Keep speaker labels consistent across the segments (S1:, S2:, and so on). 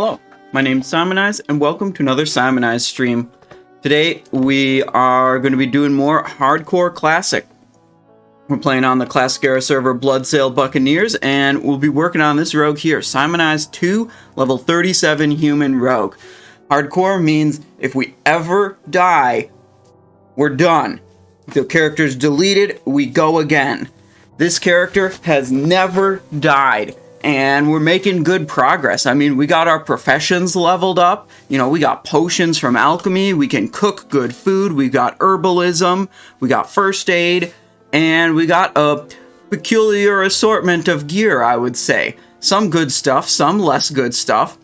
S1: Hello, my name's Simonize, and welcome to another Simonize stream. Today, we are going to be doing more Hardcore Classic. We're playing on the Classic Era server Bloodsail Buccaneers, and we'll be working on this rogue here, Simonize 2, level 37 human rogue. Hardcore means if we ever die, we're done. If the character's deleted, we go again. This character has never died. And we're making good progress. I mean, we got our professions leveled up. You know, we got potions from alchemy. We can cook good food. We got herbalism. We got first aid. And we got a peculiar assortment of gear, I would say. Some good stuff, some less good stuff.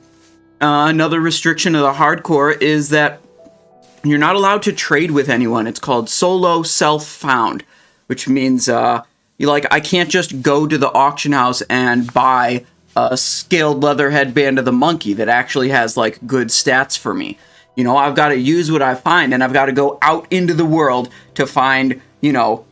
S1: Another restriction of the hardcore is that you're not allowed to trade with anyone. It's called solo self-found, which means... I can't just go to the auction house and buy a scaled leather headband of the monkey that actually has, like, good stats for me. You know, I've got to use what I find, and I've got to go out into the world to find, I've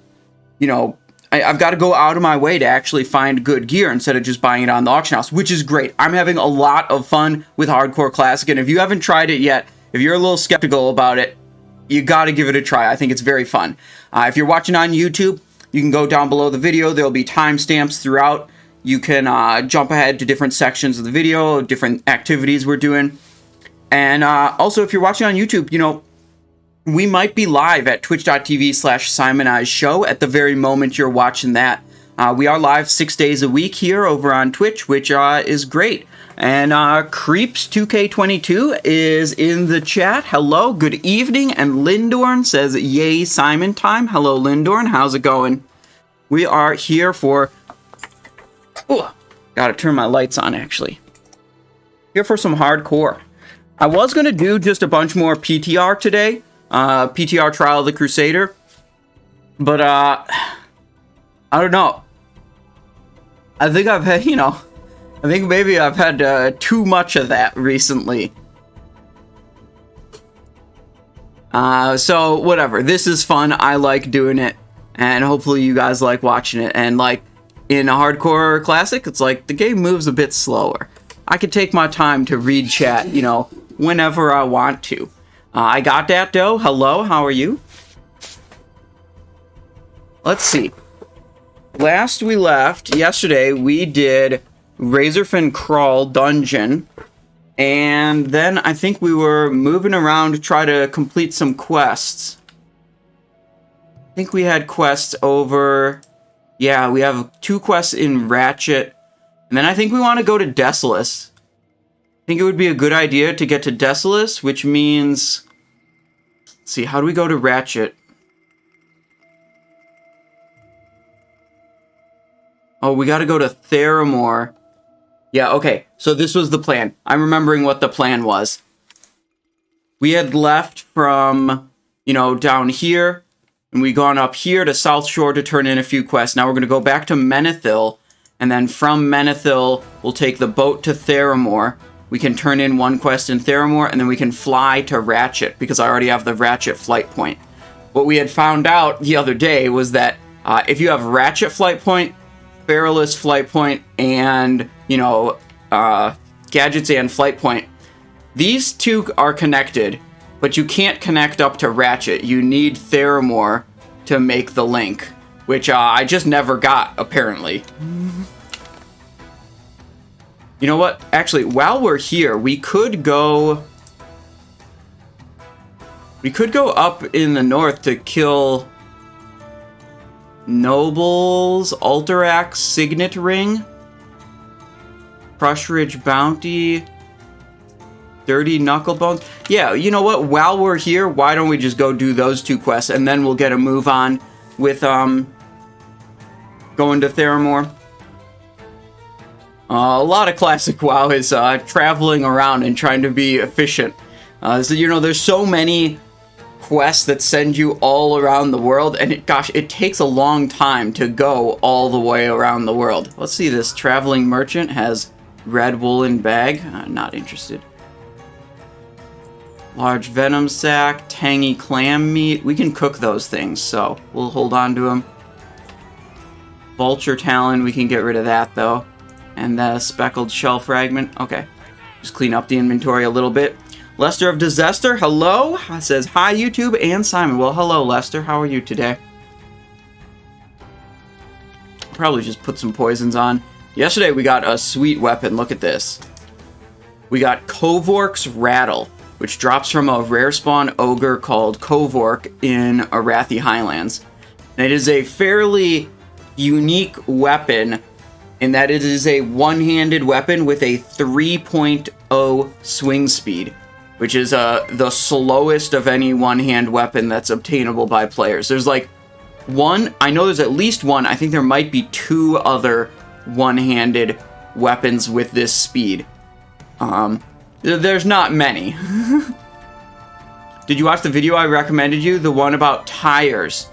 S1: got to go out of my way to actually find good gear instead of just buying it on the auction house, which is great. I'm having a lot of fun with Hardcore Classic, and if you haven't tried it yet, if you're a little skeptical about it, you got to give it a try. I think it's very fun. If you're watching on YouTube, you can go down below the video. There'll be timestamps throughout. You can jump ahead to different sections of the video, different activities we're doing. And also, if you're watching on YouTube, you know, we might be live at twitch.tv/SimonizeShow at the very moment you're watching that. We are live 6 days a week here over on Twitch, which is great. And Creeps2K22 is in the chat. Hello, good evening. And Lindorn says, yay, Simon time. Hello, Lindorn. How's it going? We are here for... gotta turn my lights on, actually. Here for some hardcore. I was going to do just a bunch more PTR today. PTR Trial of the Crusader. But, I don't know. I think I've had, I think maybe I've had too much of that recently. So, whatever. This is fun. I like doing it. And hopefully you guys like watching it. And, like, in a Hardcore Classic, it's like the game moves a bit slower. I can take my time to read chat, whenever I want to. I got that, though. Hello, how are you? Let's see. Last we left, yesterday, we did... Razorfin Crawl Dungeon, and then I think we were moving around to try to complete some quests. I think we had quests over... Yeah, we have 2 quests in Ratchet, and then I think we want to go to Desolace. I think it would be a good idea to get to Desolace, which means... Let's see, how do we go to Ratchet? Oh, we gotta go to Theramore. Yeah, okay, so this was the plan. I'm remembering what the plan was. We had left from, down here, and we gone up here to Southshore to turn in a few quests. Now we're going to go back to Menethil, and then from Menethil, we'll take the boat to Theramore. We can turn in 1 quest in Theramore, and then we can fly to Ratchet, because I already have the Ratchet flight point. What we had found out the other day was that if you have Ratchet flight point, Perilous flight point, and, Gadgets and flight point. These 2 are connected, but you can't connect up to Ratchet. You need Theramore to make the link, which I just never got, apparently. You know what? Actually, while we're here, we could go up in the north to kill... Nobles, Alterac, Signet Ring, Crush Ridge Bounty, Dirty Knucklebones. Yeah, you know what? While we're here, why don't we just go do those 2 quests, and then we'll get a move on with, going to Theramore. A lot of classic WoW is, traveling around and trying to be efficient. There's so many... quests that send you all around the world, and it takes a long time to go all the way around the world. Let's see, this traveling merchant has red woolen bag. Not interested. Large venom sack, tangy clam meat. We can cook those things, so we'll hold on to them. Vulture talon, we can get rid of that though. And the speckled shell fragment. Okay. Just clean up the inventory a little bit. Lester of Disaster, hello. Says, hi, YouTube and Simon. Well, hello, Lester. How are you today? Probably just put some poisons on. Yesterday, we got a sweet weapon. Look at this. We got Kovork's Rattle, which drops from a rare spawn ogre called Kovork in Arathi Highlands. And it is a fairly unique weapon in that it is a one-handed weapon with a 3.0 swing speed, which is the slowest of any one-hand weapon that's obtainable by players. There's like one, I know there's at least one, I think there might be two other one-handed weapons with this speed. There's not many. Did you watch the video I recommended you? The one about tires.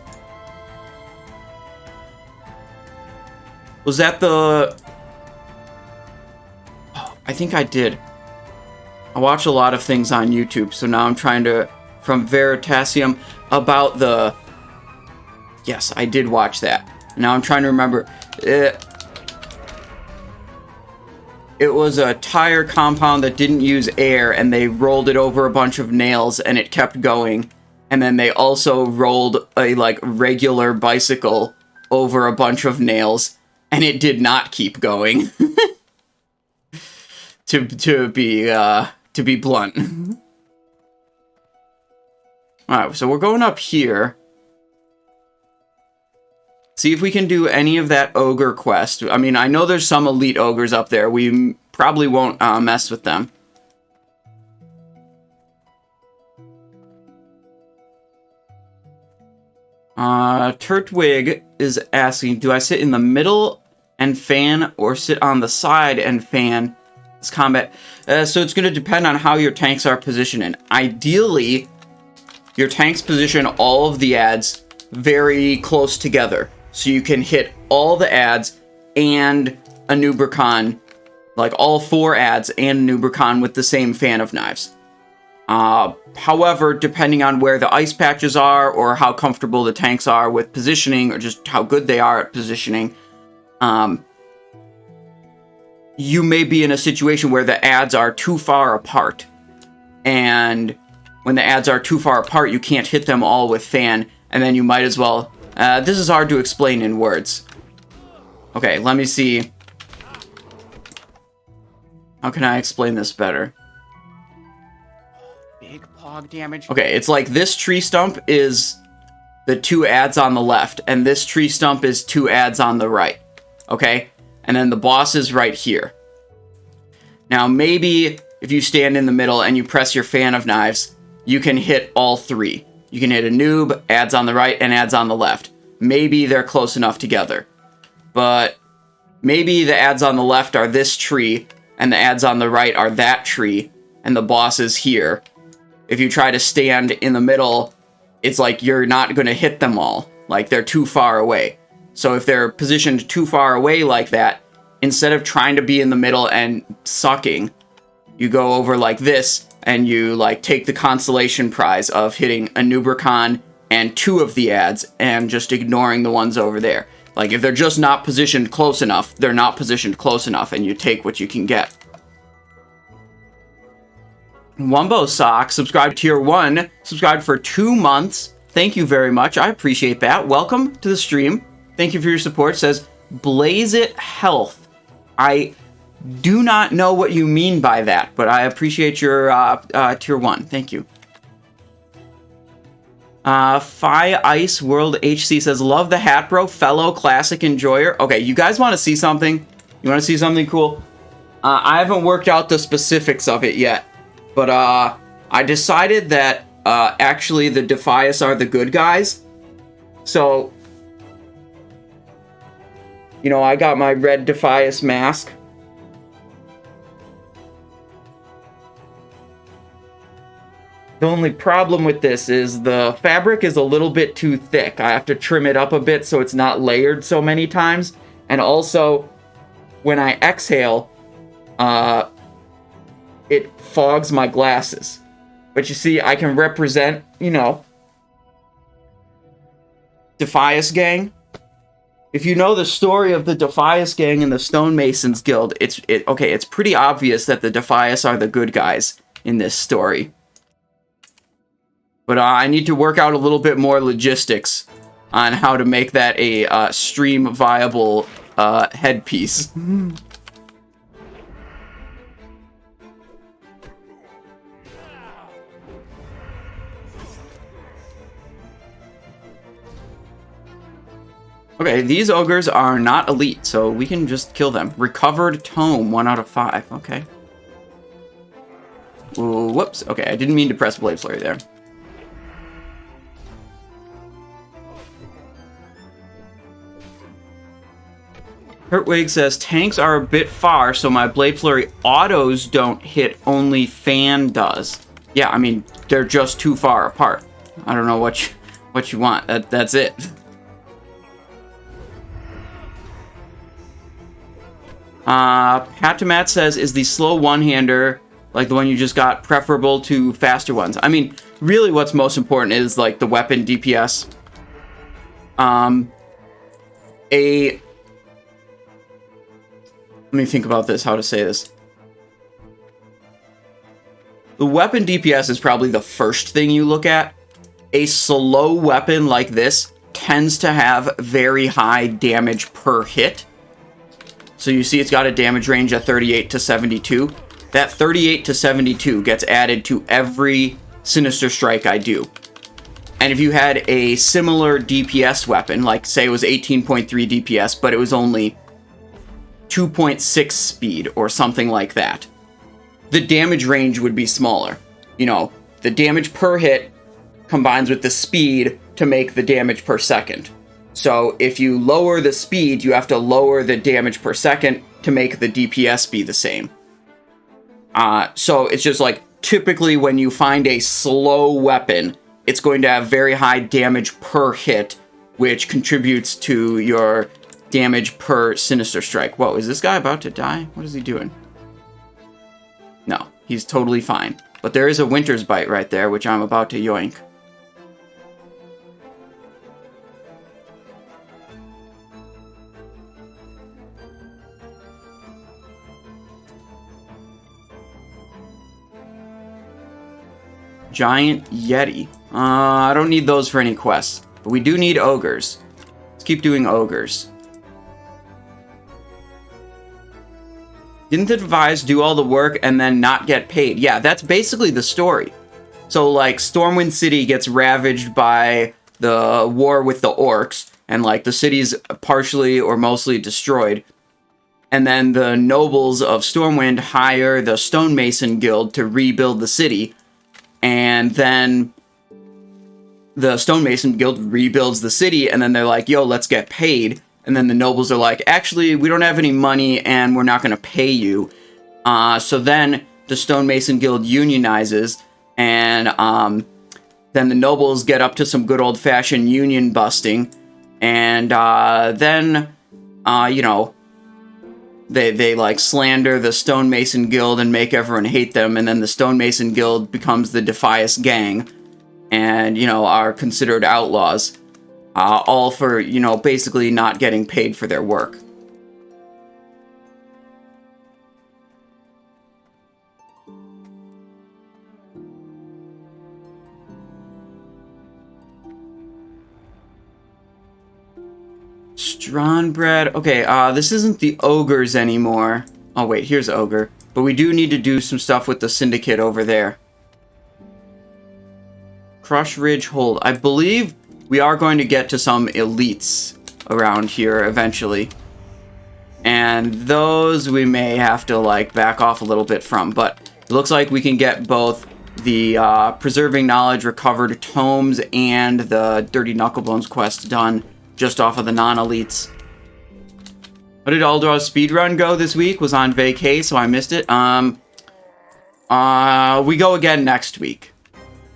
S1: Was that the... Oh, I think I did. I watch a lot of things on YouTube, so now I'm trying to... From Veritasium, about the... Yes, I did watch that. Now I'm trying to remember... It was a tire compound that didn't use air, and they rolled it over a bunch of nails, and it kept going. And then they also rolled a, like, regular bicycle over a bunch of nails, and it did not keep going. to be blunt. Alright, so we're going up here. See if we can do any of that ogre quest. I mean, I know there's some elite ogres up there. We probably won't mess with them. Turtwig is asking, do I sit in the middle and fan or sit on the side and fan this combat? So it's going to depend on how your tanks are positioned. And ideally, your tanks position all of the adds very close together. So you can hit all the adds and a Nubricon, like all 4 adds and a Nubricon with the same fan of knives. However, depending on where the ice patches are or how comfortable the tanks are with positioning or just how good they are at positioning, you may be in a situation where the adds are too far apart. And when the adds are too far apart, you can't hit them all with fan, and then you might as well... this is hard to explain in words. Okay, let me see. How can I explain this better? Big pog damage. Okay, it's like this tree stump is the 2 adds on the left, and this tree stump is 2 adds on the right. Okay? And then the boss is right here. Now, maybe if you stand in the middle and you press your fan of knives, you can hit all 3. You can hit a noob, adds on the right, and adds on the left. Maybe they're close enough together. But maybe the adds on the left are this tree, and the adds on the right are that tree, and the boss is here. If you try to stand in the middle, it's like you're not going to hit them all. Like, they're too far away. So if they're positioned too far away like that, instead of trying to be in the middle and sucking, you go over like this, and you, like, take the consolation prize of hitting a Nubricon and 2 of the adds, and just ignoring the ones over there. Like, if they're just not positioned close enough, they're not positioned close enough, and you take what you can get. Wumbo Sock, subscribed tier 1, subscribed for 2 months. Thank you very much, I appreciate that. Welcome to the stream. Thank you for your support. Says, Blaze It Health. I do not know what you mean by that, but I appreciate your tier 1. Thank you. Fi Ice World HC says, love the hat, bro. Fellow classic enjoyer. Okay, you guys want to see something? You want to see something cool? I haven't worked out the specifics of it yet, but I decided that actually the Defias are the good guys. So, you know, I got my Red Defias Mask. The only problem with this is the fabric is a little bit too thick. I have to trim it up a bit so it's not layered so many times. And also, when I exhale, it fogs my glasses. But you see, I can represent, you know, Defias gang. if you know the story of the Defias gang and the Stonemasons Guild, it's pretty obvious that the Defias are the good guys in this story. But I need to work out a little bit more logistics on how to make that a stream viable headpiece. Okay, these ogres are not elite, so we can just kill them. Recovered tome, 1 out of 5. Okay. Ooh, whoops. Okay, I didn't mean to press Blade Flurry there. Hertwig says, tanks are a bit far, so my Blade Flurry autos don't hit, only Fan does. Yeah, I mean, they're just too far apart. I don't know what you want. That's it. Patamat says, is the slow one-hander, like the one you just got, preferable to faster ones? I mean, really what's most important is, like, the weapon DPS. Let me think about this, how to say this. The weapon DPS is probably the first thing you look at. A slow weapon like this tends to have very high damage per hit. So you see it's got a damage range of 38 to 72. That 38 to 72 gets added to every Sinister Strike I do. And if you had a similar DPS weapon, like say it was 18.3 DPS, but it was only 2.6 speed or something like that, the damage range would be smaller. You know, the damage per hit combines with the speed to make the damage per second. So if you lower the speed, you have to lower the damage per second to make the DPS be the same. So it's just like, typically when you find a slow weapon, it's going to have very high damage per hit, which contributes to your damage per Sinister Strike. Whoa, is this guy about to die? What is he doing? No, he's totally fine. But there is a Winter's Bite right there, which I'm about to yoink. Giant Yeti. I don't need those for any quests, but we do need ogres. Let's keep doing ogres. Didn't the Defias do all the work and then not get paid? Yeah, that's basically the story. So, like, Stormwind City gets ravaged by the war with the orcs, and, like, the city's partially or mostly destroyed. And then the nobles of Stormwind hire the Stonemason Guild to rebuild the city. And then the Stonemason Guild rebuilds the city, and then they're like, yo, let's get paid. And then the nobles are like, actually, we don't have any money, and we're not going to pay you. So then the Stonemason Guild unionizes, and then the nobles get up to some good old-fashioned union busting. And then, you know, they like slander the Stonemason Guild and make everyone hate them, and then the Stonemason Guild becomes the Defias gang, and, you know, are considered outlaws. All for, you know, basically not getting paid for their work. Strawnbread. Okay, this isn't the ogres anymore. Oh, wait, here's ogre. But we do need to do some stuff with the Syndicate over there. Crush Ridge Hold. I believe we are going to get to some elites around here eventually. And those we may have to, like, back off a little bit from. But it looks like we can get both the Preserving Knowledge Recovered Tomes and the Dirty Knucklebones quest done just off of the non-elites. How did Aldraw's speedrun go this week? Was on vacay, so I missed it. We go again next week.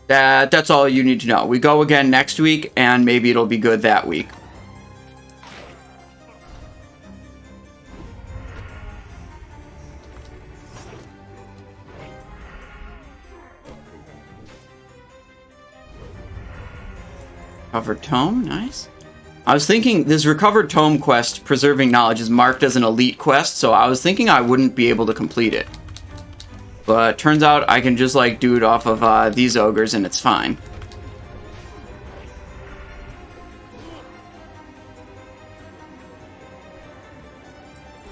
S1: That's all you need to know. We go again next week, and maybe it'll be good that week. Covered tome, nice. I was thinking this recovered tome quest, Preserving Knowledge, is marked as an elite quest, so I was thinking I wouldn't be able to complete it. But turns out I can just like do it off of these ogres and it's fine.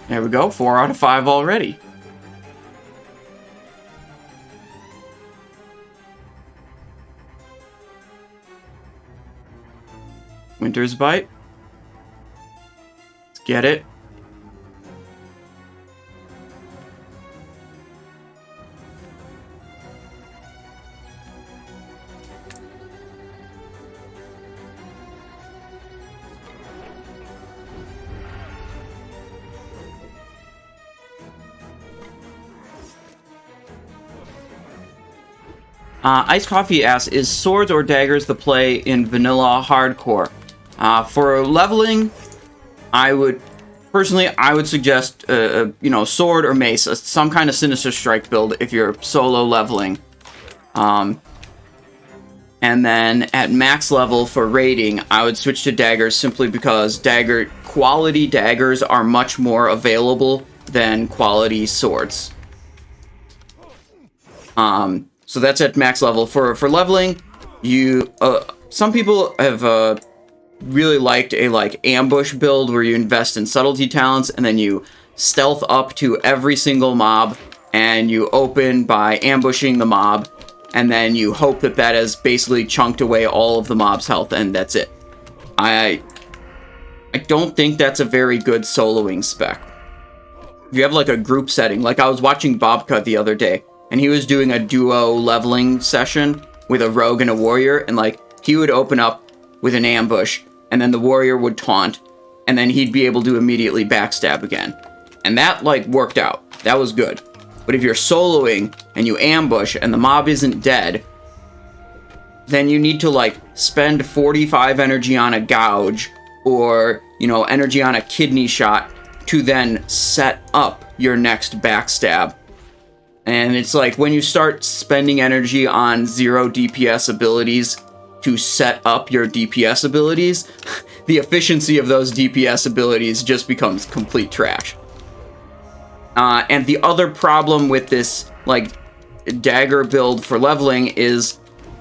S1: There we go, 4 out of 5 already. Winter's Bite. Let's get it. Iced Coffee asks, is swords or daggers the play in vanilla hardcore? For leveling, I would suggest, you know, sword or mace, some kind of Sinister Strike build if you're solo leveling. And then at max level for raiding, I would switch to daggers simply because quality daggers are much more available than quality swords. So that's at max level. For leveling, some people have really liked a ambush build where you invest in subtlety talents and then you stealth up to every single mob and you open by ambushing the mob and then you hope that has basically chunked away all of the mob's health and that's it. I don't think that's a very good soloing spec. If you have like a group setting, like I was watching Bobka the other day, and he was doing a duo leveling session with a rogue and a warrior, and like he would open up with an ambush, and then the warrior would taunt, and then he'd be able to immediately backstab again. And that like worked out. That was good. But if you're soloing and you ambush and the mob isn't dead, then you need to like spend 45 energy on a gouge or, you know, energy on a kidney shot to then set up your next backstab. And it's like when you start spending energy on 0 DPS abilities to set up your DPS abilities, the efficiency of those DPS abilities just becomes complete trash. And the other problem with this like dagger build for leveling is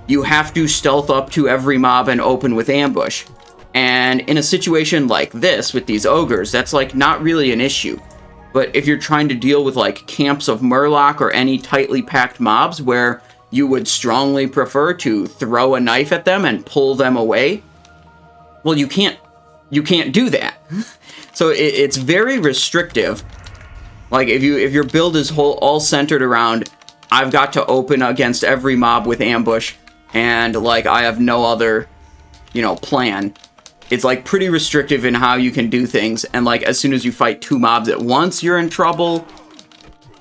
S1: you have to stealth up to every mob and open with ambush. And in a situation like this with these ogres, that's like not really an issue. But if you're trying to deal with like camps of Murloc or any tightly packed mobs where you would strongly prefer to throw a knife at them and pull them away, well, you can't do that. So it's very restrictive. Like if your build is all centered around, I've got to open against every mob with ambush, and like I have no other, you know, plan. It's like pretty restrictive in how you can do things, and like as soon as you fight 2 mobs at once, you're in trouble.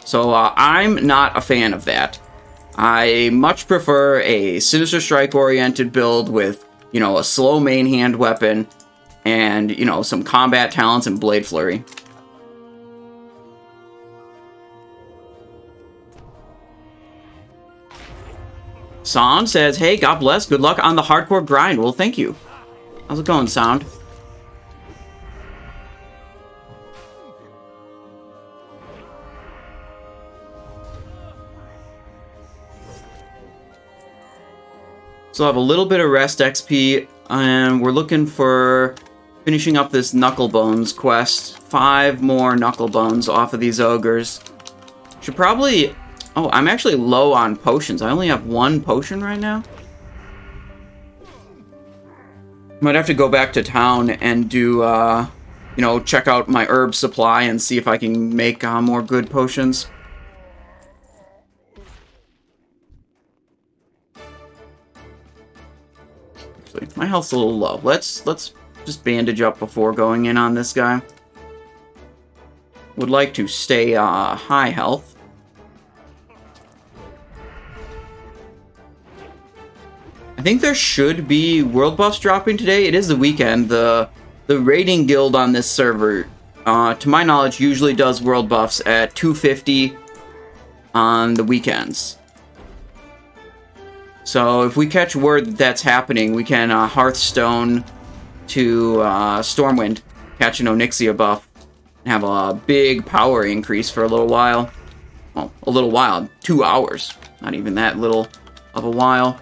S1: So I'm not a fan of that. I much prefer a Sinister Strike oriented build with, you know, a slow main hand weapon and, you know, some combat talents and Blade Flurry. Sound says, hey, God bless, good luck on the hardcore grind. Well, thank you. How's it going, Sound? So I have a little bit of rest XP, and we're looking for finishing up this Knucklebones quest. 5 more Knucklebones off of these ogres. Should probably... Oh, I'm actually low on potions. I only have 1 potion right now. Might have to go back to town and do, you know, check out my herb supply and see if I can make more good potions. Actually, my health's a little low. Let's just bandage up before going in on this guy. Would like to stay high health. I think there should be world buffs dropping today. It is the weekend. The raiding guild on this server, to my knowledge, usually does world buffs at 250 on the weekends. So if we catch word that that's happening, we can Hearthstone to Stormwind, catch an Onyxia buff, and have a big power increase for a little while. Well, a little while, 2 hours. Not even that little of a while.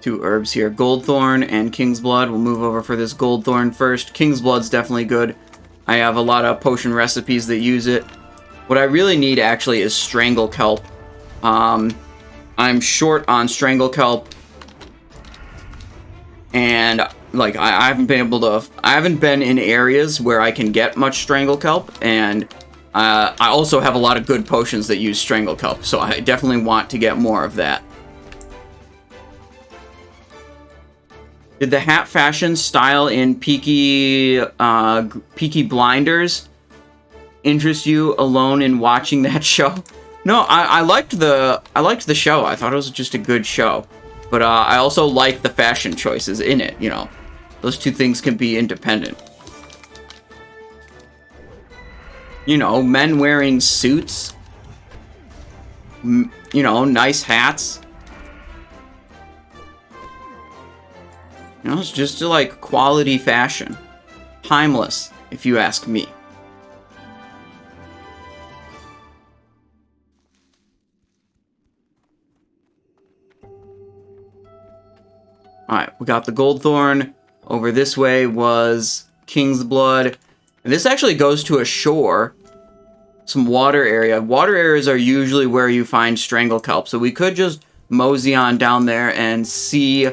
S1: Two herbs here, Goldthorn and King's Blood. We'll move over for this Goldthorn first. King's Blood's definitely good. I have a lot of potion recipes that use it. What I really need actually is Strangle Kelp. I'm short on Strangle Kelp, and like I haven't been able to. I haven't been in areas where I can get much Strangle Kelp, and I also have a lot of good potions that use Strangle Kelp, so I definitely want to get more of that. Did the hat fashion style in Peaky Blinders interest you alone in watching that show? No, I liked the show. I thought it was just a good show, but I also like the fashion choices in it. You know, those two things can be independent. You know, men wearing suits. You know, nice hats. You know, it's just like quality fashion. Timeless, if you ask me. Alright, we got the Goldthorn. Over this way was King's Blood. And this actually goes to a shore. Some water area. Water areas are usually where you find Strangle Kelp. So we could just mosey on down there and see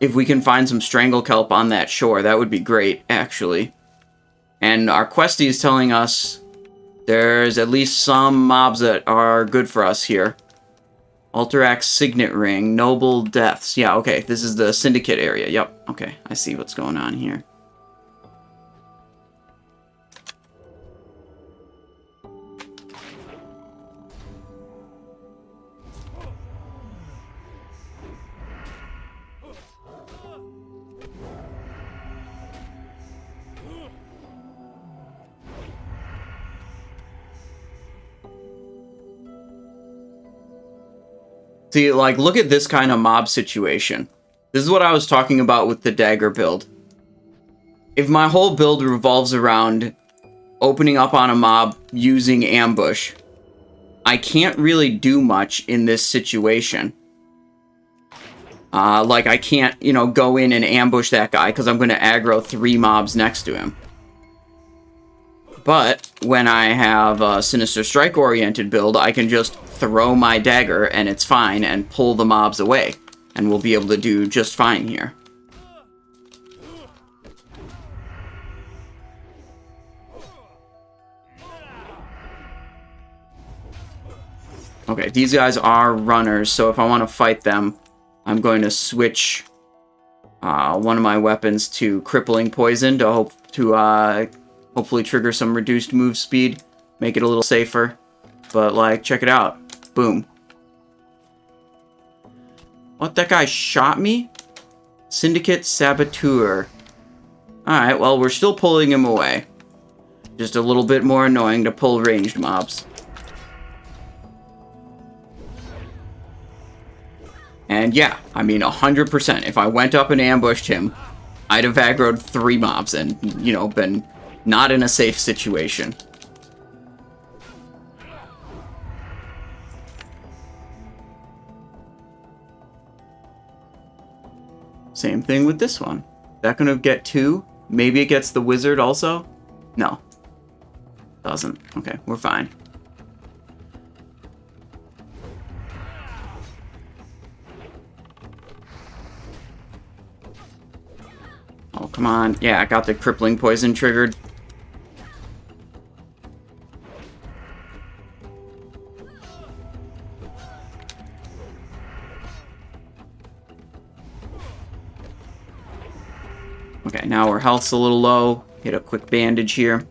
S1: if we can find some Strangle Kelp on that shore. That would be great, actually. And our questie is telling us there's at least some mobs that are good for us here. Alterac Signet Ring, Noble Deaths. Yeah, okay, this is the Syndicate area. Yep, okay, I see what's going on here. See, like, look at this kind of mob situation. This is what I was talking about with the dagger build. If my whole build revolves around opening up on a mob using ambush, I can't really do much in this situation. Like, I can't, you know, go in and ambush that guy because I'm going to aggro 3 mobs next to him. But when I have a Sinister Strike-oriented build, I can just throw my dagger and it's fine and pull the mobs away. And we'll be able to do just fine here. Okay, these guys are runners, so if I want to fight them, I'm going to switch one of my weapons to Crippling Poison to hopefully trigger some reduced move speed, make it a little safer. But, like, check it out. Boom. What, that guy shot me? Syndicate Saboteur. Alright, well, we're still pulling him away. Just a little bit more annoying to pull ranged mobs. And yeah, I mean, 100%. If I went up and ambushed him, I'd have aggroed 3 mobs and, you know, been not in a safe situation. Same thing with this one. That gonna get 2? Maybe it gets the wizard also? No. Doesn't. Okay, we're fine. Oh, come on. Yeah, I got the Crippling Poison triggered. Okay, now our health's a little low. Hit a quick bandage here.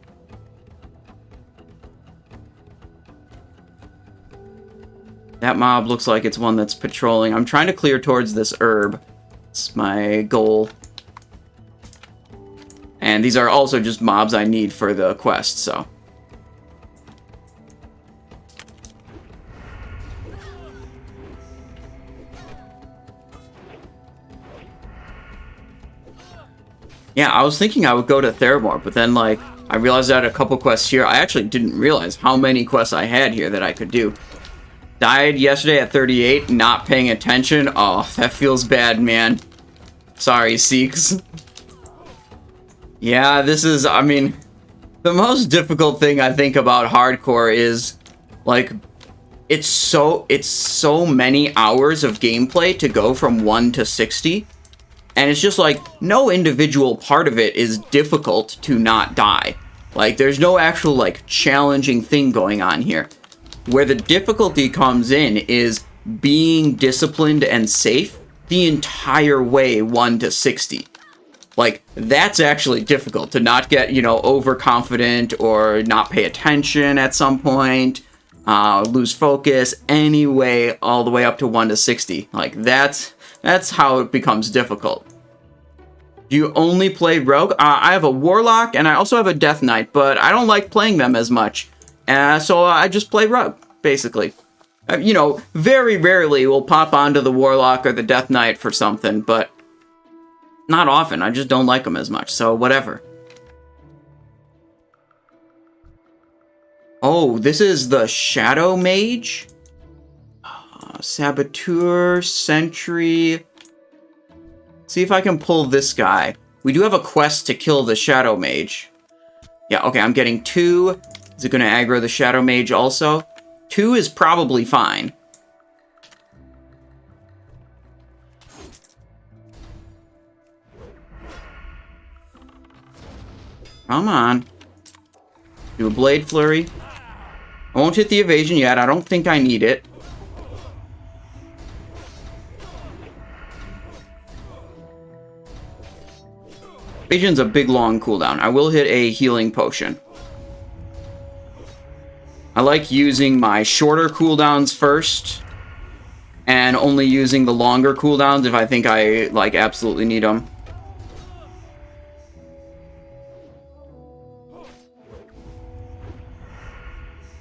S1: That mob looks like it's one that's patrolling. I'm trying to clear towards this herb. It's my goal. And these are also just mobs I need for the quest, so. Yeah, I was thinking I would go to Theramore, but then, like, I realized I had a couple quests here. I actually didn't realize how many quests I had here that I could do. Died yesterday at 38, not paying attention. Oh, that feels bad, man. Sorry, Seeks. Yeah, this is, I mean, the most difficult thing I think about hardcore is, like, it's so many hours of gameplay to go from 1 to 60. And it's just like, no individual part of it is difficult to not die. Like, there's no actual, like, challenging thing going on here. Where the difficulty comes in is being disciplined and safe the entire way 1 to 60. Like, that's actually difficult, to not get, you know, overconfident or not pay attention at some point, lose focus, anyway, all the way up to 1 to 60. Like, that's how it becomes difficult. Do you only play Rogue? I have a Warlock, and I also have a Death Knight, but I don't like playing them as much. So I just play Rogue, basically. You know, very rarely we'll pop onto the Warlock or the Death Knight for something, but not often. I just don't like them as much, so whatever. Oh, this is the Shadow Mage? Saboteur, Sentry. See if I can pull this guy. We do have a quest to kill the Shadow Mage. Yeah, okay, I'm getting 2. Is it going to aggro the Shadow Mage also? 2 is probably fine. Come on. Do a Blade Flurry. I won't hit the evasion yet. I don't think I need it. Evasion's a big, long cooldown. I will hit a healing potion. I like using my shorter cooldowns first, and only using the longer cooldowns if I think I, like, absolutely need them.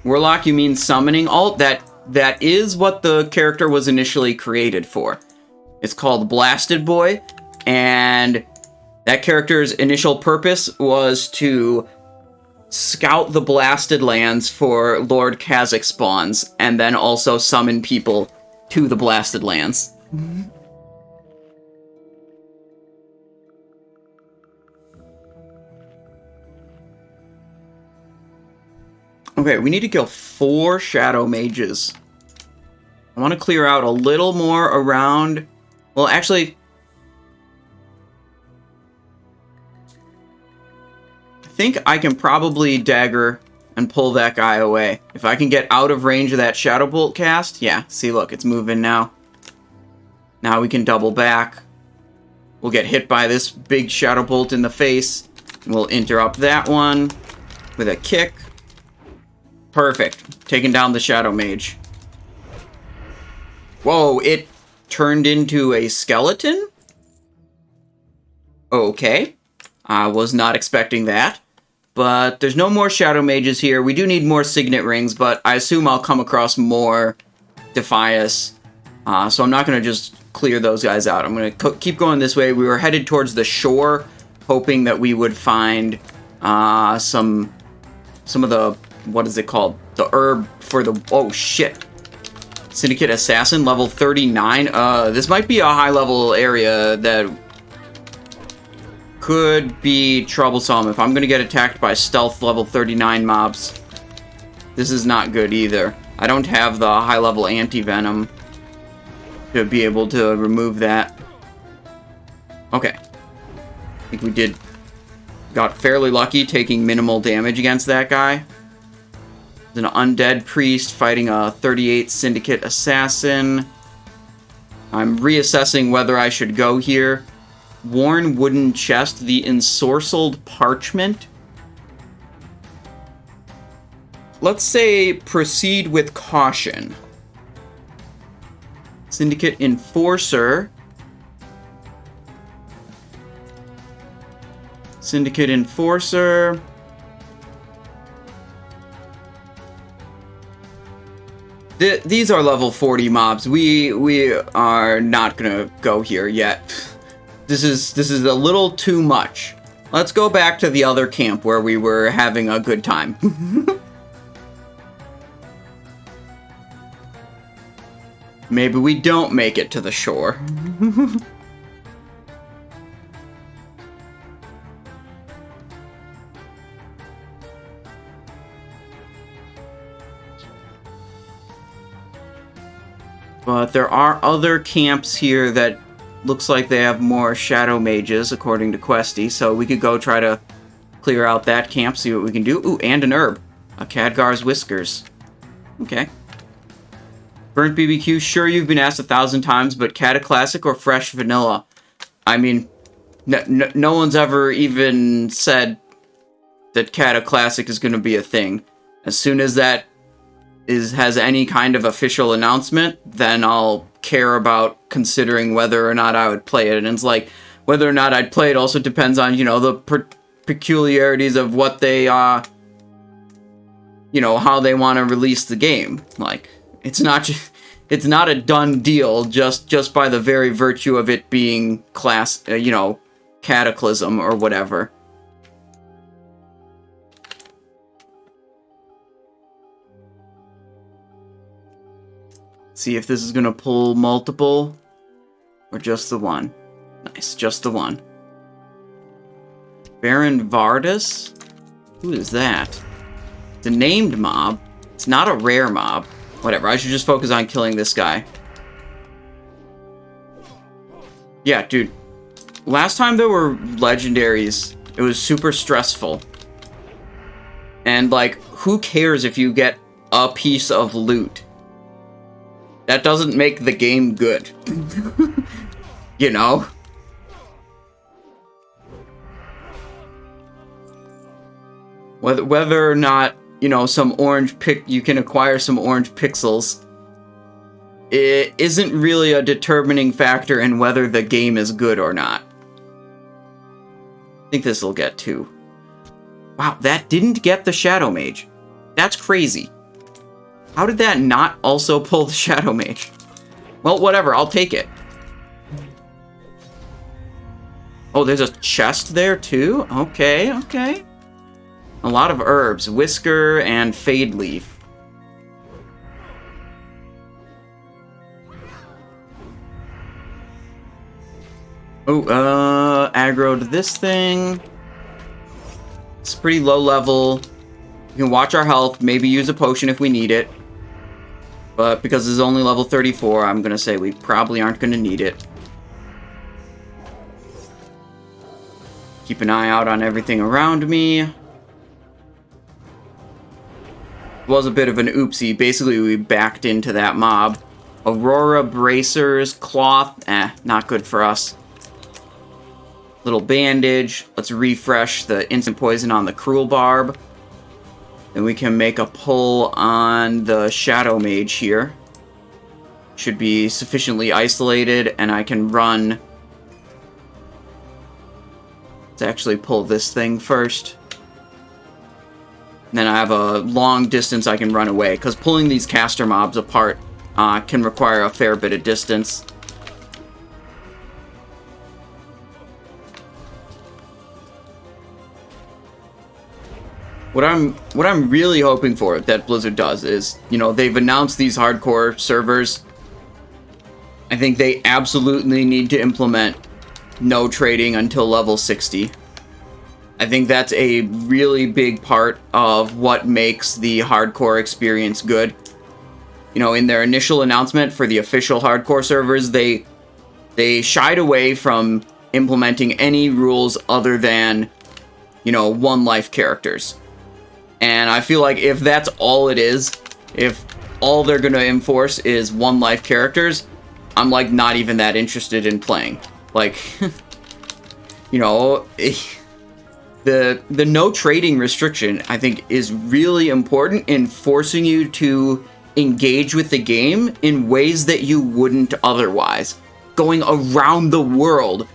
S1: Warlock, you mean summoning alt? That is what the character was initially created for. It's called Blasted Boy, and that character's initial purpose was to scout the Blasted Lands for Lord Kha'Zix spawns, and then also summon people to the Blasted Lands. Okay, we need to kill 4 Shadow Mages. I want to clear out a little more around... Well, actually... I think I can probably dagger and pull that guy away. If I can get out of range of that Shadow Bolt cast, yeah, see, look, it's moving now. Now we can double back. We'll get hit by this big Shadow Bolt in the face. And we'll interrupt that one with a kick. Perfect. Taking down the Shadow Mage. Whoa, it turned into a skeleton? Okay. I was not expecting that. But there's no more Shadow Mages here. We do need more Signet Rings, but I assume I'll come across more Defias. So I'm not going to just clear those guys out. I'm going to keep going this way. We were headed towards the shore, hoping that we would find some of the... What is it called? The herb for the... Oh, shit. Syndicate Assassin, level 39. This might be a high-level area that could be troublesome if I'm going to get attacked by stealth level 39 mobs. This is not good either. I don't have the high-level anti-venom to be able to remove that. Okay. I think we got fairly lucky taking minimal damage against that guy. An undead priest fighting a 38 Syndicate assassin. I'm reassessing whether I should go here. Worn wooden chest, the ensorcelled parchment. Let's say proceed with caution. Syndicate enforcer. Syndicate enforcer. These are level 40 mobs. We are not gonna go here yet. This is a little too much. Let's go back to the other camp where we were having a good time. Maybe we don't make it to the shore. But there are other camps here that looks like they have more shadow mages, according to Questy, so we could go try to clear out that camp, see what we can do. Ooh, and an herb. A Khadgar's Whiskers. Okay. Burnt BBQ, sure you've been asked 1,000 times, but Cataclassic or fresh vanilla? I mean, no one's ever even said that Cataclassic is going to be a thing. As soon as that has any kind of official announcement, then I'll care about considering whether or not I would play it. And it's like, whether or not I'd play it also depends on, you know, the peculiarities of what they, you know, how they want to release the game. Like, it's not a done deal just by the very virtue of it being you know, Cataclysm or whatever. See if this is gonna pull multiple or just the one. Nice, just the one. Baron Vardis? Who is that? It's a named mob. It's not a rare mob. Whatever, I should just focus on killing this guy. Yeah, dude. Last time there were legendaries, it was super stressful. And, like, who cares if you get a piece of loot? That doesn't make the game good. You know? Whether or not, you know, you can acquire some orange pixels, it isn't really a determining factor in whether the game is good or not. I think this will get 2. Wow, that didn't get the Shadow Mage. That's crazy. How did that not also pull the Shadow Mage? Well, whatever, I'll take it. Oh, there's a chest there too? Okay, okay. A lot of herbs. Whisker and Fade Leaf. Oh, aggroed this thing. It's pretty low level. You can watch our health, maybe use a potion if we need it. But because it's only level 34, I'm going to say we probably aren't going to need it. Keep an eye out on everything around me. It was a bit of an oopsie. Basically, we backed into that mob. Aurora Bracers, Cloth, not good for us. Little bandage. Let's refresh the instant poison on the Cruel Barb. Then we can make a pull on the Shadow Mage here. Should be sufficiently isolated, and I can run. Let's actually pull this thing first. And then I have a long distance I can run away, because pulling these caster mobs apart can require a fair bit of distance. What I'm really hoping for that Blizzard does is, you know, they've announced these hardcore servers. I think they absolutely need to implement no trading until level 60. I think that's a really big part of what makes the hardcore experience good. You know, in their initial announcement for the official hardcore servers, they shied away from implementing any rules other than, you know, 1 life characters. And I feel like if that's all it is, if all they're going to enforce is 1 life characters, I'm, like, not even that interested in playing. Like, you know, the no trading restriction, I think, is really important in forcing you to engage with the game in ways that you wouldn't otherwise. Going around the world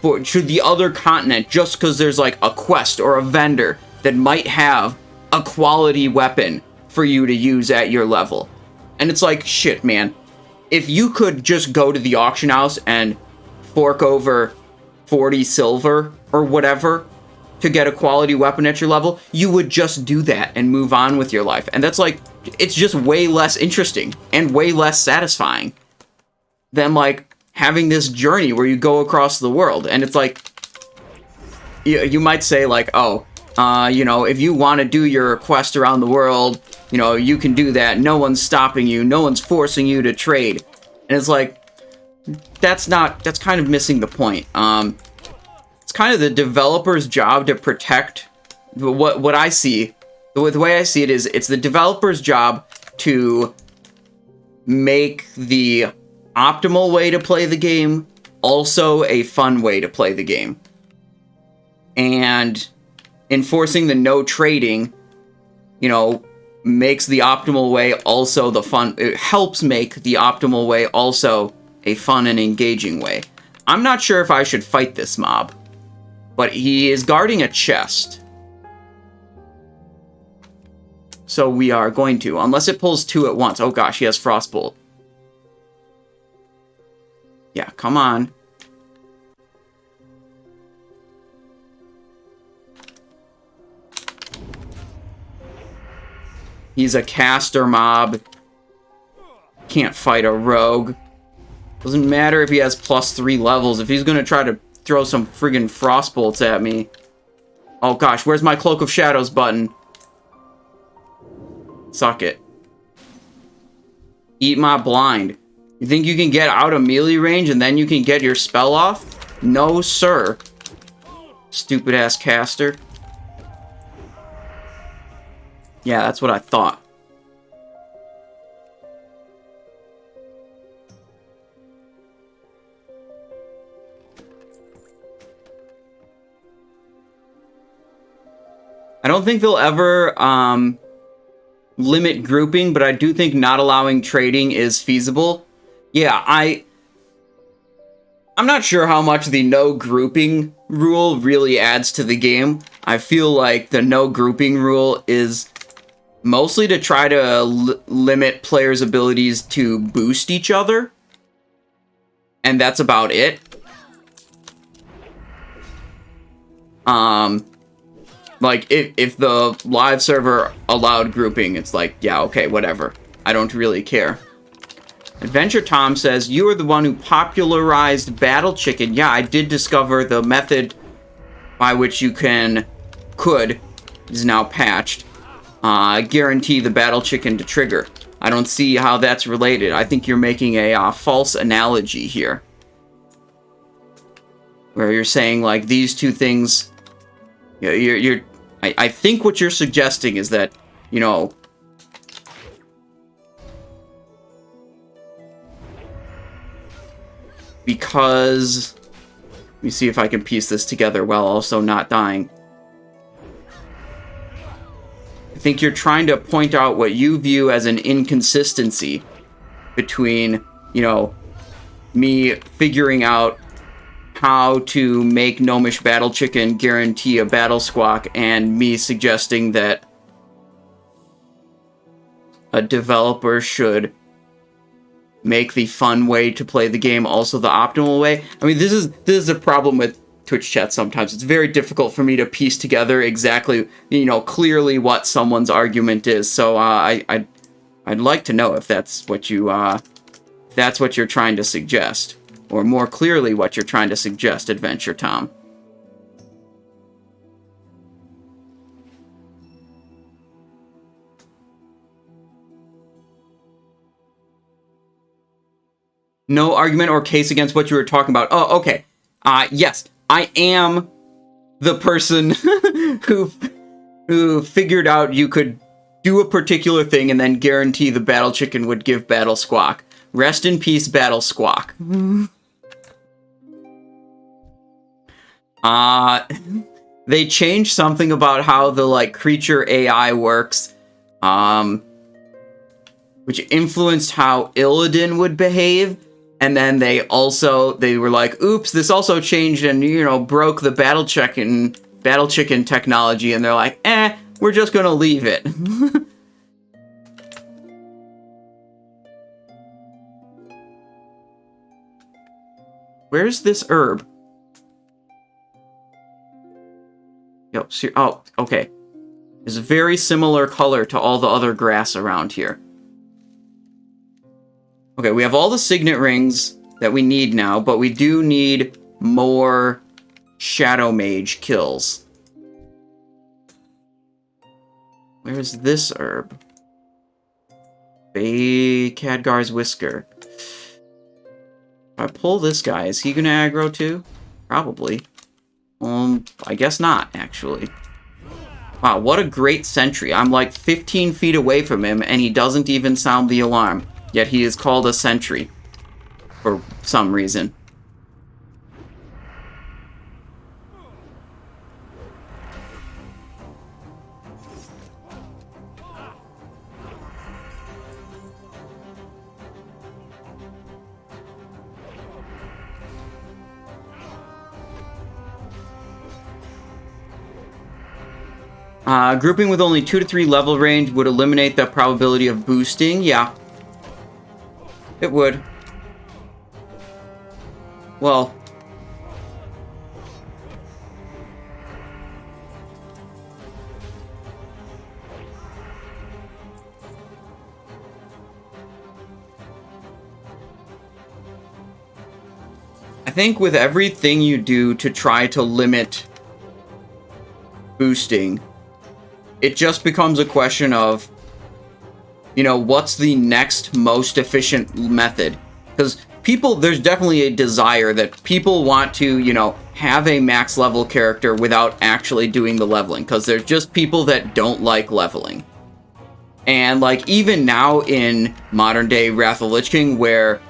S1: to the other continent just because there's, like, a quest or a vendor that might have a quality weapon for you to use at your level. And it's like, shit, man. If you could just go to the auction house and fork over 40 silver or whatever to get a quality weapon at your level, you would just do that and move on with your life. And that's like, it's just way less interesting and way less satisfying than like having this journey where you go across the world. And it's like, you might say like, oh, you know, if you want to do your quest around the world, you know, you can do that. No one's stopping you. No one's forcing you to trade. And it's like, that's kind of missing the point. It's kind of the developer's job to protect what I see. The way I see it is, it's the developer's job to make the optimal way to play the game also a fun way to play the game. And enforcing the no trading, you know, makes the optimal way also the fun. It helps make the optimal way also a fun and engaging way. I'm not sure if I should fight this mob, but he is guarding a chest. So we are going to, unless it pulls two at once. Oh gosh, he has Frostbolt. Yeah, come on. He's a caster mob. Can't fight a rogue. Doesn't matter if he has +3 levels. If he's gonna try to throw some friggin' frostbolts at me. Oh gosh, where's my Cloak of Shadows button? Suck it. Eat my blind. You think you can get out of melee range and then you can get your spell off? No, sir. Stupid ass caster. Yeah, that's what I thought. I don't think they'll ever limit grouping, but I do think not allowing trading is feasible. Yeah, I'm not sure how much the no grouping rule really adds to the game. I feel like the no grouping rule is mostly to try to limit players' abilities to boost each other. And that's about it. Like, if the live server allowed grouping, it's like, yeah, okay, whatever. I don't really care. Adventure Tom says, you are the one who popularized Battle Chicken. Yeah, I did discover the method by which you could, is now patched, guarantee the Battle Chicken to trigger. I don't see how that's related. I think you're making a false analogy here. Where you're saying, like, these two things... I think what you're suggesting is that, you know... Because... Let me see if I can piece this together while also not dying. I think you're trying to point out what you view as an inconsistency between, you know, me figuring out how to make Gnomish Battle Chicken guarantee a Battle Squawk and me suggesting that a developer should make the fun way to play the game also the optimal way. I mean, this is a problem with Twitch chat sometimes. It's very difficult for me to piece together exactly, you know, clearly what someone's argument is. So I'd like to know if that's what you're trying to suggest. Or more clearly what you're trying to suggest, Adventure Tom. No argument or case against what you were talking about. Oh, okay. Yes, I am the person who figured out you could do a particular thing and then guarantee the Battle Chicken would give Battle Squawk. Rest in peace, Battle Squawk. They changed something about how the, like, creature AI works, which influenced how Illidan would behave, and then they were like, oops, this also changed and, you know, broke the Battle Chicken technology, and they're like, we're just gonna leave it. Where's this herb? Yo, oh, okay. It's a very similar color to all the other grass around here. Okay, we have all the signet rings that we need now, but we do need more Shadow Mage kills. Where's this herb? Bay Khadgar's Whisker. If I pull this guy, is he gonna aggro too? Probably. I guess not, actually. Wow, what a great sentry. I'm like 15 feet away from him, and he doesn't even sound the alarm. Yet he is called a sentry. For some reason. Grouping with only 2 to 3 level range would eliminate the probability of boosting. Yeah. It would. Well. I think with everything you do to try to limit boosting, it just becomes a question of, you know, what's the next most efficient method? Because there's definitely a desire that people want to, you know, have a max level character without actually doing the leveling. Because there's just people that don't like leveling. And, like, even now in modern day Wrath of the Lich King, where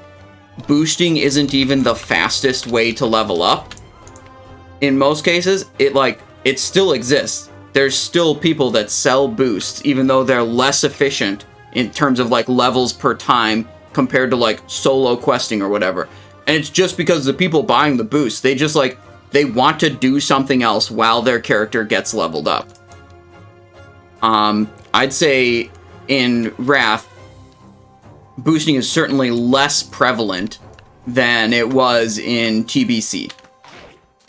S1: boosting isn't even the fastest way to level up, in most cases, it still exists. There's still people that sell boosts, even though they're less efficient in terms of, like, levels per time compared to, like, solo questing or whatever. And it's just because the people buying the boosts, they just, like, they want to do something else while their character gets leveled up. I'd say in Wrath, boosting is certainly less prevalent than it was in TBC.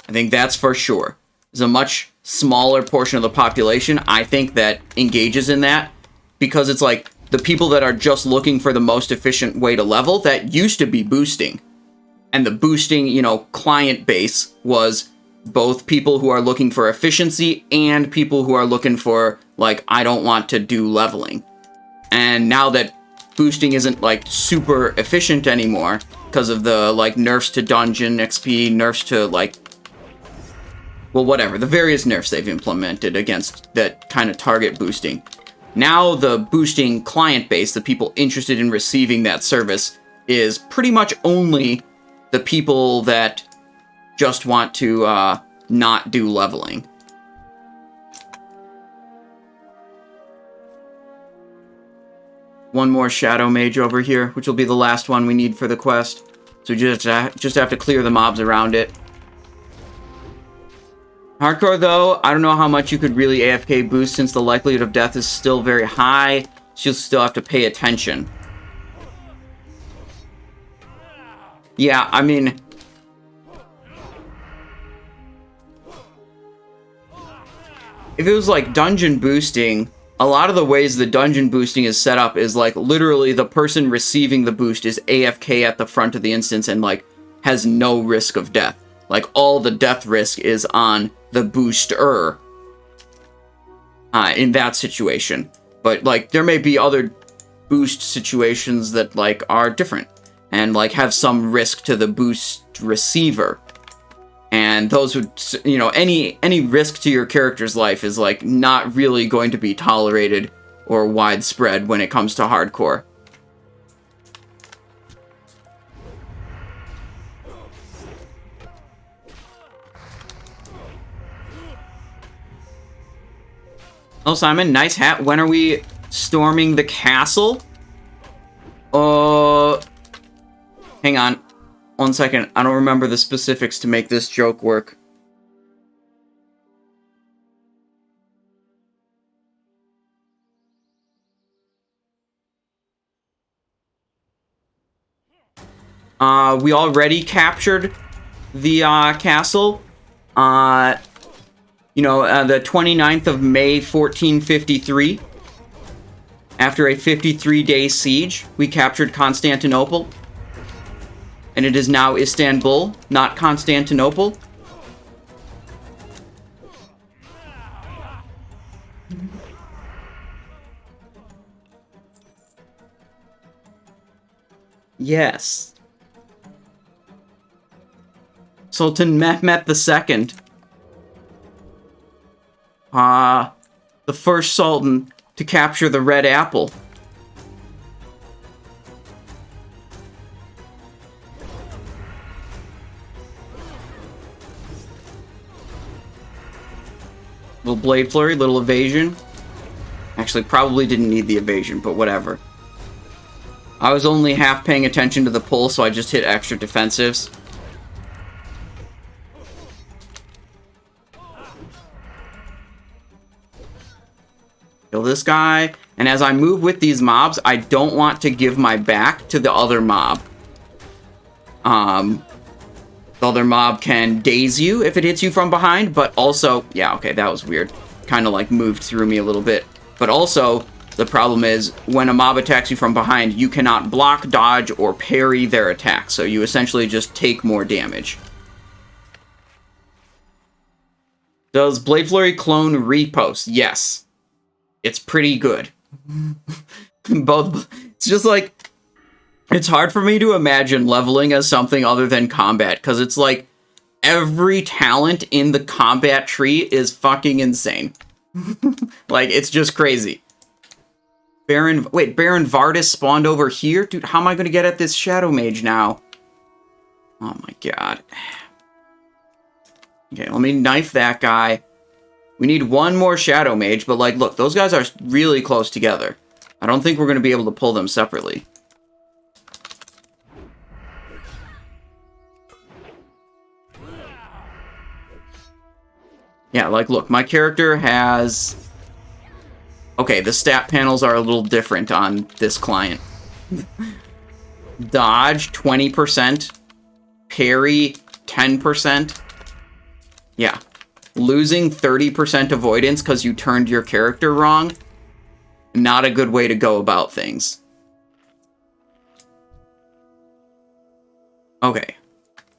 S1: I think that's for sure. There's a much smaller portion of the population, I think, that engages in that, because it's like the people that are just looking for the most efficient way to level, that used to be boosting. And the boosting, you know, client base was both people who are looking for efficiency and people who are looking for, like, I don't want to do leveling. And now that boosting isn't, like, super efficient anymore because of the, like, nerfs to dungeon XP, nerfs to, like, well, whatever, the various nerfs they've implemented against that kind of target boosting. Now the boosting client base, the people interested in receiving that service, is pretty much only the people that just want to not do leveling. One more Shadow Mage over here, which will be the last one we need for the quest. So just have to clear the mobs around it. Hardcore, though, I don't know how much you could really AFK boost, since the likelihood of death is still very high, so you'll still have to pay attention. Yeah, I mean, if it was like dungeon boosting, a lot of the ways the dungeon boosting is set up is like literally the person receiving the boost is AFK at the front of the instance and like has no risk of death. Like all the death risk is on the booster in that situation. But like there may be other boost situations that like are different and like have some risk to the boost receiver. And those would, you know, any risk to your character's life is like not really going to be tolerated or widespread when it comes to hardcore. Oh, Simon, nice hat. When are we storming the castle? Hang on. 1 second. I don't remember the specifics to make this joke work. We already captured the castle. You know, the 29th of May, 1453. After a 53-day siege, we captured Constantinople. And it is now Istanbul, not Constantinople. Yes. Sultan Mehmet II. The first sultan to capture the Red Apple. Little Blade Flurry, little evasion. Actually, probably didn't need the evasion, but whatever. I was only half paying attention to the pull, so I just hit extra defensives. Kill this guy. And as I move with these mobs, I don't want to give my back to the other mob. The other mob can daze you if it hits you from behind, but also... Yeah, okay, that was weird. Kind of like moved through me a little bit. But also, the problem is, when a mob attacks you from behind, you cannot block, dodge, or parry their attack. So you essentially just take more damage. Does Blade Flurry clone repost? Yes. It's pretty good. Both. It's just like... It's hard for me to imagine leveling as something other than combat, because it's like every talent in the combat tree is fucking insane. Like, it's just crazy. Wait, Baron Vardis spawned over here? Dude, how am I going to get at this Shadow Mage now? Oh my god. Okay, let me knife that guy. We need one more Shadow Mage, but like, look, those guys are really close together. I don't think we're going to be able to pull them separately. Yeah, like, look, my character has... Okay, the stat panels are a little different on this client. Dodge, 20%. Parry, 10%. Yeah. Losing 30% avoidance because you turned your character wrong. Not a good way to go about things. Okay.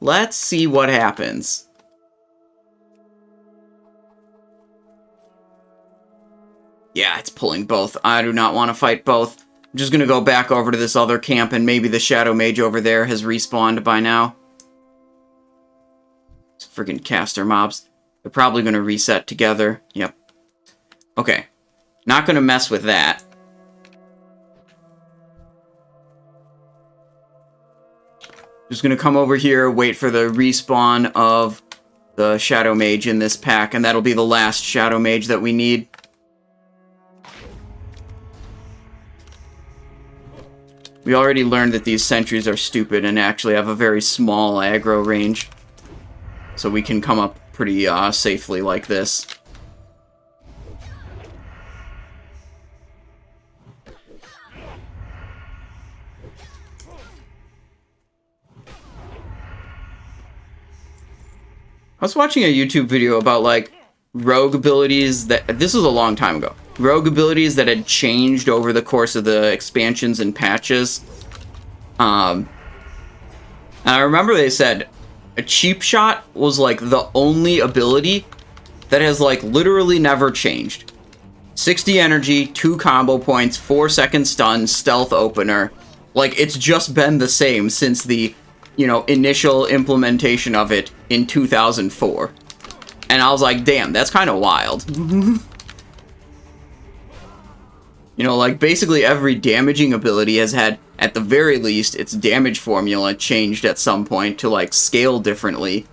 S1: Let's see what happens. Yeah, it's pulling both. I do not want to fight both. I'm just going to go back over to this other camp, and maybe the Shadow Mage over there has respawned by now. It's freaking caster mobs. They're probably going to reset together. Yep. Okay. Not going to mess with that. Just going to come over here, wait for the respawn of the Shadow Mage in this pack, and that'll be the last Shadow Mage that we need. We already learned that these sentries are stupid and actually have a very small aggro range. So we can come up pretty safely like this. I was watching a YouTube video about, like, rogue abilities that... This was a long time ago. Rogue abilities that had changed over the course of the expansions and patches. And I remember they said a cheap shot was like the only ability that has like literally never changed. 60 energy, 2 combo points, 4-second stun, stealth opener. Like, it's just been the same since the, you know, initial implementation of it in 2004. And I was like, damn, that's kind of wild. You know, like, basically every damaging ability has had, at the very least, its damage formula changed at some point to, like, scale differently.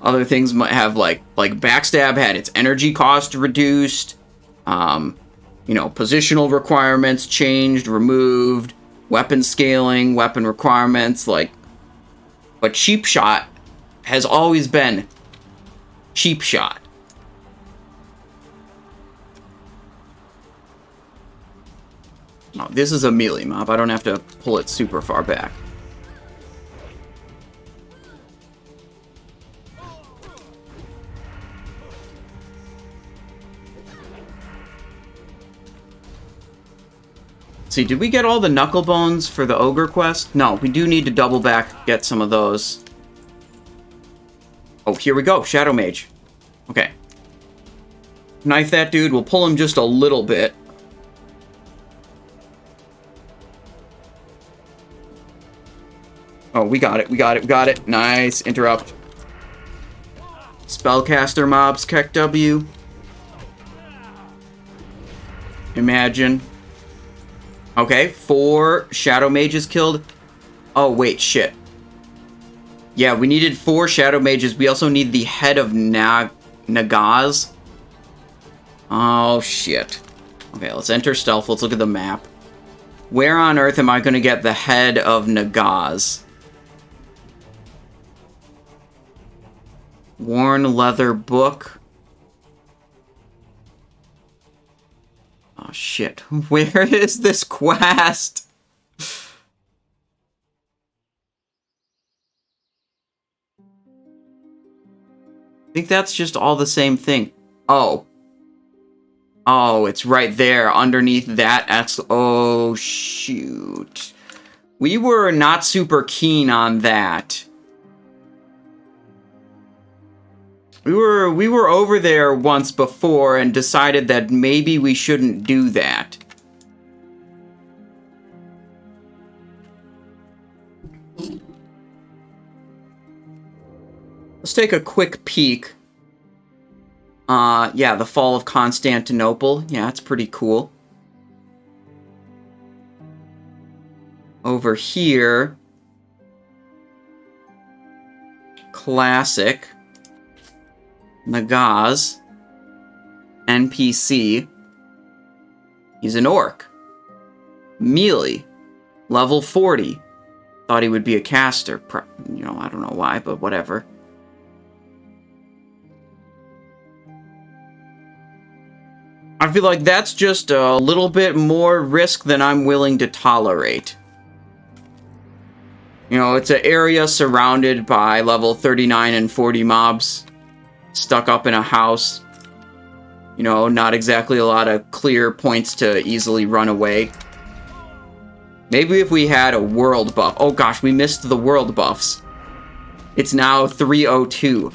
S1: Other things might have, like Backstab had its energy cost reduced. You know, positional requirements changed, removed. Weapon scaling, weapon requirements, like... But Cheap Shot has always been Cheap Shot. Oh, this is a melee mob. I don't have to pull it super far back. Let's see, did we get all the knuckle bones for the ogre quest? No, we do need to double back, get some of those. Oh, here we go, Shadow Mage. Okay. Knife that dude, we'll pull him just a little bit. Oh, we got it, we got it, we got it. Nice, interrupt. Spellcaster mobs, Keck W. Imagine. Okay, 4 Shadow Mages killed. Oh, wait, shit. Yeah, we needed 4 Shadow Mages. We also need the head of Nagaz. Oh, shit. Okay, let's enter stealth. Let's look at the map. Where on earth am I going to get the head of Nagaz? Worn leather book. Oh, shit. Where is this quest? I think that's just all the same thing. Oh. Oh, it's right there underneath that X. Oh, shoot. We were not super keen on that. We were over there once before and decided that maybe we shouldn't do that. Let's take a quick peek. Yeah, the fall of Constantinople. Yeah, that's pretty cool. Over here. Classic. Nagaz. NPC. He's an orc. Melee. Level 40. Thought he would be a caster. You know, I don't know why, but whatever. I feel like that's just a little bit more risk than I'm willing to tolerate. You know, it's an area surrounded by level 39 and 40 mobs. Stuck up in a house. You know, not exactly a lot of clear points to easily run away. Maybe if we had a world buff. Oh gosh, we missed the world buffs. It's now 302.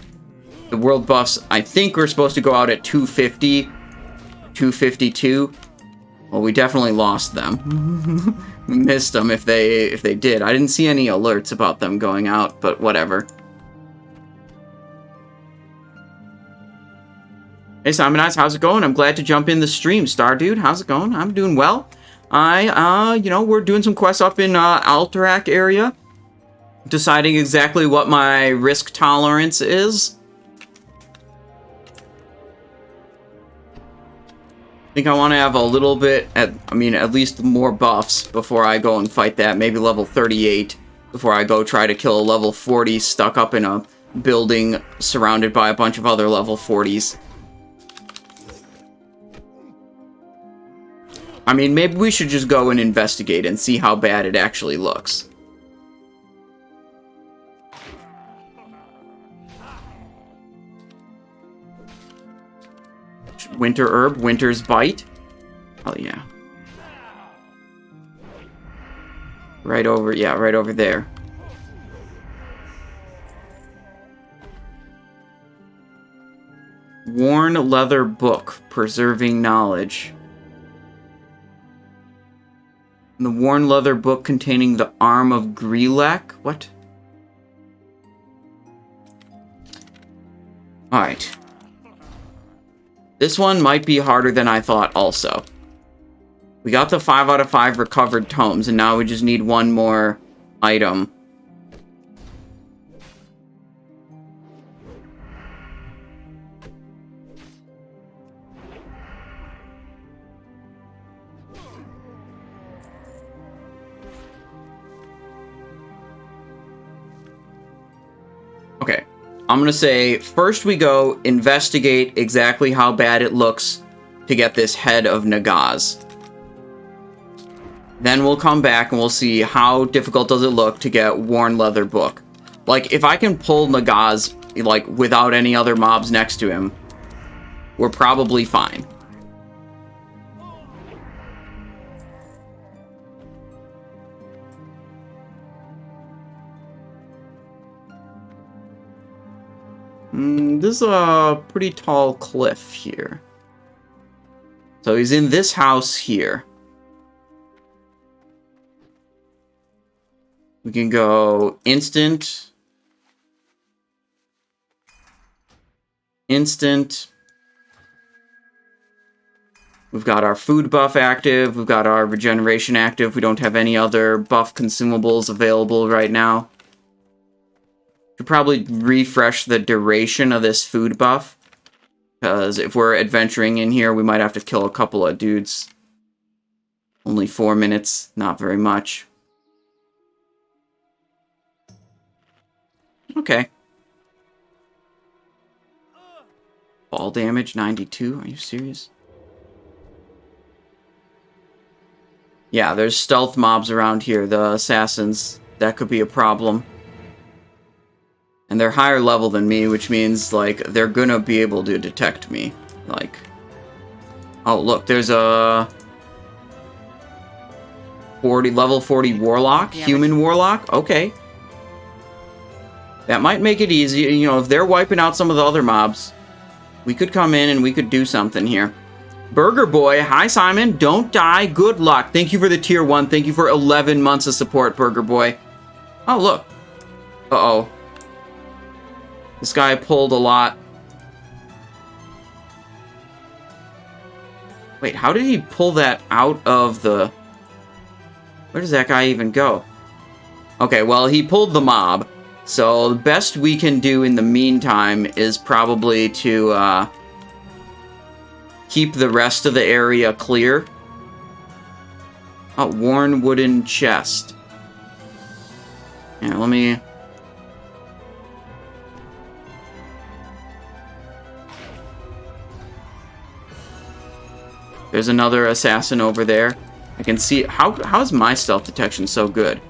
S1: The world buffs, I think, were supposed to go out at 250. 252. Well, we definitely lost them. We missed them if they did. I didn't see any alerts about them going out, but whatever. Hey, Simon Eyes, how's it going? I'm glad to jump in the stream. Star Dude, how's it going? I'm doing well. You know, we're doing some quests up in Alterac area. Deciding exactly what my risk tolerance is. I think I want to have a little bit, at least more buffs before I go and fight that. Maybe level 38 before I go try to kill a level 40 stuck up in a building surrounded by a bunch of other level 40s. I mean, maybe we should just go and investigate and see how bad it actually looks. Winter Herb, Winter's Bite. Oh, yeah. Right over, yeah, right over there. Worn Leather Book, Preserving Knowledge. The Worn Leather Book containing the Arm of Grelak? What? Alright. This one might be harder than I thought also. We got the 5 out of 5 recovered tomes, and now we just need one more item. Okay. I'm gonna say, first we go investigate exactly how bad it looks to get this head of Nagaz. Then we'll come back and we'll see how difficult does it look to get Worn Leather Book. Like, if I can pull Nagaz, like, without any other mobs next to him, we're probably fine. is a pretty tall cliff here. So he's in this house here. We can go instant. Instant. We've got our food buff active. We've got our regeneration active. We don't have any other buff consumables available right now. Should probably refresh the duration of this food buff. Because if we're adventuring in here, we might have to kill a couple of dudes. Only 4 minutes. Not very much. Okay. Fall damage, 92? Are you serious? Yeah, there's stealth mobs around here. The assassins. That could be a problem. And they're higher level than me, which means, like, they're gonna be able to detect me. Like... Oh, look, there's a... level 40 warlock? Yeah, human warlock? Okay. That might make it easy. You know, if they're wiping out some of the other mobs, we could come in and we could do something here. Burger Boy, hi Simon, don't die, good luck. Thank you for the tier 1, thank you for 11 months of support, Burger Boy. Oh, look. Uh-oh. This guy pulled a lot. Wait, how did he pull that out of the... Where does that guy even go? Okay, well, he pulled the mob. So, the best we can do in the meantime is probably to, keep the rest of the area clear. Oh, worn wooden chest. Yeah, let me... There's another assassin over there. I can see... How is my stealth detection so good?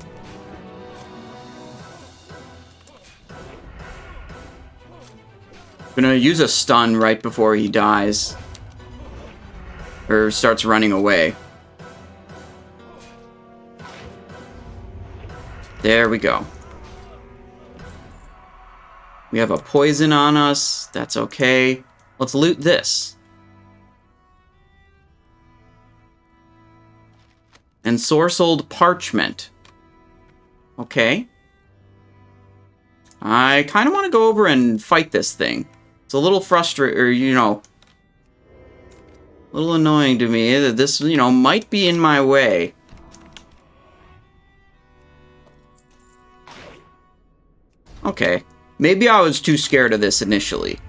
S1: I'm gonna use a stun right before he dies. Or starts running away. There we go. We have a poison on us. That's okay. Let's loot this. Ensorcelled parchment. Okay. I kind of want to go over and fight this thing. It's a little frustrating, or, you know, a little annoying to me that this, you know, might be in my way. Okay. Maybe I was too scared of this initially.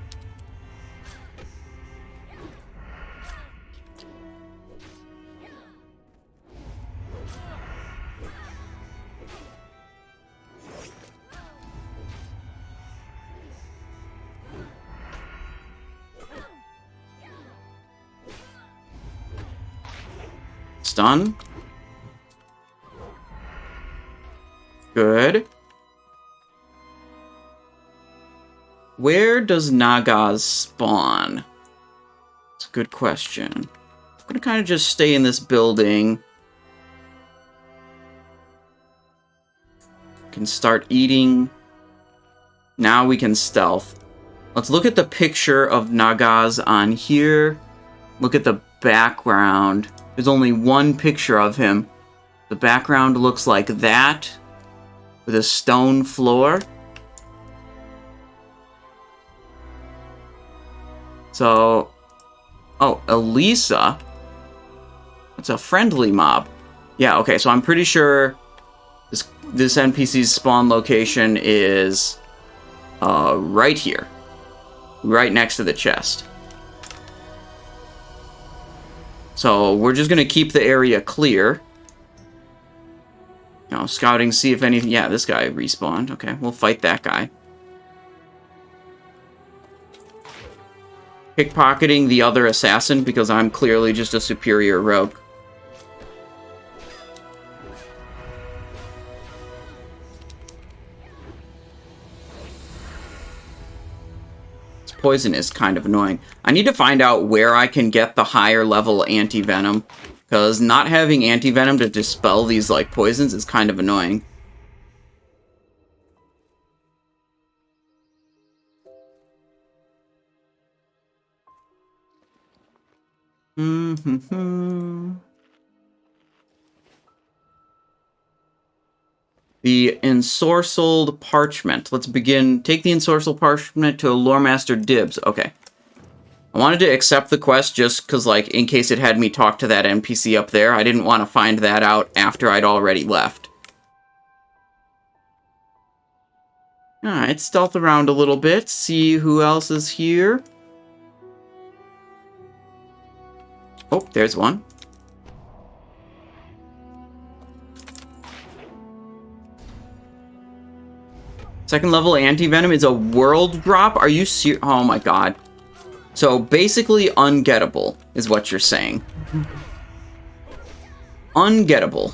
S1: Stun. Good. Where does Nagas spawn? It's a good question. I'm gonna kind of just stay in this building. Can start eating. Now we can stealth. Let's look at the picture of Nagas on here. Look at the background. There's only one picture of him. The background looks like that, with a stone floor. So, oh, Elisa. That's a friendly mob. Yeah, okay, so I'm pretty sure this NPC's spawn location is right here. Right next to the chest. So, we're just going to keep the area clear. You know, scouting, see if anything... Yeah, this guy respawned. Okay, we'll fight that guy. Pickpocketing the other assassin, because I'm clearly just a superior rogue. Poison is kind of annoying. I need to find out where I can get the higher level anti-venom, because not having anti-venom to dispel these like poisons is kind of annoying. Mm-hmm. The ensorcelled parchment. Let's begin. Take the ensorcelled parchment to Lore Master Dibs. Okay. I wanted to accept the quest just because, like, in case it had me talk to that NPC up there. I didn't want to find that out after I'd already left. Alright, stealth around a little bit. See who else is here. Oh, there's one. Second level anti-venom is a world drop? Are you serious? Oh my god. So basically ungettable is what you're saying. Ungettable.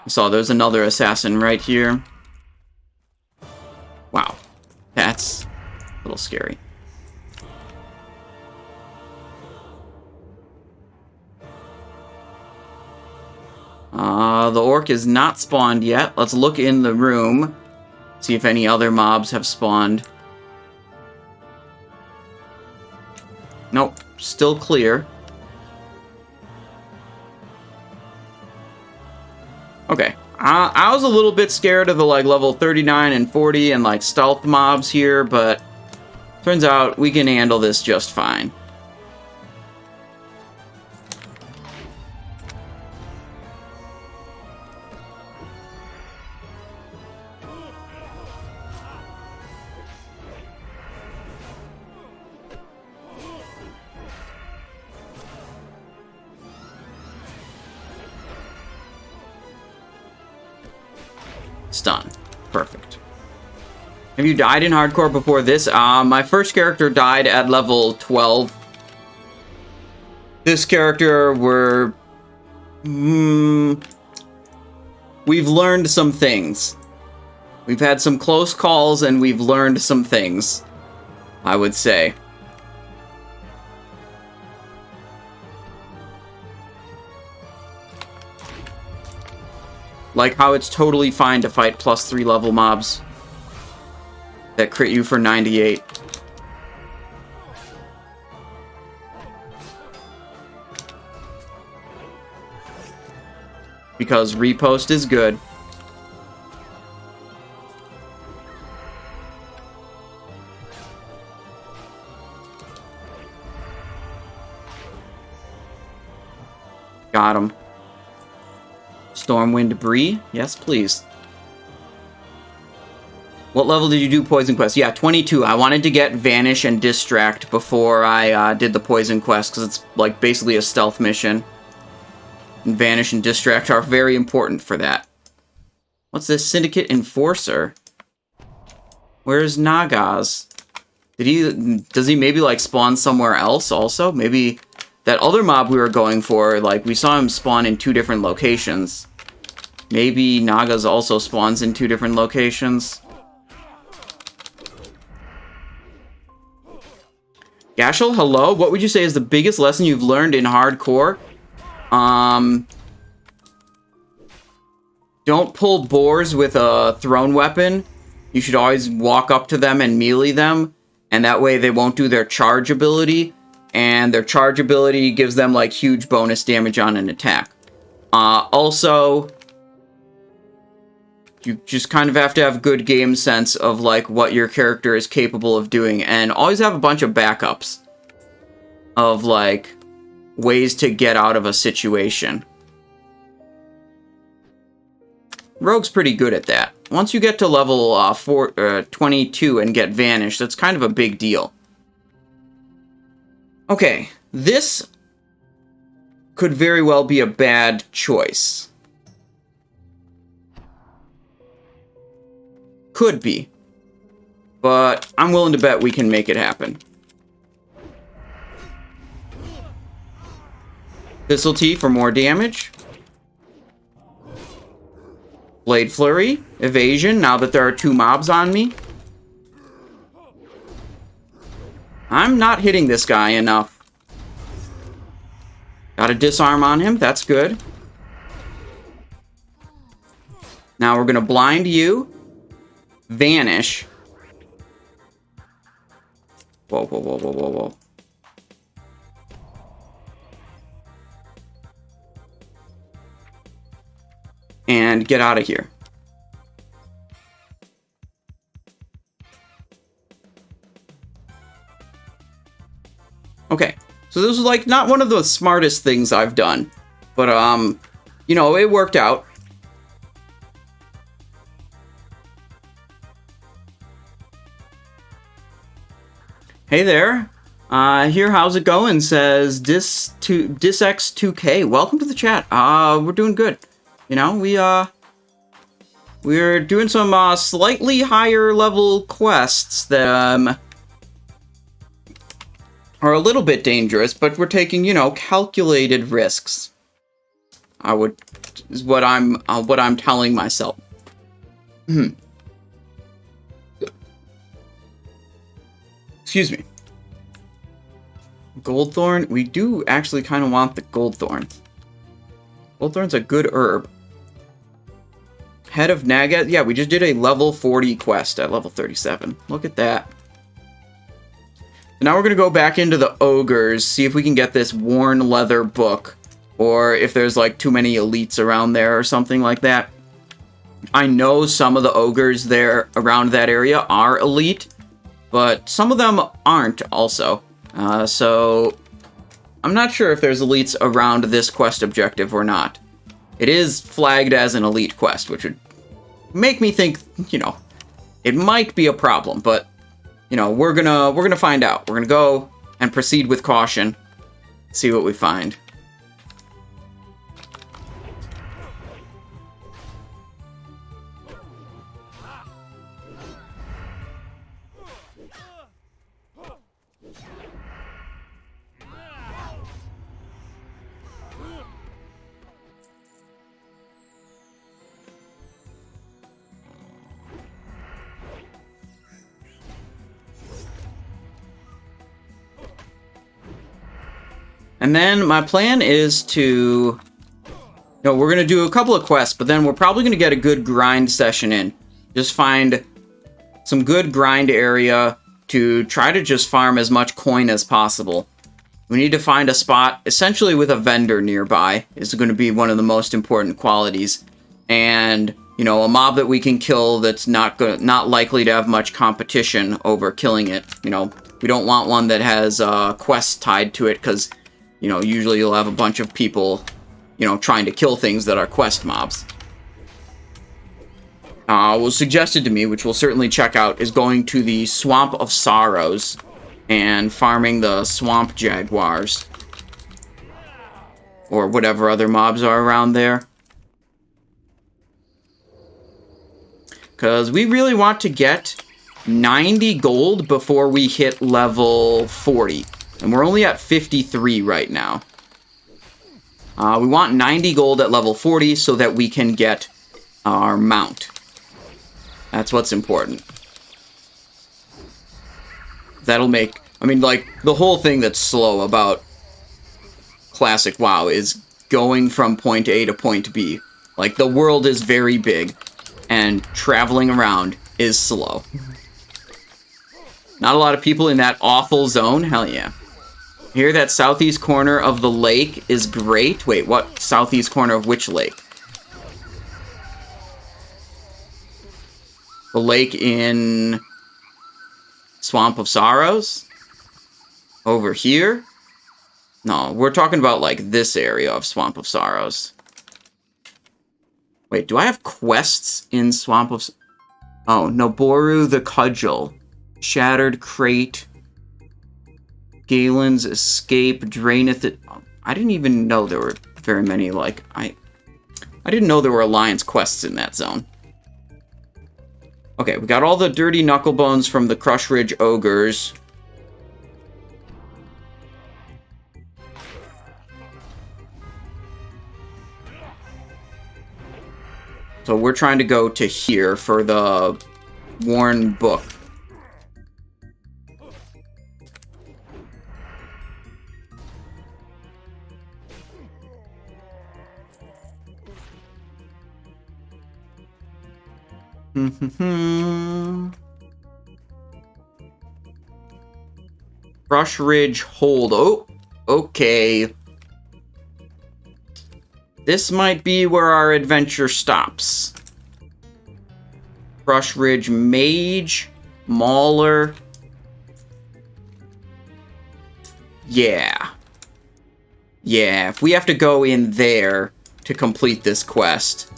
S1: So there's another assassin right here. Wow. That's a little scary. The orc is not spawned yet. Let's look in the room. See if any other mobs have spawned. Nope. Still clear. Okay. I was a little bit scared of the, like, level 39 and 40 and, like, stealth mobs here, but turns out we can handle this just fine. Stun. Perfect. Have you died in hardcore before this? My first character died at level 12. This character we've learned some things. We've had some close calls and we've learned some things, I would say. Like how it's totally fine to fight +3 level mobs that crit you for 98. Because repost is good. Got him. Stormwind debris? Yes, please. What level did you do Poison Quest? Yeah, 22. I wanted to get Vanish and Distract before I did the Poison Quest, because it's like basically a stealth mission. And Vanish and Distract are very important for that. What's this? Syndicate Enforcer? Where's Nagas? Does he maybe like spawn somewhere else also? Maybe that other mob we were going for, like we saw him spawn in 2 different locations. Maybe Nagas also spawns in 2 different locations. Gashel, hello. What would you say is the biggest lesson you've learned in hardcore? Don't pull boars with a thrown weapon. You should always walk up to them and melee them, and that way they won't do their charge ability, and their charge ability gives them like huge bonus damage on an attack. Also, you just kind of have to have good game sense of like what your character is capable of doing, and always have a bunch of backups of like ways to get out of a situation. Rogue's pretty good at that. Once you get to level 22 and get Vanish, that's kind of a big deal. Okay, this could very well be a bad choice. Could be. But I'm willing to bet we can make it happen. Thistle Tea for more damage. Blade Flurry, evasion, now that there are 2 mobs on me. I'm not hitting this guy enough. Got a disarm on him, that's good. Now we're gonna blind you. Vanish. Whoa, whoa, whoa, whoa, whoa, whoa. And get out of here. Okay, so this was like not one of the smartest things I've done, but you know, it worked out. Hey there, here, how's it going? Says Disx2K. Welcome to the chat. We're doing good. You know, we're doing some slightly higher level quests that are a little bit dangerous, but we're taking, you know, calculated risks. Is what I'm telling myself. Excuse me. Goldthorn. We do actually kind of want the Goldthorn. Goldthorn's a good herb. Head of Naga. Yeah, we just did a level 40 quest at level 37. Look at that. Now we're going to go back into the ogres, see if we can get this worn leather book, or if there's like too many elites around there or something like that. I know some of the ogres there around that area are elite, but some of them aren't also. So I'm not sure if there's elites around this quest objective or not. It is flagged as an elite quest, which would make me think, you know, it might be a problem, but you know, we're gonna find out. We're gonna go and proceed with caution, see what we find. And then my plan is to, you know, we're going to do a couple of quests, but then we're probably going to get a good grind session in. Just find some good grind area to try to just farm as much coin as possible. We need to find a spot, essentially with a vendor nearby, is going to be one of the most important qualities. And, you know, a mob that we can kill that's not likely to have much competition over killing it. You know, we don't want one that has quests tied to it, because you know, usually you'll have a bunch of people, you know, trying to kill things that are quest mobs. Was suggested to me, which we'll certainly check out, is going to the Swamp of Sorrows and farming the Swamp Jaguars. Or whatever other mobs are around there. Because we really want to get 90 gold before we hit level 40. And we're only at 53 right now. We want 90 gold at level 40 so that we can get our mount. That's what's important. That'll make... I mean, like, the whole thing that's slow about Classic WoW is going from point A to point B. Like, the world is very big, and traveling around is slow. Not a lot of people in that awful zone? Hell yeah. Here, that southeast corner of the lake is great. Wait, what? Southeast corner of which lake? The lake in Swamp of Sorrows? Over here? No, we're talking about, like, this area of Swamp of Sorrows. Wait, do I have quests in Swamp of... Oh, Noboru the Cudgel. Shattered Crate... Galen's Escape, Draineth it. I didn't even know there were very many, like, I didn't know there were Alliance quests in that zone. Okay, we got all the dirty knuckle bones from the Crush Ridge Ogres. So we're trying to go to here for the Worn Book. Brush Ridge Hold. Oh, okay. This might be where our adventure stops. Brush Ridge Mage, Mauler. Yeah. Yeah, if we have to go in there to complete this quest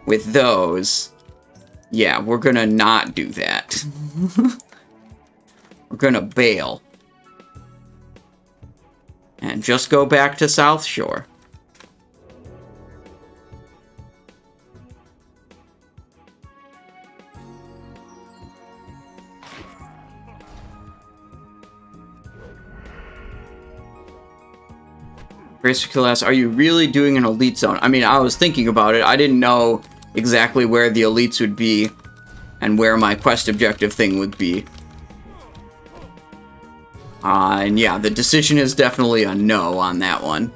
S1: with those, yeah, we're gonna not do that. We're gonna bail. And just go back to Southshore. Basically, are you really doing an elite zone? I mean, I was thinking about it. I didn't know exactly where the elites would be and where my quest objective thing would be. And yeah, the decision is definitely a no on that one.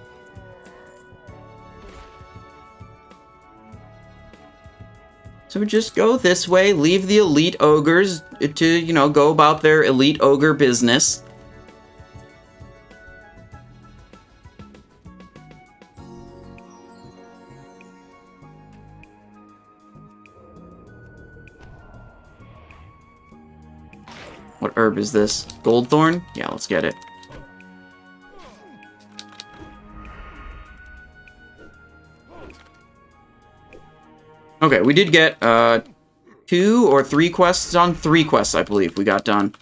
S1: So just go this way, leave the elite ogres to, you know, go about their elite ogre business. What herb is this? Goldthorn? Yeah, let's get it. Okay, we did get 2 or 3 quests done. 3 quests, I believe, we got done.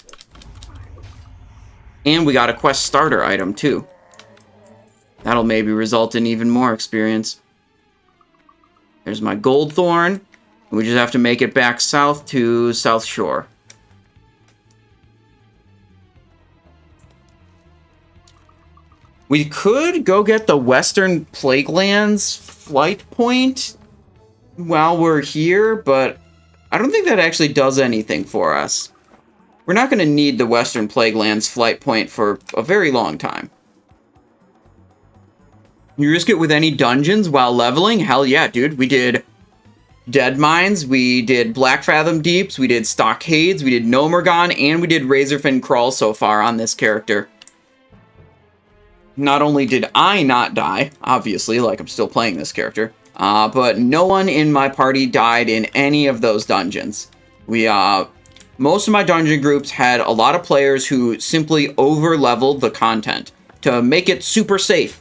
S1: And we got a quest starter item, too. That'll maybe result in even more experience. There's my Goldthorn. We just have to make it back south to Southshore. We could go get the Western Plaguelands flight point while we're here, but I don't think that actually does anything for us. We're not going to need the Western Plaguelands flight point for a very long time. You risk it with any dungeons while leveling? Hell yeah, dude. We did Dead Mines, we did Black Fathom Deeps, we did Stockades, we did Nomergon, and we did Razorfin Crawl so far on this character. Not only did I not die, obviously, like I'm still playing this character, but no one in my party died in any of those dungeons. Most of my dungeon groups had a lot of players who simply over-leveled the content to make it super safe.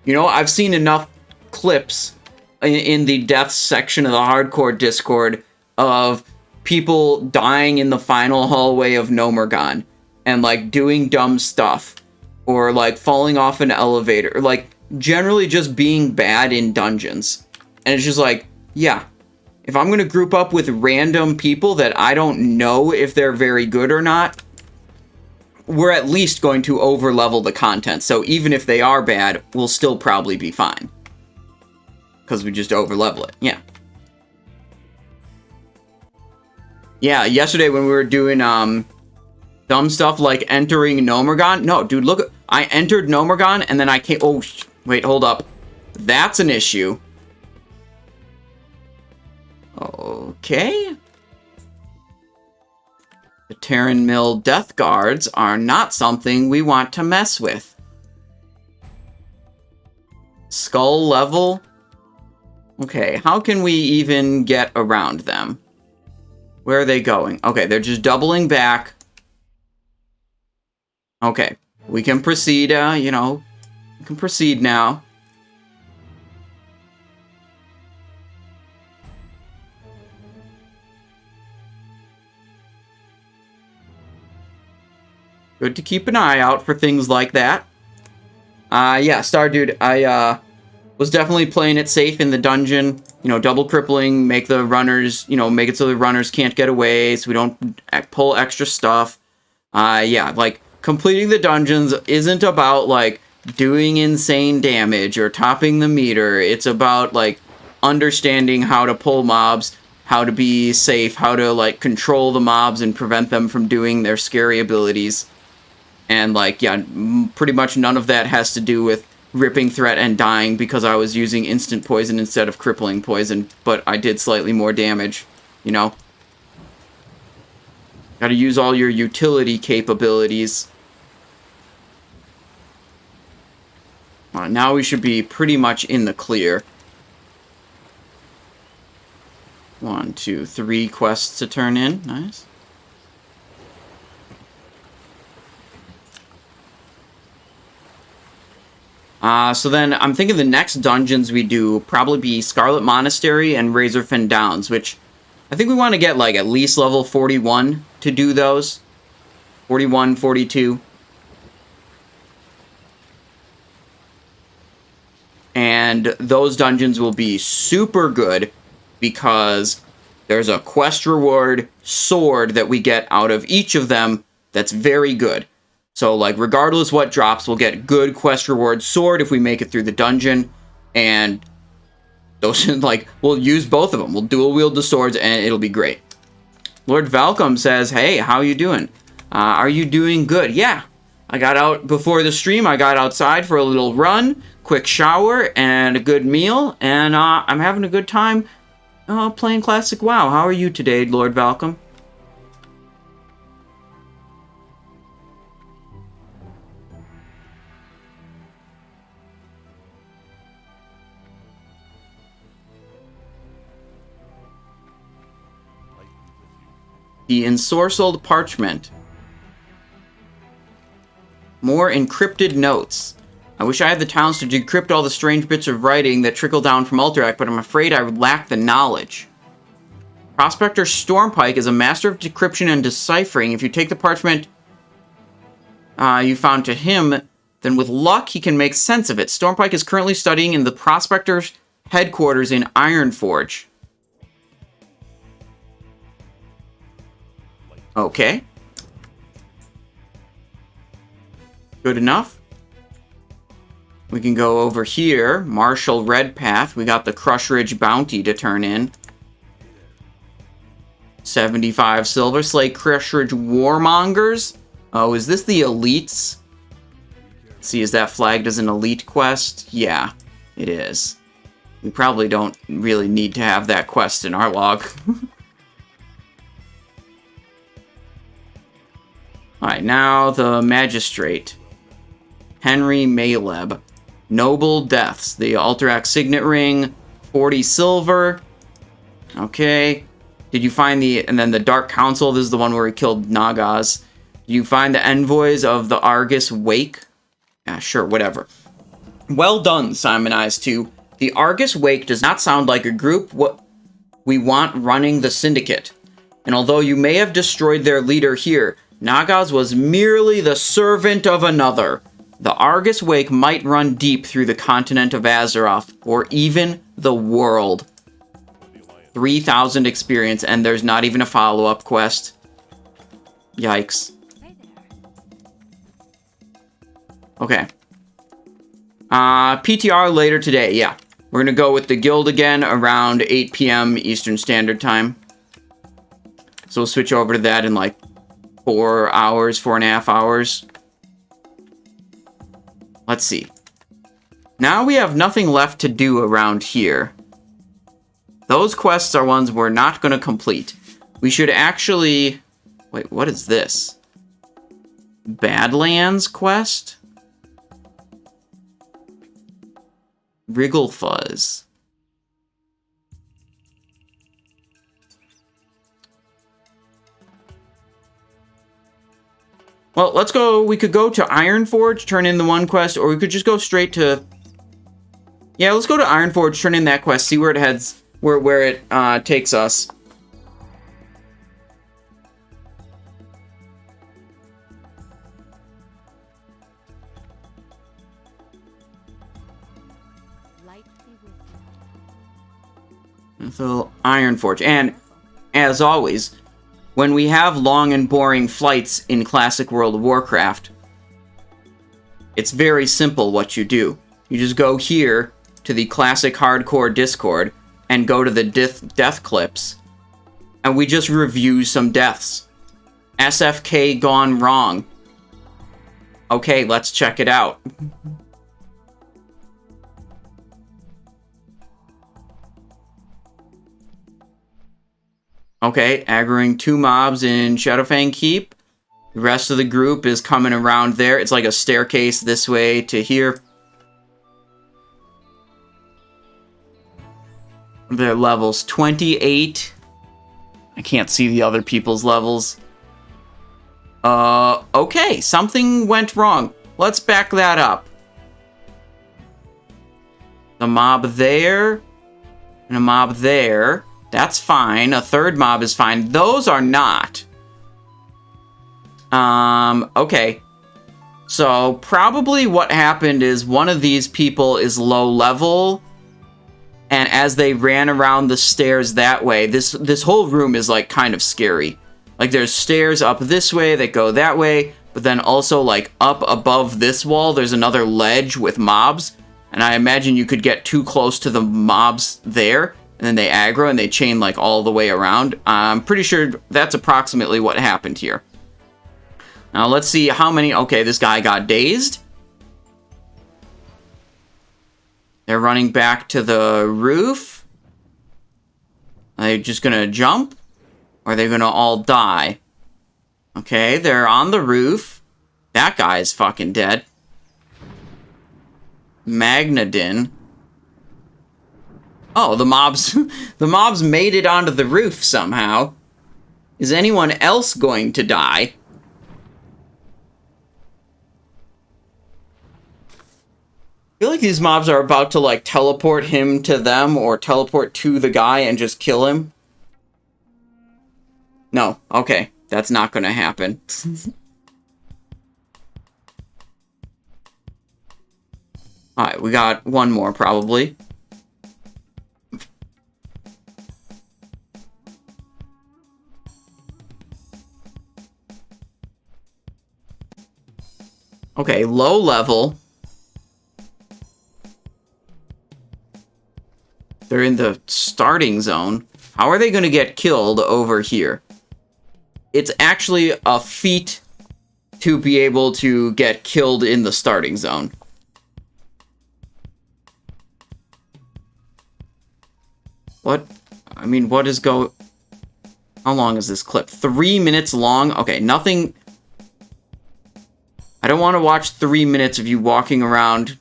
S1: You know, I've seen enough clips in the deaths section of the hardcore Discord of people dying in the final hallway of Nomergon and, like, doing dumb stuff. Or, like, falling off an elevator. Or, like, generally just being bad in dungeons. And it's just like, yeah. If I'm going to group up with random people that I don't know if they're very good or not, we're at least going to over-level the content. So even if they are bad, we'll still probably be fine. Because we just over-level it. Yeah. Yeah, yesterday when we were doing, dumb stuff like entering Nomergon. No, dude, look. I entered Nomergon and then I came. Oh, wait, hold up. That's an issue. Okay. The Terran Mill Death Guards are not something we want to mess with. Skull level. Okay, how can we even get around them? Where are they going? Okay, they're just doubling back. Okay, we can proceed, you know, we can proceed now. Good to keep an eye out for things like that. Yeah, Stardude, I, was definitely playing it safe in the dungeon. You know, double crippling, make the runners, you know, make it so the runners can't get away, so we don't pull extra stuff. Yeah, like, completing the dungeons isn't about, like, doing insane damage or topping the meter. It's about, like, understanding how to pull mobs, how to be safe, how to, like, control the mobs and prevent them from doing their scary abilities. And, like, yeah, pretty much none of that has to do with ripping threat and dying because I was using instant poison instead of crippling poison, but I did slightly more damage, you know? Gotta use all your utility capabilities. now we should be pretty much in the clear. 1, 2, 3 quests to turn in. Nice. So then I'm thinking the next dungeons we do probably be Scarlet Monastery and Razorfen Downs, which I think we want to get like at least level 41 to do those. 41, 42. And those dungeons will be super good because there's a quest reward sword that we get out of each of them that's very good. So, like, regardless what drops, we'll get good quest reward sword if we make it through the dungeon. And those, like, we'll use both of them. We'll dual wield the swords and it'll be great. Lord Valcom says, hey, how you doing? Are you doing good? Yeah. I got out before the stream. I got outside for a little run, quick shower, and a good meal. And I'm having a good time playing Classic WoW. How are you today, Lord Valcom? The ensorcelled parchment. More encrypted notes. I wish I had the talents to decrypt all the strange bits of writing that trickle down from Alterac, but I'm afraid I would lack the knowledge. Prospector Stormpike is a master of decryption and deciphering. If you take the parchment you found to him, then with luck he can make sense of it. Stormpike is currently studying in the Prospector's headquarters in Ironforge. Okay. Good enough. We can go over here. Marshall Redpath. We got the Crush Ridge Bounty to turn in. 75 silver. Slay Crush Ridge Warmongers. Oh, is this the elites? Let's see, is that flagged as an elite quest? Yeah, it is. We probably don't really need to have that quest in our log. Alright, now the Magistrate. Henry Maleb. Noble Deaths. The Alterac Signet Ring. 40 silver. Okay. Did you find the... And then the Dark Council. This is the one where we killed Nagas. Did you find the envoys of the Argus Wake? Yeah, sure, whatever. Well done, Simon Eyes 2. The Argus Wake does not sound like a group what we want running the Syndicate. And although you may have destroyed their leader here, Nagas was merely the servant of another. The Argus Wake might run deep through the continent of Azeroth, or even the world. 3,000 experience, and there's not even a follow-up quest. Yikes. Okay. PTR later today, yeah. We're gonna go with the guild again around 8 p.m. Eastern Standard Time. So we'll switch over to that in like 4 hours, 4.5 hours. Let's see. Now we have nothing left to do around here. Those quests are ones we're not going to complete. We should actually... Wait, what is this? Badlands quest? Wrigglefuzz. Well, let's go. We could go to Ironforge, turn in the one quest, or we could just go straight to... Yeah, let's go to Ironforge, turn in that quest, see where it heads, where it takes us. So, Ironforge. And, as always, when we have long and boring flights in Classic World of Warcraft, it's very simple what you do. You just go here to the Classic Hardcore Discord and go to the death clips, and we just review some deaths. SFK gone wrong. Okay, let's check it out. Okay, aggroing 2 mobs in Shadowfang Keep. The rest of the group is coming around there. It's like a staircase this way to here. Their levels 28. I can't see the other people's levels. Okay, something went wrong. Let's back that up. The mob there, and a mob there. That's fine. A third mob is fine. Those are not. Okay. So, probably what happened is one of these people is low level, and as they ran around the stairs that way, this whole room is, like, kind of scary. Like, there's stairs up this way that go that way, but then also, like, up above this wall, there's another ledge with mobs, and I imagine you could get too close to the mobs there, and then they aggro and they chain, like, all the way around. I'm pretty sure that's approximately what happened here. Now, let's see how many... Okay, this guy got dazed. They're running back to the roof. Are they just gonna jump? Or are they gonna all die? Okay, they're on the roof. That guy is fucking dead. Magnadin. Oh, the mobs... the mobs made it onto the roof somehow. Is anyone else going to die? I feel like these mobs are about to, like, teleport him to them or teleport to the guy and just kill him. No, okay. That's not gonna happen. Alright, we got one more, probably. Okay, low level. They're in the starting zone. How are they going to get killed over here? It's actually a feat to be able to get killed in the starting zone. What? I mean, what is go... How long is this clip? 3 minutes long? Okay, nothing... I don't want to watch 3 minutes of you walking around...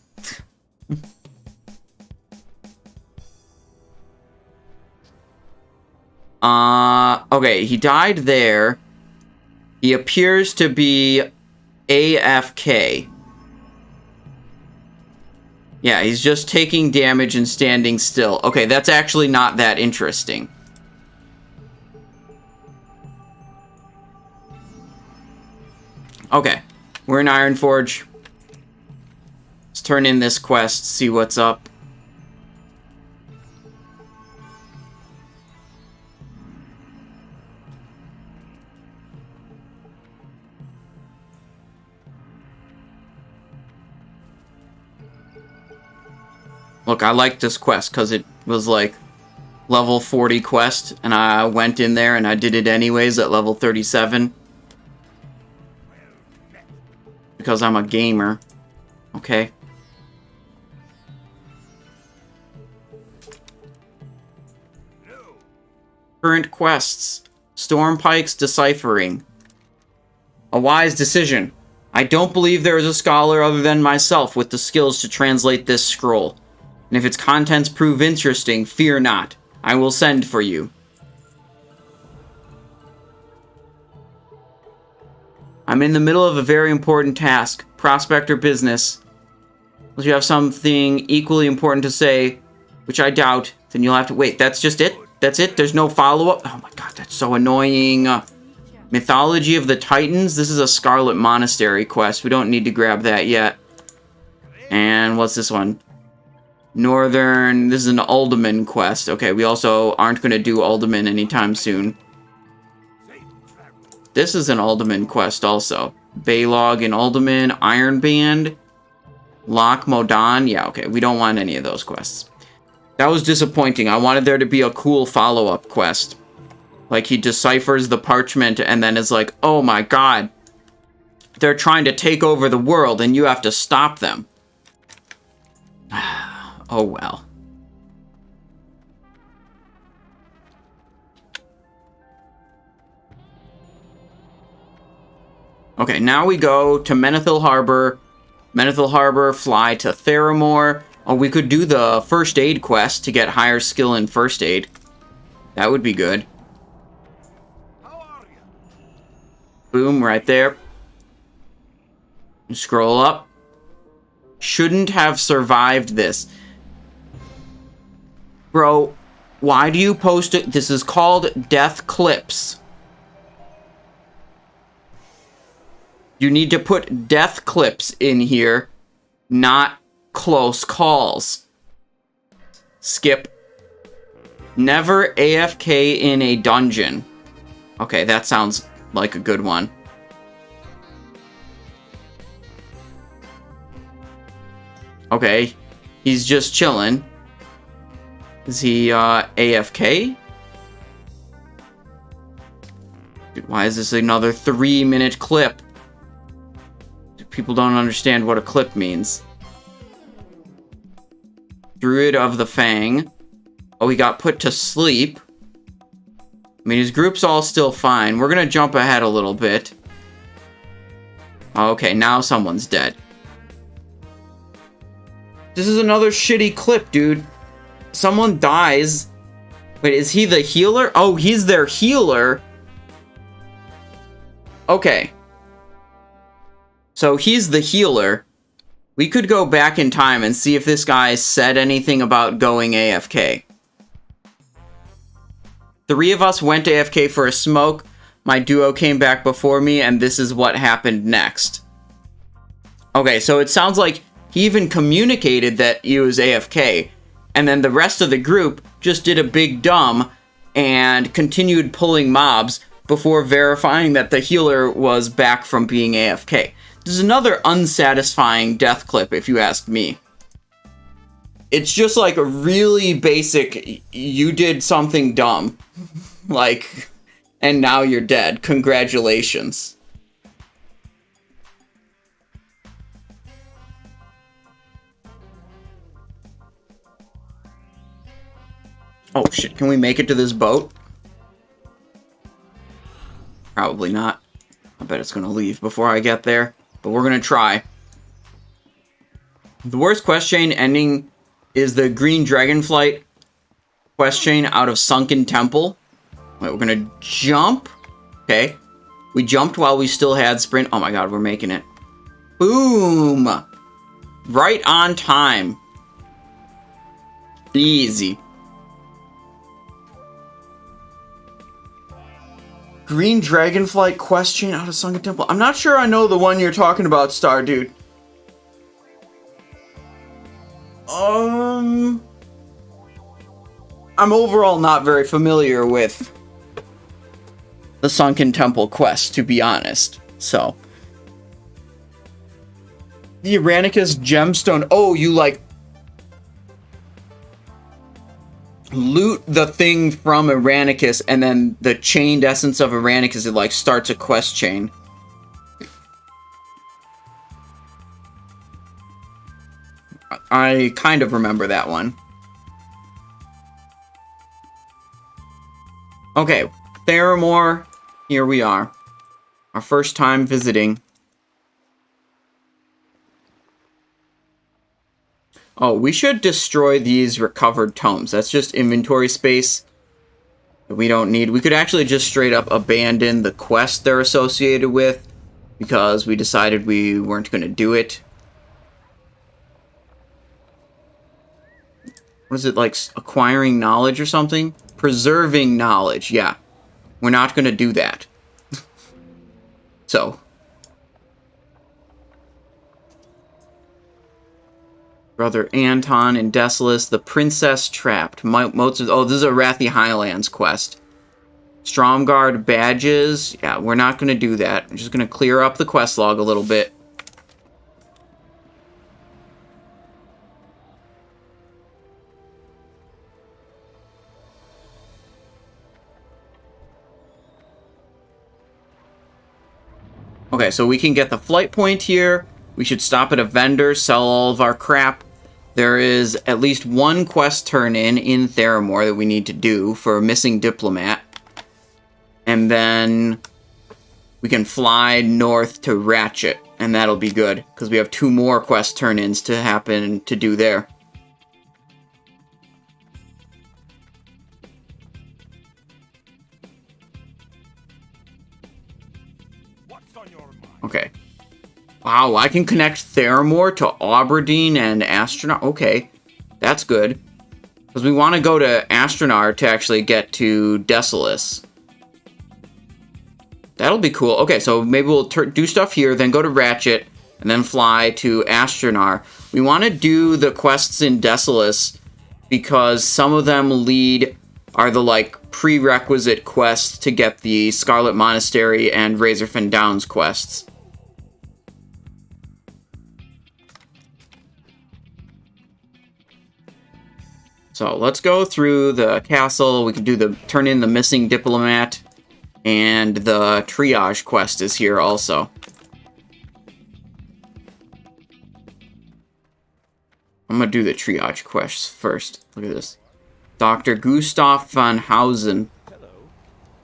S1: Okay, he died there. He appears to be AFK. Yeah, he's just taking damage and standing still. Okay, that's actually not that interesting. Okay, we're in Ironforge. Let's turn in this quest, see what's up. Look, I like this quest because it was like level 40 quest, and I went in there and I did it anyways at level 37. Because I'm a gamer. Okay. Current quests. Stormpike's deciphering. A wise decision. I don't believe there is a scholar other than myself with the skills to translate this scroll. And if its contents prove interesting, fear not. I will send for you. I'm in the middle of a very important task. Prospector business. Unless you have something equally important to say, which I doubt, then you'll have to wait. That's just it? That's it? There's no follow-up? Oh my god, that's so annoying. Mythology of the Titans? This is a Scarlet Monastery quest. We don't need to grab that yet. And what's this one? Northern... This is an Alderman quest. Okay, we also aren't going to do Alderman anytime soon. This is an Alderman quest also. Baylog and Alderman, Iron Band, Loch Modan. Yeah, okay, we don't want any of those quests. That was disappointing. I wanted there to be a cool follow-up quest. Like, he deciphers the parchment and then is like, oh my god, they're trying to take over the world and you have to stop them. Oh well. Okay, now we go to Menethil Harbor. Menethil Harbor, fly to Theramore. Oh, we could do the first aid quest to get higher skill in first aid. That would be good. Boom, right there. Scroll up. Shouldn't have survived this. Bro, why do you post it? This is called death clips. You need to put death clips in here, not close calls. Skip. Never AFK in a dungeon. Okay, that sounds like a good one. Okay, he's just chilling. Is he AFK? Dude, why is this another 3-minute clip? People don't understand what a clip means. Druid of the Fang. Oh, he got put to sleep. I mean, his group's all still fine. We're gonna jump ahead a little bit. Okay, now someone's dead. This is another shitty clip, dude. Someone dies. Wait, is he the healer? Oh, he's their healer. Okay. So he's the healer. We could go back in time and see if this guy said anything about going AFK. 3 of us went AFK for a smoke. My duo came back before me, and this is what happened next. Okay, so it sounds like he even communicated that he was AFK, and then the rest of the group just did a big dumb and continued pulling mobs before verifying that the healer was back from being AFK. This is another unsatisfying death clip, if you ask me. It's just like a really basic, you did something dumb. Like, and now you're dead. Congratulations. Oh shit, can we make it to this boat? Probably not. I bet it's gonna leave before I get there. But we're gonna try. The worst quest chain ending is the Green Dragonflight quest chain out of Sunken Temple. Wait, we're gonna jump. Okay. We jumped while we still had sprint. Oh my god, we're making it. Boom! Right on time. Easy. Green Dragonflight quest chain out of Sunken Temple. I'm not sure I know the one you're talking about, Star Dude. I'm overall not very familiar with the Sunken Temple quest, to be honest. So. The Iranicus gemstone. Oh, you like loot the thing from Iranicus, and then the chained essence of Iranicus, it like starts a quest chain. I kind of remember that one. Okay, Theramore, here we are. Our first time visiting. Oh, we should destroy these recovered tomes. That's just inventory space that we don't need. We could actually just straight up abandon the quest they're associated with because we decided we weren't going to do it. What is it, like acquiring knowledge or something? Preserving knowledge, yeah. We're not going to do that. So. Brother Anton and Desolace, the Princess Trapped. Mozart. Oh, this is a Wrathy Highlands quest. Stromguard badges. Yeah, we're not going to do that. We're just going to clear up the quest log a little bit. Okay, so we can get the flight point here. We should stop at a vendor, sell all of our crap. There is at least one quest turn-in Theramore that we need to do for a missing diplomat. And then we can fly north to Ratchet, and that'll be good, because we have 2 more quest turn-ins to happen to do there. Okay. Wow, I can connect Theramore to Aberdeen and Astronaut. Okay, that's good. Because we want to go to Astronaut to actually get to Desolace. That'll be cool. Okay, so maybe we'll do stuff here, then go to Ratchet, and then fly to Astronaut. We want to do the quests in Desolace because some of them are the, like, prerequisite quests to get the Scarlet Monastery and Razorfen Downs quests. So let's go through the castle. We can do turn in the missing diplomat, and the triage quest is here also. I'm gonna do the triage quest first. Look at this. Dr. Gustav von Hausen.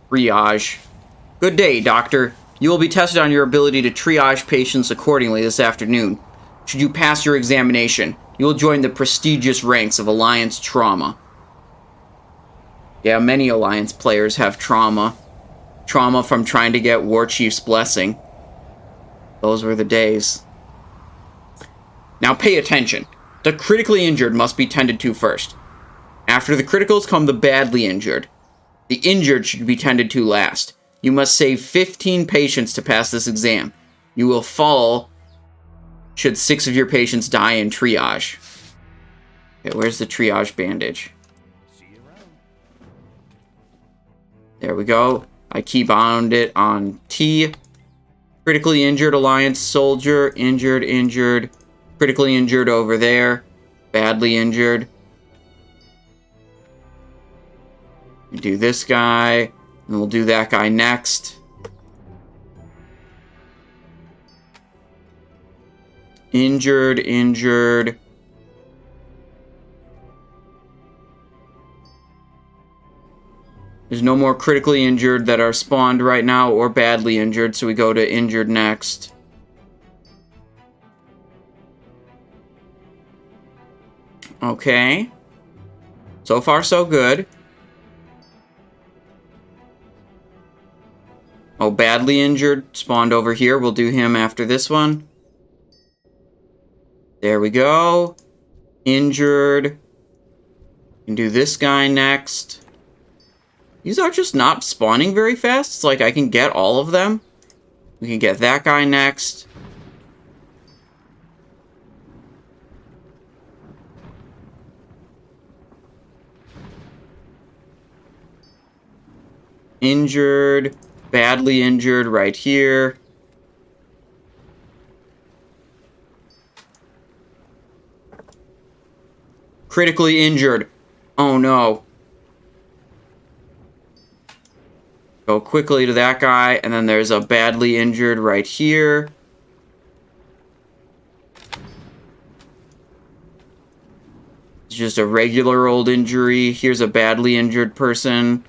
S1: Triage. Good day, Doctor. You will be tested on your ability to triage patients accordingly this afternoon. Should you pass your examination, you will join the prestigious ranks of Alliance Trauma. Yeah, many Alliance players have trauma. Trauma from trying to get Warchief's blessing. Those were the days. Now pay attention. The critically injured must be tended to first. After the criticals come the badly injured. The injured should be tended to last. You must save 15 patients to pass this exam. You will fall should 6 of your patients die in triage. Okay, where's the triage bandage? There we go. I keybound it on T. Critically injured Alliance soldier. Injured, injured. Critically injured over there. Badly injured. Do this guy. And we'll do that guy next. Injured, injured. There's no more critically injured that are spawned right now or badly injured, so we go to injured next. Okay. So far, so good. Oh, badly injured spawned over here. We'll do him after this one. There we go. Injured. Can do this guy next. These are just not spawning very fast. It's like I can get all of them. We can get that guy next. Injured. Badly injured right here. Critically injured. Oh no. Go quickly to that guy, and then there's a badly injured right here. It's just a regular old injury. Here's a badly injured person.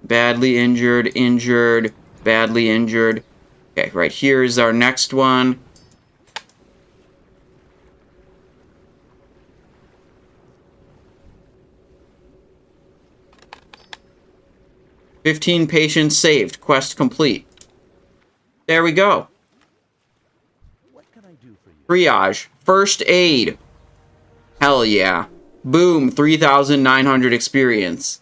S1: Badly injured, injured, badly injured. Okay, right here is our next one. "15 patients saved. Quest complete." There we go. What can I do for you? Triage. First aid. Hell yeah. Boom. 3,900 experience.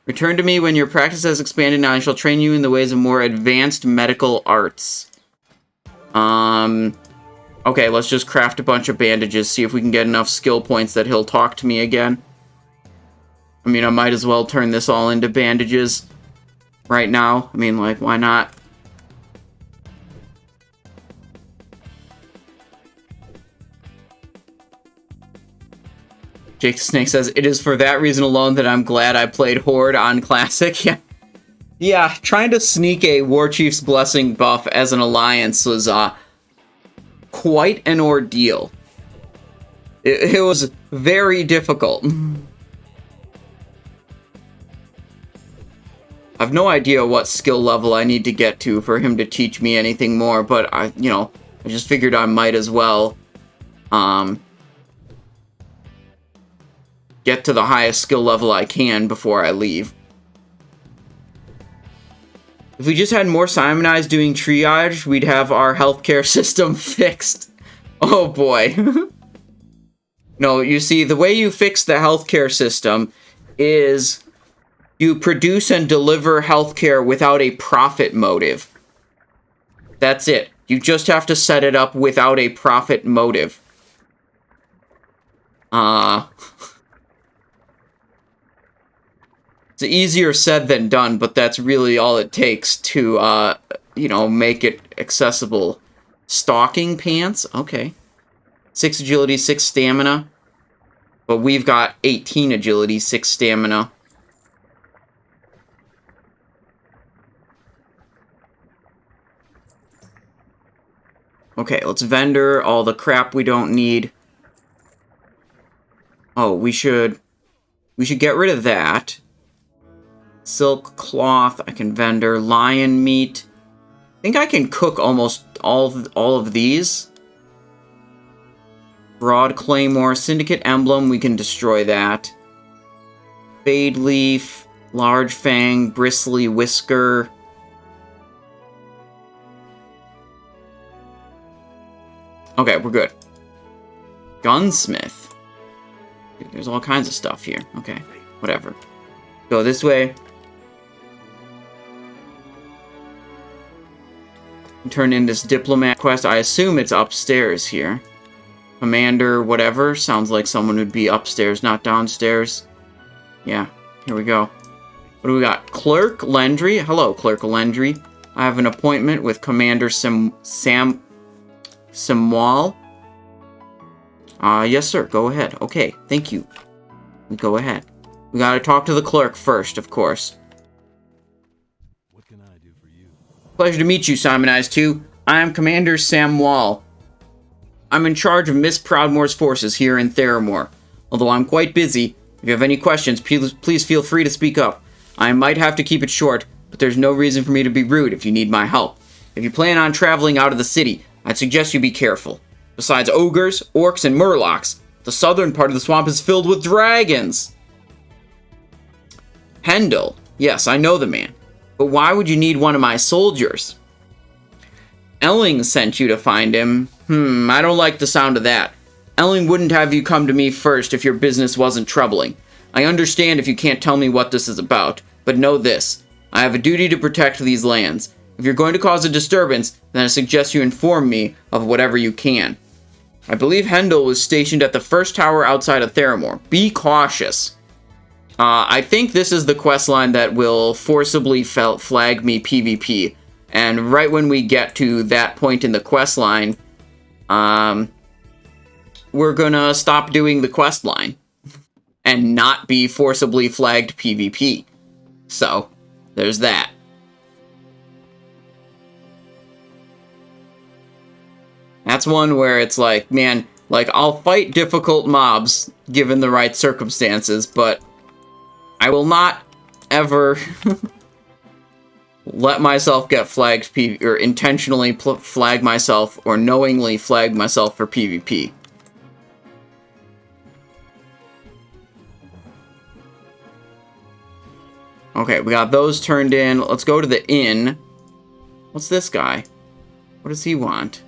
S1: Return to me when your practice has expanded. Now I shall train you in the ways of more advanced medical arts. Okay, let's just craft a bunch of bandages. See if we can get enough skill points that he'll talk to me again. I mean, I might as well turn this all into bandages right now. I mean, like, why not? Jake the Snake says, "It is for that reason alone that I'm glad I played Horde on Classic." Yeah. Yeah, trying to sneak a Warchief's Blessing buff as an Alliance was, quite an ordeal. It was very difficult. I've no idea what skill level I need to get to for him to teach me anything more, but I just figured I might as well, get to the highest skill level I can before I leave. If we just had more Simonize doing triage, we'd have our healthcare system fixed. Oh boy. No, you see, the way you fix the healthcare system is you produce and deliver healthcare without a profit motive. That's it. You just have to set it up without a profit motive. It's easier said than done, but that's really all it takes to, you know, make it accessible. Stalking pants? Okay. 6 agility, 6 stamina. But we've got 18 agility, 6 stamina. Okay, let's vendor all the crap we don't need. Oh, we should get rid of that. Silk cloth, I can vendor. Lion meat. I think I can cook almost all of these. Broad claymore, syndicate emblem, we can destroy that. Fade leaf, large fang, bristly whisker. Okay, we're good. Gunsmith. Dude, there's all kinds of stuff here. Okay, whatever. Go this way. Turn in this diplomat quest. I assume it's upstairs here. Commander, whatever. Sounds like someone who'd be upstairs, not downstairs. Yeah, here we go. What do we got? Clerk Lendry. Hello, Clerk Lendry. I have an appointment with Commander Samwal. Yes, sir. Go ahead. Okay, thank you. Go ahead. We gotta talk to the clerk first, of course.
S2: What can I do for you?
S1: Pleasure to meet you, Simonize 2. I am Commander Samwal. I'm in charge of Miss Proudmoore's forces here in Theramore. Although I'm quite busy, if you have any questions, please feel free to speak up. I might have to keep it short, but there's no reason for me to be rude if you need my help. If you plan on traveling out of the city, I'd suggest you be careful. Besides ogres, orcs, and murlocs, the southern part of the swamp is filled with dragons. Hendel. Yes, I know the man. But why would you need one of my soldiers? Elling sent you to find him. I don't like the sound of that. Elling wouldn't have you come to me first if your business wasn't troubling. I understand if you can't tell me what this is about, but know this. I have a duty to protect these lands. If you're going to cause a disturbance, then I suggest you inform me of whatever you can. I believe Hendel was stationed at the first tower outside of Theramore. Be cautious. I think this is the questline that will forcibly flag me PvP. And right when we get to that point in the questline, we're gonna stop doing the questline and not be forcibly flagged PvP. So, there's that. That's one where it's like, man, like, I'll fight difficult mobs given the right circumstances, but I will not ever let myself get flagged or intentionally flag myself or knowingly flag myself for PvP. Okay, we got those turned in. Let's go to the inn. What's this guy? What does he want?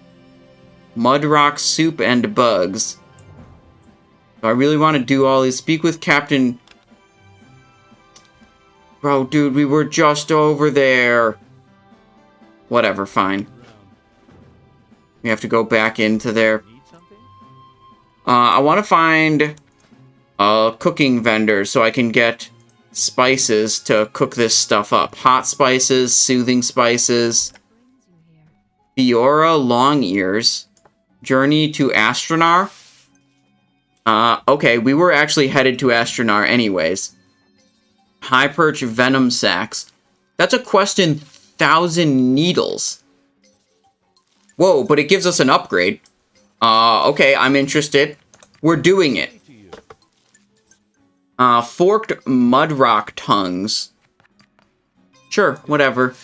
S1: Mudrock soup and bugs. Do I really want to do all these? Speak with Captain... Bro, dude, we were just over there. Whatever, fine. We have to go back into there. I want to find a cooking vendor so I can get spices to cook this stuff up. Hot spices, soothing spices. Fiora long ears. Journey to Astronar. Okay, we were actually headed to Astronar anyways. Highperch venom sacks. That's a quest in 1,000 needles. Whoa, but it gives us an upgrade. Okay, I'm interested. We're doing it. Forked mudrock tongues. Sure, whatever.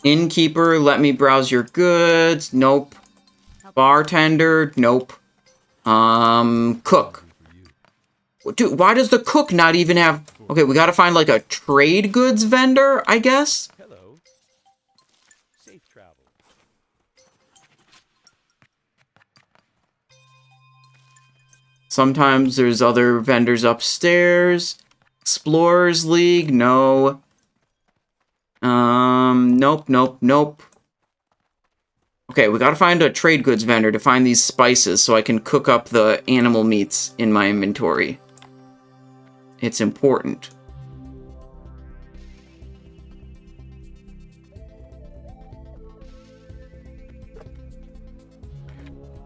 S1: Innkeeper, let me browse your goods. Nope. Bartender, nope. Cook. Dude, why does the cook not even have... Okay, we gotta find, like, a trade goods vendor, I guess?
S2: Hello. Safe travel.
S1: Sometimes there's other vendors upstairs. Explorers League, no. Nope. Okay, we gotta find a trade goods vendor to find these spices so I can cook up the animal meats in my inventory. It's important.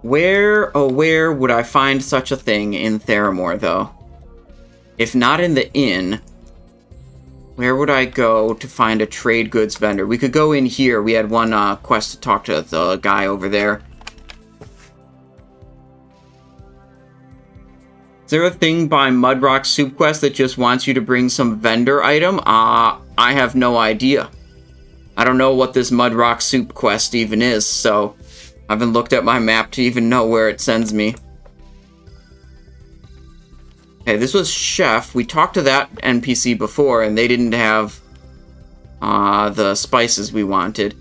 S1: Where would I find such a thing in Theramore, though? If not in the inn, where would I go to find a trade goods vendor? We could go in here. We had one quest to talk to the guy over there. Is there a thing by Mudrock Soup Quest that just wants you to bring some vendor item? I have no idea. I don't know what this Mudrock Soup Quest even is, so I haven't looked at my map to even know where it sends me. Okay, this was Chef. We talked to that NPC before, and they didn't have the spices we wanted.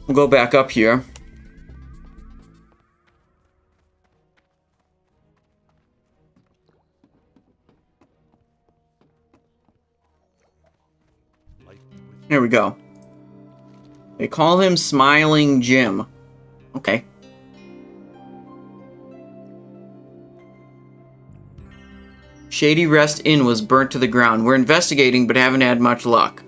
S1: We'll go back up here. Here we go. They call him Smiling Jim. Okay. Shady Rest Inn was burnt to the ground. We're investigating, but haven't had much luck.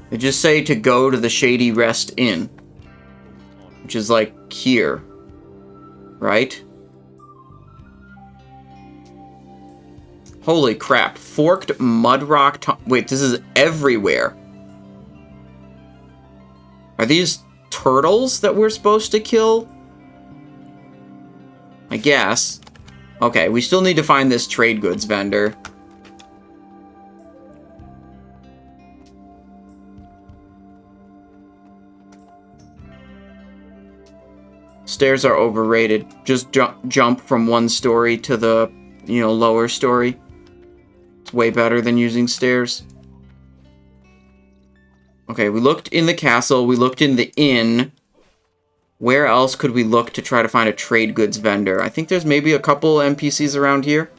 S1: They just say to go to the Shady Rest Inn, which is like here, right? Holy crap. Forked Mudrock... Wait, this is everywhere. Are these turtles that we're supposed to kill? I guess. Okay, we still need to find this trade goods vendor. Stairs are overrated. Just jump from one story to the, lower story. It's way better than using stairs. Okay, we looked in the castle. We looked in the inn. Where else could we look to try to find a trade goods vendor? I think there's maybe a couple NPCs around here.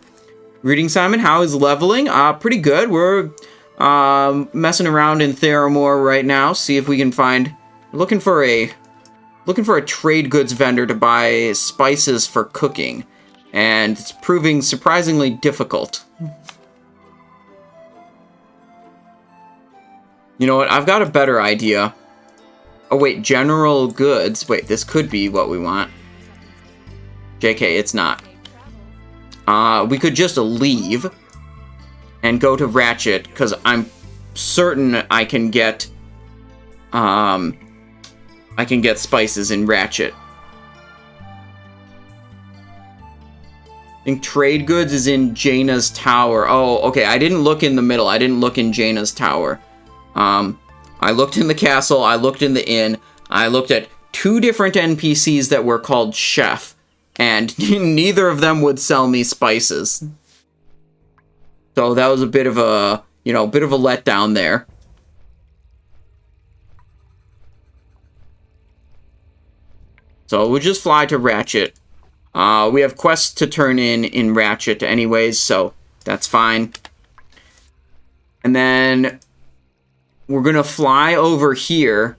S1: Greeting, Simon. How is leveling? Pretty good. We're messing around in Theramore right now. See if we can find... Looking for a trade goods vendor to buy spices for cooking. And it's proving surprisingly difficult. You know what? I've got a better idea. Oh, wait. General goods. Wait, this could be what we want. JK, it's not. We could just leave and go to Ratchet, because I'm certain I can get spices in Ratchet. I think trade goods is in Jaina's tower. Oh, okay. I didn't look in the middle. I didn't look in Jaina's tower. I looked in the castle, I looked in the inn, I looked at 2 different NPCs that were called Chef, and neither of them would sell me spices. So that was a bit of a, letdown there. So we'll just fly to Ratchet. We have quests to turn in Ratchet anyways, so that's fine. And then... we're gonna fly over here.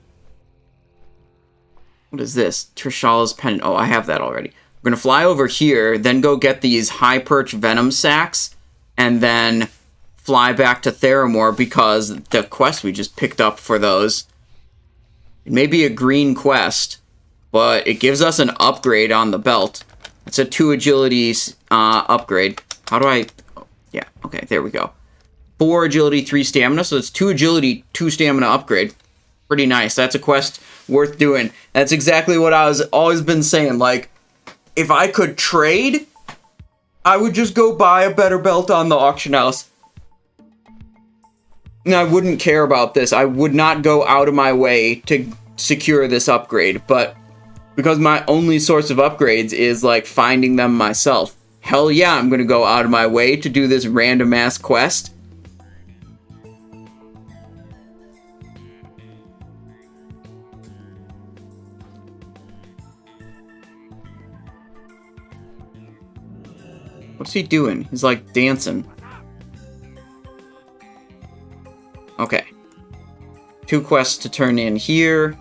S1: What is this? Trishala's pendant. Oh, I have that already. We're gonna fly over here, then go get these Highperch venom sacks, and then fly back to Theramore because the quest we just picked up for those. It may be a green quest, but it gives us an upgrade on the belt. It's a 2 agility upgrade. How do I... Oh, yeah, okay, there we go. 4 agility, 3 stamina, so it's 2 agility, 2 stamina upgrade. Pretty nice. That's a quest worth doing. That's exactly what I was always been saying. Like, if I could trade, I would just go buy a better belt on the auction house. And I wouldn't care about this. I would not go out of my way to secure this upgrade. But Because my only source of upgrades is, like, finding them myself. Hell yeah, I'm gonna go out of my way to do this random ass quest. What's he doing? He's like dancing. Okay. 2 quests to turn in here.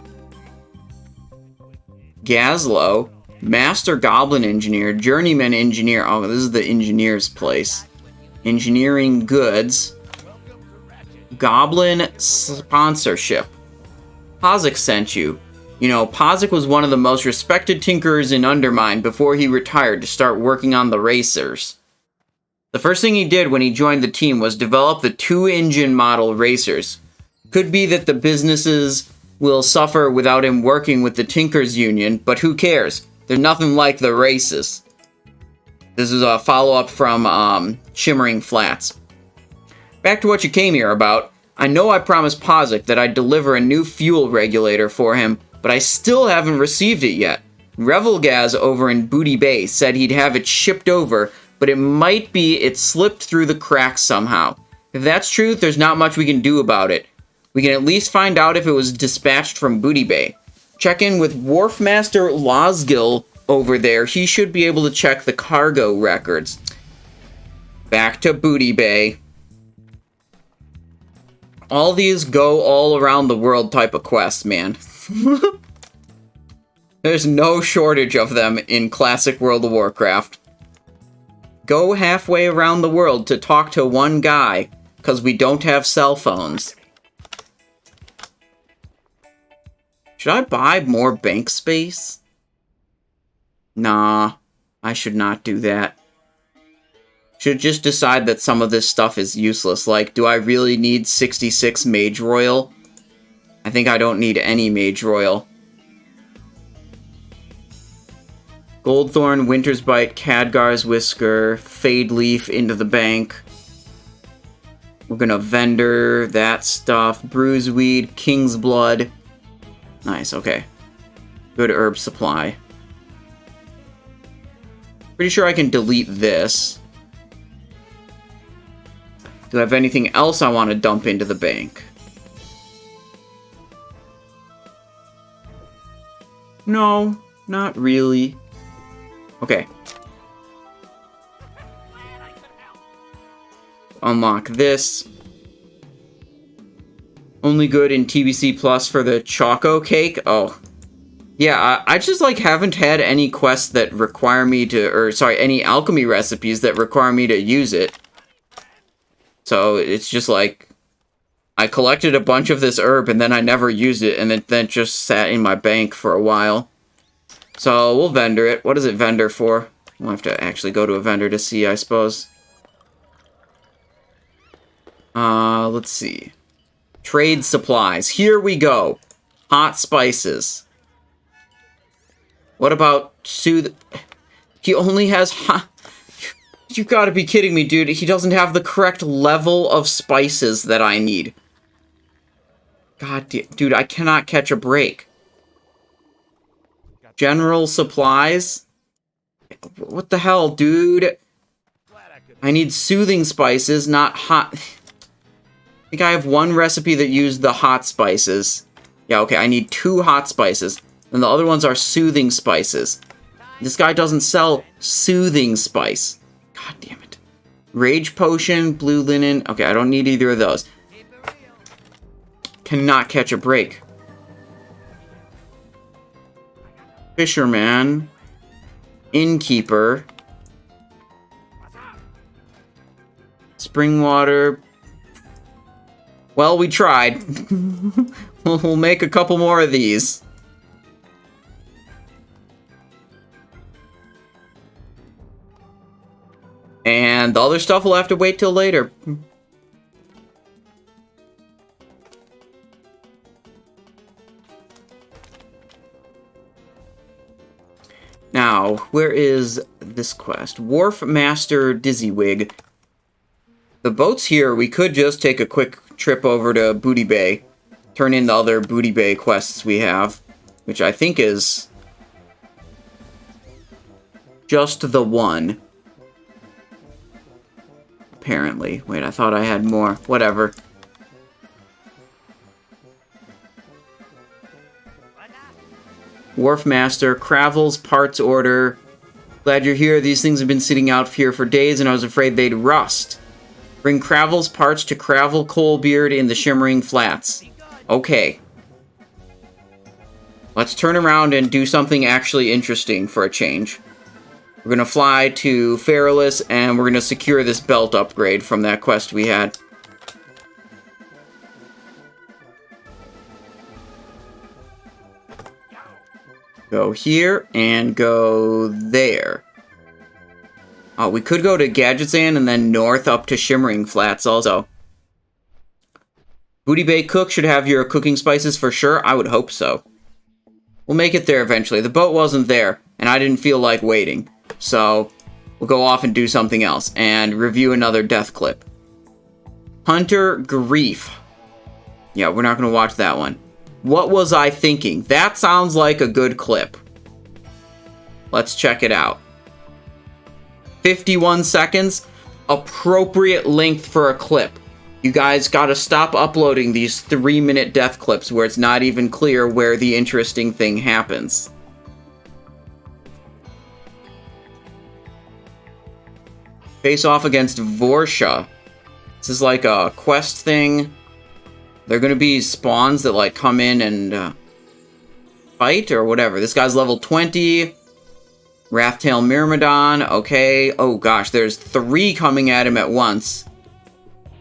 S1: Gazlo. Master Goblin Engineer. Journeyman Engineer. Oh, this is the engineer's place. Engineering Goods. Goblin Sponsorship. Pozic sent you. You know, Pozic was one of the most respected tinkerers in Undermine before he retired to start working on the racers. The first thing he did when he joined the team was develop the 2-engine model racers. Could be that the businesses will suffer without him working with the Tinkers Union, but who cares? They're nothing like the races. This is a follow-up from Shimmering Flats. Back to what you came here about. I know I promised Pozic that I'd deliver a new fuel regulator for him, but I still haven't received it yet. Revelgaz over in Booty Bay said he'd have it shipped over, but it might be it slipped through the cracks somehow. If that's true, there's not much we can do about it. We can at least find out if it was dispatched from Booty Bay. Check in with Wharfmaster Losgill over there. He should be able to check the cargo records. Back to Booty Bay. All these go all around the world type of quests, man. There's no shortage of them in classic World of Warcraft. Go halfway around the world to talk to one guy, because we don't have cell phones. Should I buy more bank space? Nah, I should not do that. Should just decide that some of this stuff is useless. Like, do I really need 66 Mage Royal? I think I don't need any Mage Royal. Goldthorn, Winter's Bite, Khadgar's Whisker, Fade Leaf into the bank. We're gonna vendor that stuff. Bruiseweed, King's Blood. Nice, okay. Good herb supply. Pretty sure I can delete this. Do I have anything else I want to dump into the bank? No, not really. Okay. Unlock this. Only good in TBC Plus for the Choco Cake? Oh. Yeah, I just, like, haven't had any quests that require me to... Or, sorry, any alchemy recipes that require me to use it. So, it's just, like... I collected a bunch of this herb, and then I never used it, and it then just sat in my bank for a while. So, we'll vendor it. What does it vendor for? We'll have to actually go to a vendor to see, I suppose. Let's see. Trade supplies. Here we go. Hot spices. What about soothe... He only has hot... You gotta be kidding me, dude. He doesn't have the correct level of spices that I need. God damn... Dude, I cannot catch a break. General supplies? What the hell, dude? I need soothing spices, not hot... I think I have one recipe that used the hot spices. Yeah, okay, I need 2 hot spices. And the other ones are soothing spices. This guy doesn't sell soothing spice. God damn it. Rage potion, blue linen. Okay, I don't need either of those. Cannot catch a break. Fisherman. Innkeeper. Spring water. Well, we tried. We'll make a couple more of these. And the other stuff will have to wait till later. Now, where is this quest? Wharf Master Dizzywig. The boat's here. We could just take a quick trip over to Booty Bay. Turn in the other Booty Bay quests we have. Which I think is Just the one. Apparently. Wait, I thought I had more. Whatever. Wharf Master, Cravel's parts order. Glad you're here. These things have been sitting out here for days and I was afraid they'd rust. Bring Cravel's parts to Cravel Coalbeard in the Shimmering Flats. Okay. Let's turn around and do something actually interesting for a change. We're going to fly to Feralus, and we're going to secure this belt upgrade from that quest we had. Go here, and go there. Oh, we could go to Gadgetzan and then north up to Shimmering Flats also. Booty Bay Cook should have your cooking spices for sure. I would hope so. We'll make it there eventually. The boat wasn't there, and I didn't feel like waiting. So, we'll go off and do something else, and review another death clip. Hunter Grief. Yeah, we're not going to watch that one. What was I thinking? That sounds like a good clip. Let's check it out. 51 seconds. Appropriate length for a clip. You guys gotta stop uploading these 3-minute death clips where it's not even clear where the interesting thing happens. Face off against Vorsha. This is like a quest thing. They're gonna be spawns that like come in and fight or whatever. This guy's level 20. Wrathtail Myrmidon. Okay. Oh gosh, there's 3 coming at him at once.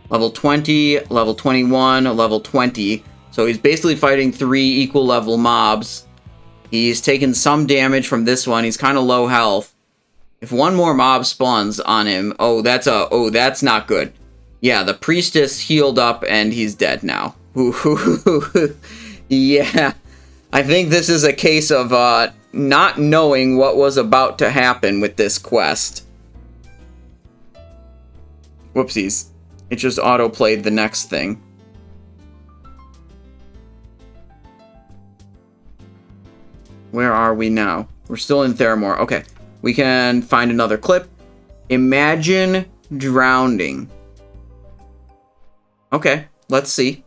S1: Level 20, level 21, level 20. So he's basically fighting 3 equal level mobs. He's taken some damage from this one. He's kind of low health. If one more mob spawns on him, that's not good. Yeah, the priestess healed up and he's dead now. Yeah, I think this is a case of not knowing what was about to happen with this quest. Whoopsies. It just auto-played the next thing. Where are we now? We're still in Theramore. Okay. We can find another clip. Imagine drowning. Okay, let's see.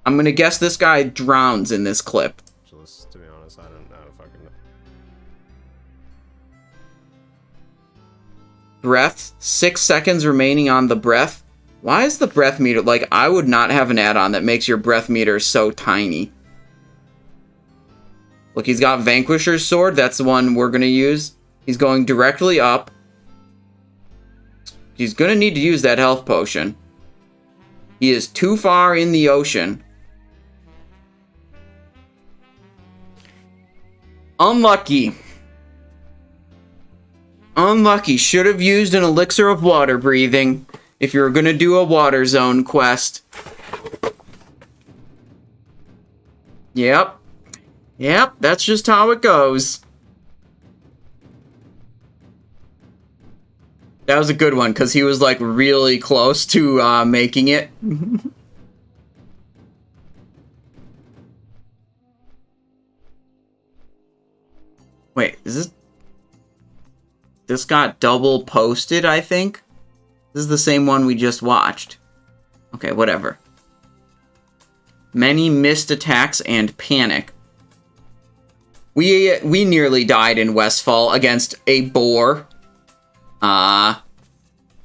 S1: I'm gonna guess this guy drowns in this clip.
S3: Just to be honest, I don't know if I can.
S1: Breath. 6 seconds remaining on the breath. Why is the breath meter... Like, I would not have an add-on that makes your breath meter so tiny. Look, he's got Vanquisher's Sword. That's the one we're gonna use. He's going directly up. He's gonna need to use that health potion. He is too far in the ocean. Unlucky. Unlucky. Should have used an elixir of water breathing if you're gonna do a water zone quest. Yep. Yep, that's just how it goes. That was a good one, because he was, like, really close to making it. Wait, is this... This got double posted, I think? This is the same one we just watched. Okay, whatever. Many missed attacks and panic. We nearly died in Westfall against a boar.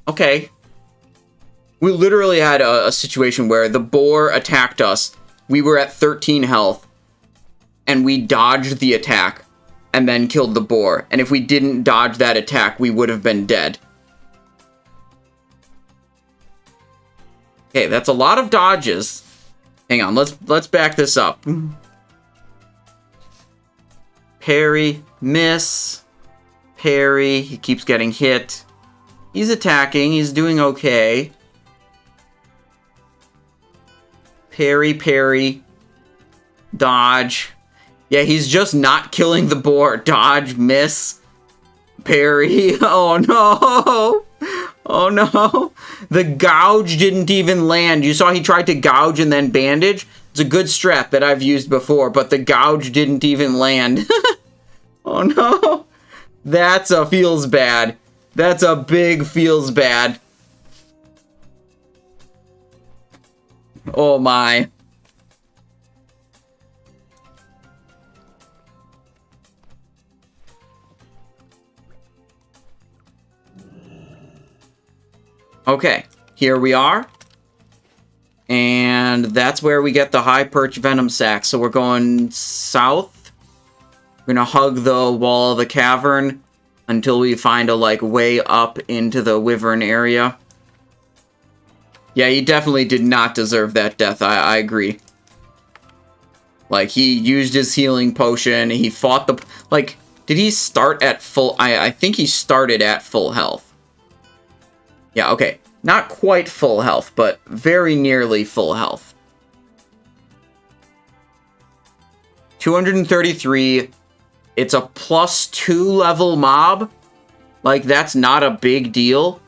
S1: Okay. We literally had a situation where the boar attacked us. We were at 13 health. And we dodged the attack. And then killed the boar. And if we didn't dodge that attack, we would have been dead. Okay, that's a lot of dodges. Hang on, let's back this up. Parry, miss. Parry, he keeps getting hit. He's attacking, he's doing okay. Parry, parry. Dodge. Yeah, he's just not killing the boar. Dodge, miss. Parry. Oh no! Oh no! The gouge didn't even land. You saw he tried to gouge and then bandage? It's a good strat that I've used before, but the gouge didn't even land. Oh no! That's a feels bad. That's a big feels bad. Oh my. Okay, here we are. And that's where we get the Highperch Venom Sac. So we're going south. We're gonna hug the wall of the cavern until we find a, like, way up into the Wyvern area. Yeah, he definitely did not deserve that death. I agree. Like, he used his healing potion. He fought the... Like, did he start at full... I think he started at full health. Yeah, okay. Not quite full health, but very nearly full health. 233. It's a +2 level mob. Like, that's not a big deal.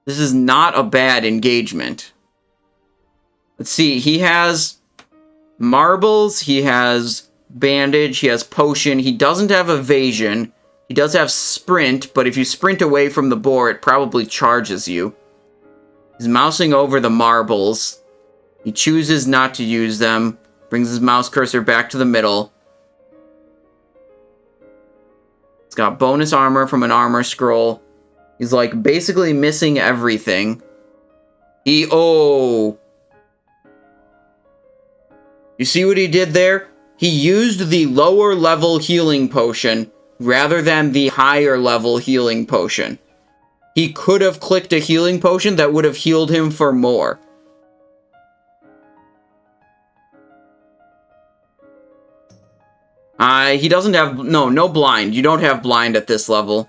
S1: This is not a bad engagement. Let's see, he has marbles, he has bandage, he has potion, he doesn't have evasion, he does have sprint, but if you sprint away from the boar, it probably charges you. He's mousing over the marbles. He chooses not to use them, brings his mouse cursor back to the middle. He's got bonus armor from an armor scroll. He's, like, basically missing everything. Oh. You see what he did there? He used the lower level healing potion rather than the higher level healing potion. He could have clicked a healing potion that would have healed him for more. He doesn't have... No blind. You don't have blind at this level.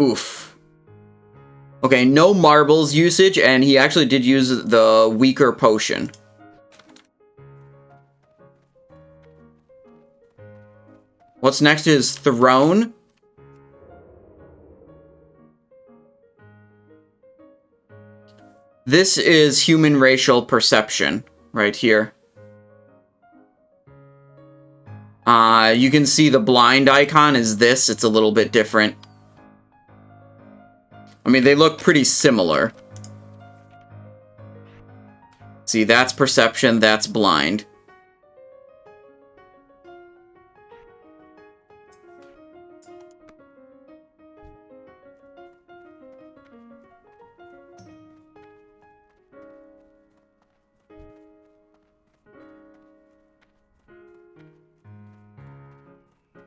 S1: Oof. Okay, no marbles usage, and he actually did use the weaker potion. What's next is Throne. This is human racial perception, right here. You can see the blind icon is this. It's a little bit different. I mean, they look pretty similar. See, that's perception, that's blind.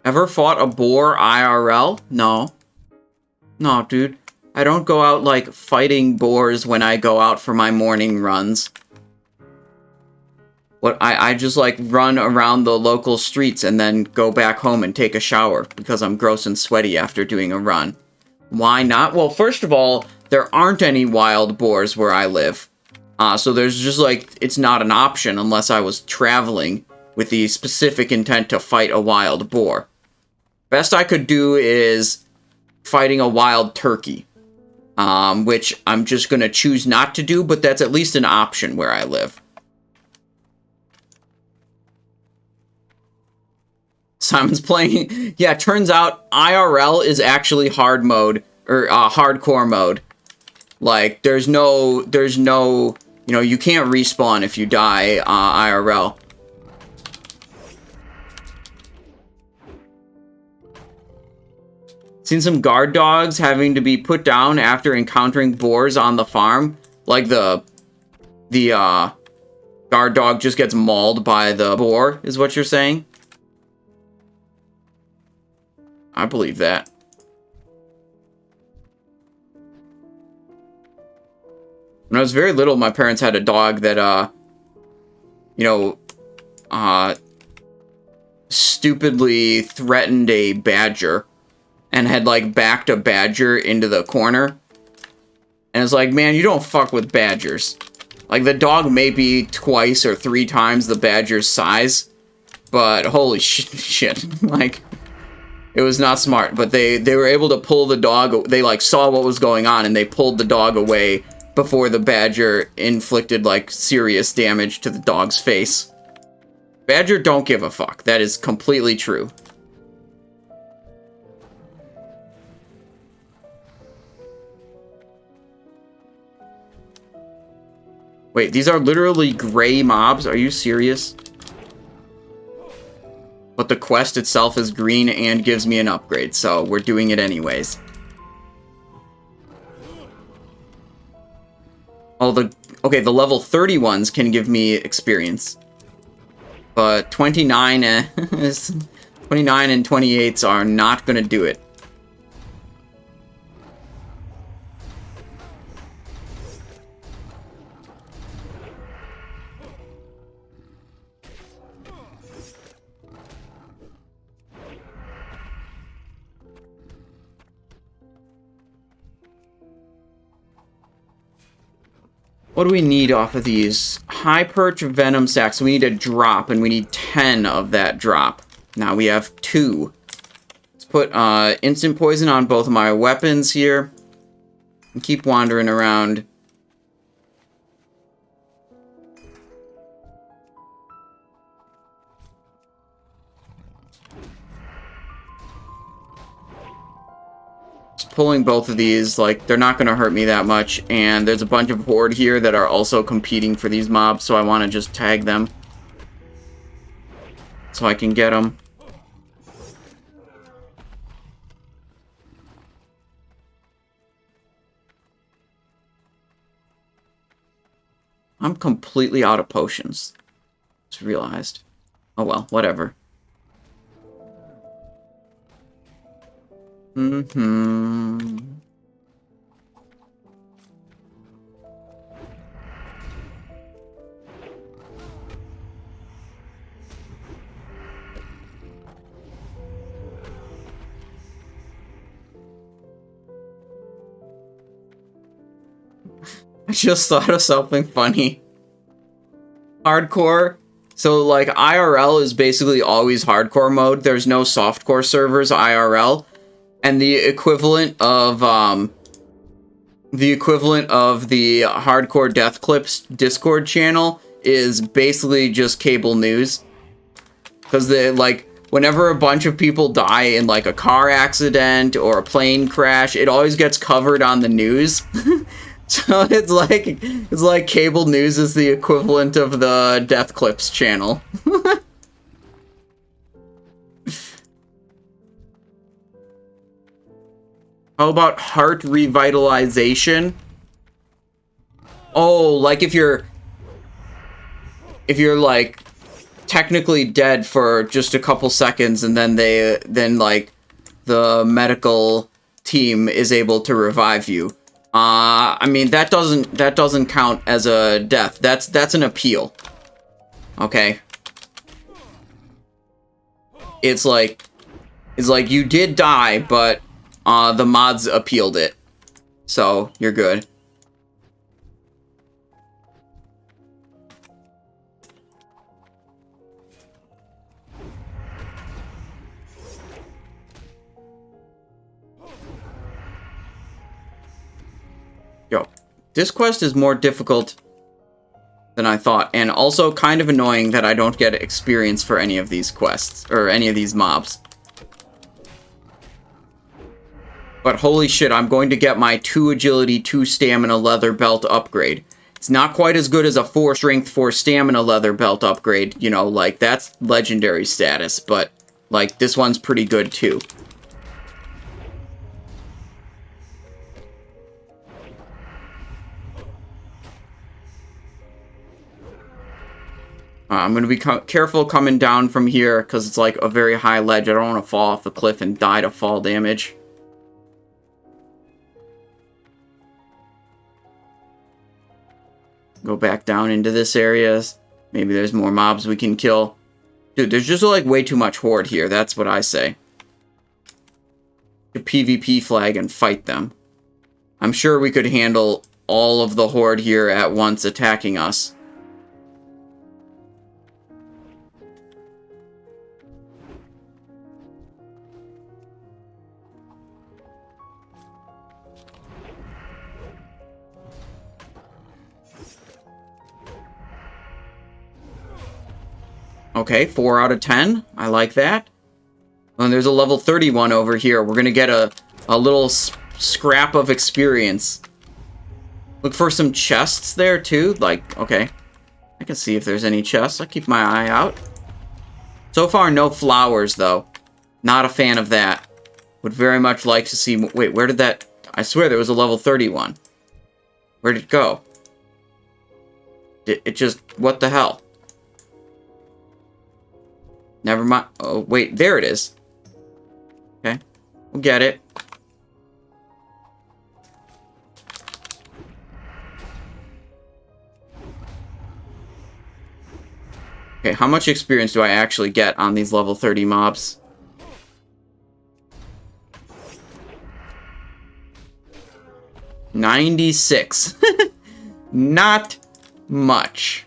S1: Ever fought a boar IRL? No. No, dude. I don't go out, like, fighting boars when I go out for my morning runs. I just, like, run around the local streets and then go back home and take a shower because I'm gross and sweaty after doing a run. Why not? Well, first of all, there aren't any wild boars where I live. So there's just, like, it's not an option unless I was traveling with the specific intent to fight a wild boar. Best I could do is fighting a wild turkey. Which I'm just gonna choose not to do, but that's at least an option where I live. Simon's playing... Yeah, turns out IRL is actually hard mode, or hardcore mode. Like, there's no, you know, you can't respawn if you die IRL. Seen some guard dogs having to be put down after encountering boars on the farm. Like the guard dog just gets mauled by the boar, is what you're saying? I believe that. When I was very little, my parents had a dog that, you know, stupidly threatened a badger. And had, like, backed a badger into the corner. And it's like, man, you don't fuck with badgers. Like, the dog may be twice or 3 times the badger's size. But, holy shit. Like, it was not smart. But they were able to pull the dog... They, like, saw what was going on, and they pulled the dog away before the badger inflicted, like, serious damage to the dog's face. Badger don't give a fuck. That is completely true. Wait, these are literally gray mobs? Are you serious? But the quest itself is green and gives me an upgrade, so we're doing it anyways. Oh, the level 30 ones can give me experience. But 29 and 28s are not going to do it. What do we need off of these? Highperch Venom Sacs. We need a drop, and we need 10 of that drop. Now we have 2. Let's put instant poison on both of my weapons here. And keep wandering around. Pulling both of these, like, they're not going to hurt me that much, and there's a bunch of horde here that are also competing for these mobs, so I want to just tag them so I can get them. I'm completely out of potions. Just realized. Oh well, whatever. I just thought of something funny. Hardcore. So, like, IRL is basically always hardcore mode. There's no softcore servers, IRL. And the equivalent of the Hardcore Death Clips Discord channel is basically just cable news. Because they, like, whenever a bunch of people die in, like, a car accident or a plane crash, it always gets covered on the news. So it's like cable news is the equivalent of the Death Clips channel. How about heart revitalization? Oh, like if you're like technically dead for just a couple seconds, and then like the medical team is able to revive you. I mean that doesn't count as a death. That's an appeal. Okay. It's like you did die, but the mods appealed it. So, you're good. Yo, this quest is more difficult than I thought, and also kind of annoying that I don't get experience for any of these quests, or any of these mobs. But holy shit, I'm going to get my 2 agility, 2 stamina leather belt upgrade. It's not quite as good as a 4 strength, 4 stamina leather belt upgrade, you know, like, that's legendary status, but, like, this one's pretty good too. I'm going to be careful coming down from here, because it's like a very high ledge. I don't want to fall off the cliff and die to fall damage. Go back down into this area. Maybe there's more mobs we can kill. Dude, there's just like way too much horde here. That's what I say. A PvP flag and fight them. I'm sure we could handle all of the horde here at once attacking us. Okay, 4 out of 10. I like that. And there's a level 31 over here. We're going to get a little scrap of experience. Look for some chests there, too. Like, okay. I can see if there's any chests. I'll keep my eye out. So far, no flowers, though. Not a fan of that. Would very much like to see... Wait, where did that... I swear there was a level 31. Where did it go? It just... What the hell? Never mind. Oh, wait. There it is. Okay. We'll get it. Okay, how much experience do I actually get on these level 30 mobs? $96. Not much.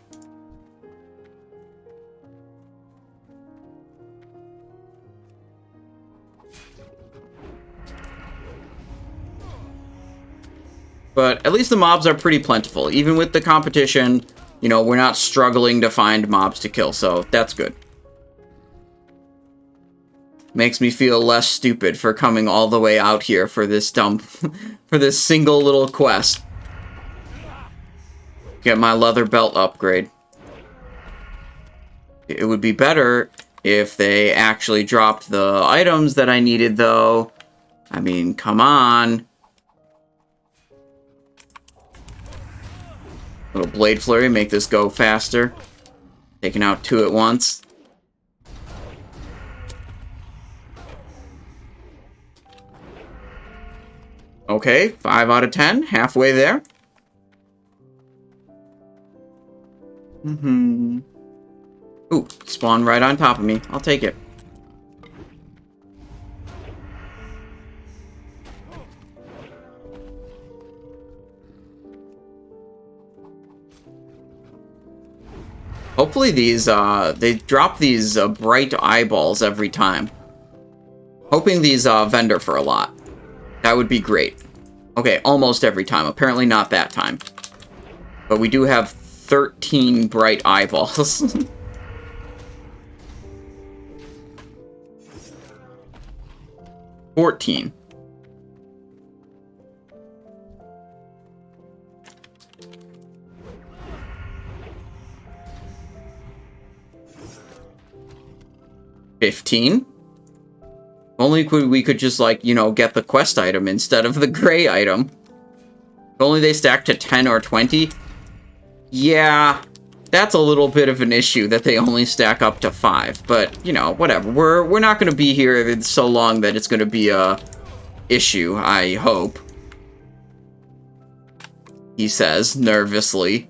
S1: But at least the mobs are pretty plentiful. Even with the competition, you know, we're not struggling to find mobs to kill, so that's good. Makes me feel less stupid for coming all the way out here for this dumb... for this single little quest. Get my leather belt upgrade. It would be better if they actually dropped the items that I needed, though. I mean, come on. Little blade flurry, make this go faster. Taking out 2 at once. Okay, 5 out of 10, halfway there. Ooh, spawn right on top of me. I'll take it. Hopefully these, they drop these bright eyeballs every time. Hoping these vendor for a lot. That would be great. Okay, almost every time. Apparently not that time. But we do have 13 bright eyeballs. 14. $15. Only we could just, like, you know, get the quest item instead of the gray item. If only they stack to 10 or 20. Yeah, that's a little bit of an issue that they only stack up to 5. But, you know, whatever. We're not going to be here so long that it's going to be a issue, I hope. He says, nervously.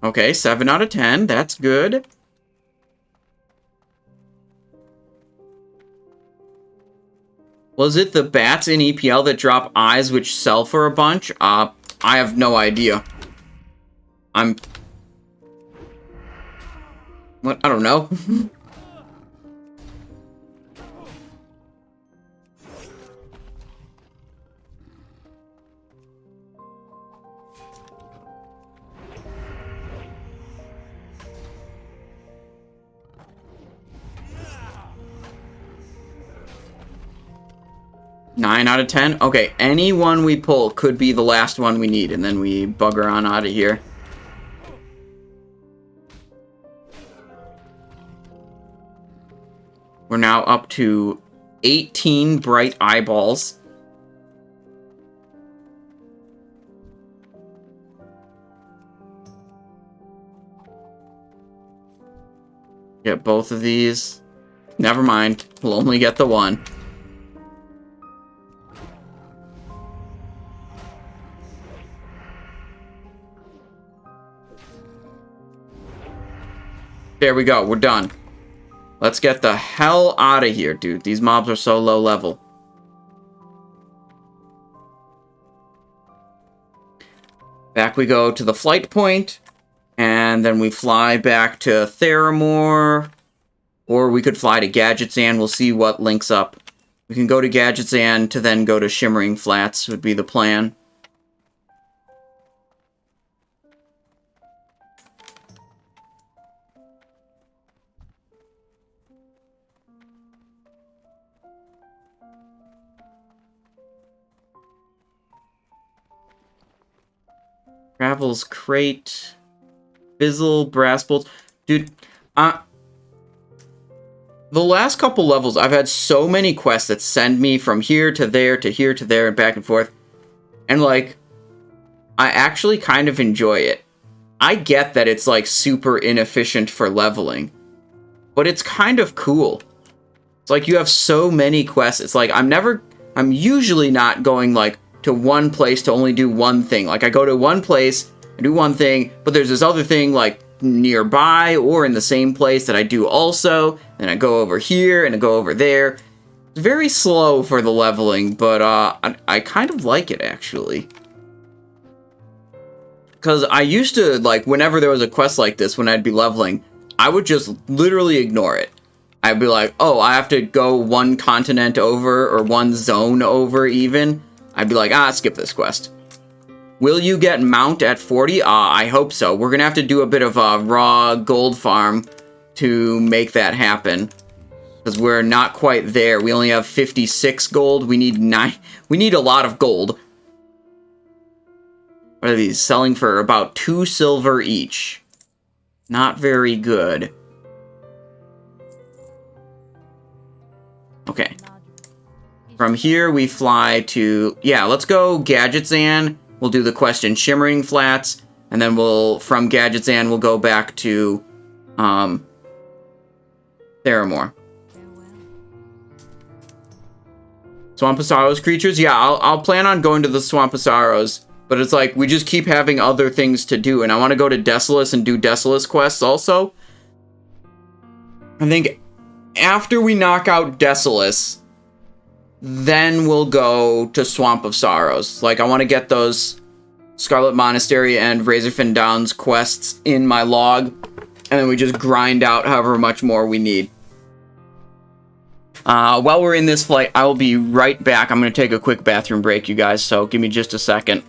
S1: Okay, 7 out of 10. That's good. Was it the bats in EPL that drop eyes which sell for a bunch? I have no idea. What? I don't know. Nine out of 10? Okay, any one we pull could be the last one we need, and then we bugger on out of here. We're now up to 18 bright eyeballs. Get both of these. Never mind, we'll only get the one. There we go, we're done. Let's get the hell out of here, dude. These mobs are so low level. Back we go to the flight point, and then we fly back to Theramore, or we could fly to Gadgetzan. We'll see what links up We can go to Gadgets and to then go to Shimmering Flats would be the plan. Gravel's Crate. Fizzle, Brass Bolts. Dude, the last couple levels, I've had so many quests that send me from here to there to here to there and back and forth. And, like, I actually kind of enjoy it. I get that it's, like, super inefficient for leveling. But it's kind of cool. It's like you have so many quests. It's like I'm usually not going, like, to one place to only do one thing. Like, I go to one place, I do one thing, but there's this other thing, like, nearby or in the same place that I do also, and I go over here and I go over there. It's very slow for the leveling, but I kind of like it, actually. Because I used to, like, whenever there was a quest like this, when I'd be leveling, I would just literally ignore it. I'd be like, oh, I have to go one continent over, or one zone over, even. I'd be like, skip this quest. Will you get Mount at 40? I hope so. We're gonna have to do a bit of a raw gold farm to make that happen. Because we're not quite there. We only have 56 gold. We need 9. We need a lot of gold. What are these? Selling for about 2 silver each. Not very good. Okay. From here, we fly to... Yeah, let's go Gadgetzan. We'll do the quest in Shimmering Flats. And then from Gadgetzan, we'll go back to... Theramore. Swamposaurus creatures? Yeah, I'll plan on going to the Swamposaurus. But it's like, we just keep having other things to do. And I want to go to Desolace and do Desolace quests also. I think after we knock out Desolace, then we'll go to Swamp of Sorrows. Like, I want to get those Scarlet Monastery and Razorfin Downs quests in my log. And then we just grind out however much more we need. While we're in this flight, I will be right back. I'm going to take a quick bathroom break, you guys, so give me just a second.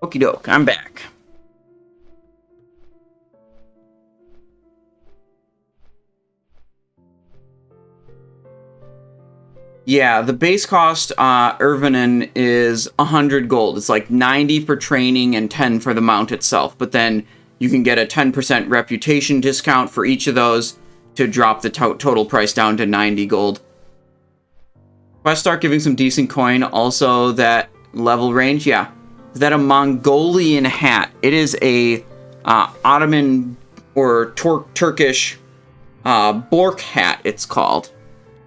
S1: Okie doke, I'm back. Yeah, the base cost, Irvinen, is 100 gold. It's like 90 for training and 10 for the mount itself. But then you can get a 10% reputation discount for each of those to drop the total price down to 90 gold. If I start giving some decent coin, also that level range, yeah. Is that a Mongolian hat? It is a Ottoman or Turkish Bork hat, it's called.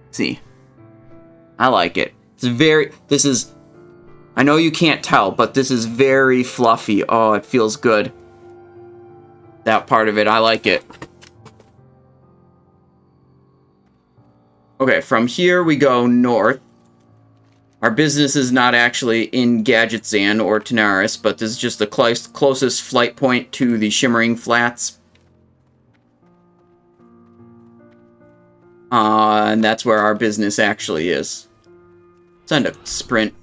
S1: Let's see. I like it. I know you can't tell, but this is very fluffy. Oh, it feels good. That part of it, I like it. Okay, from here we go north. Our business is not actually in Gadgetzan or Tanaris, but this is just the closest flight point to the Shimmering Flats. And that's where our business actually is. Send a sprint.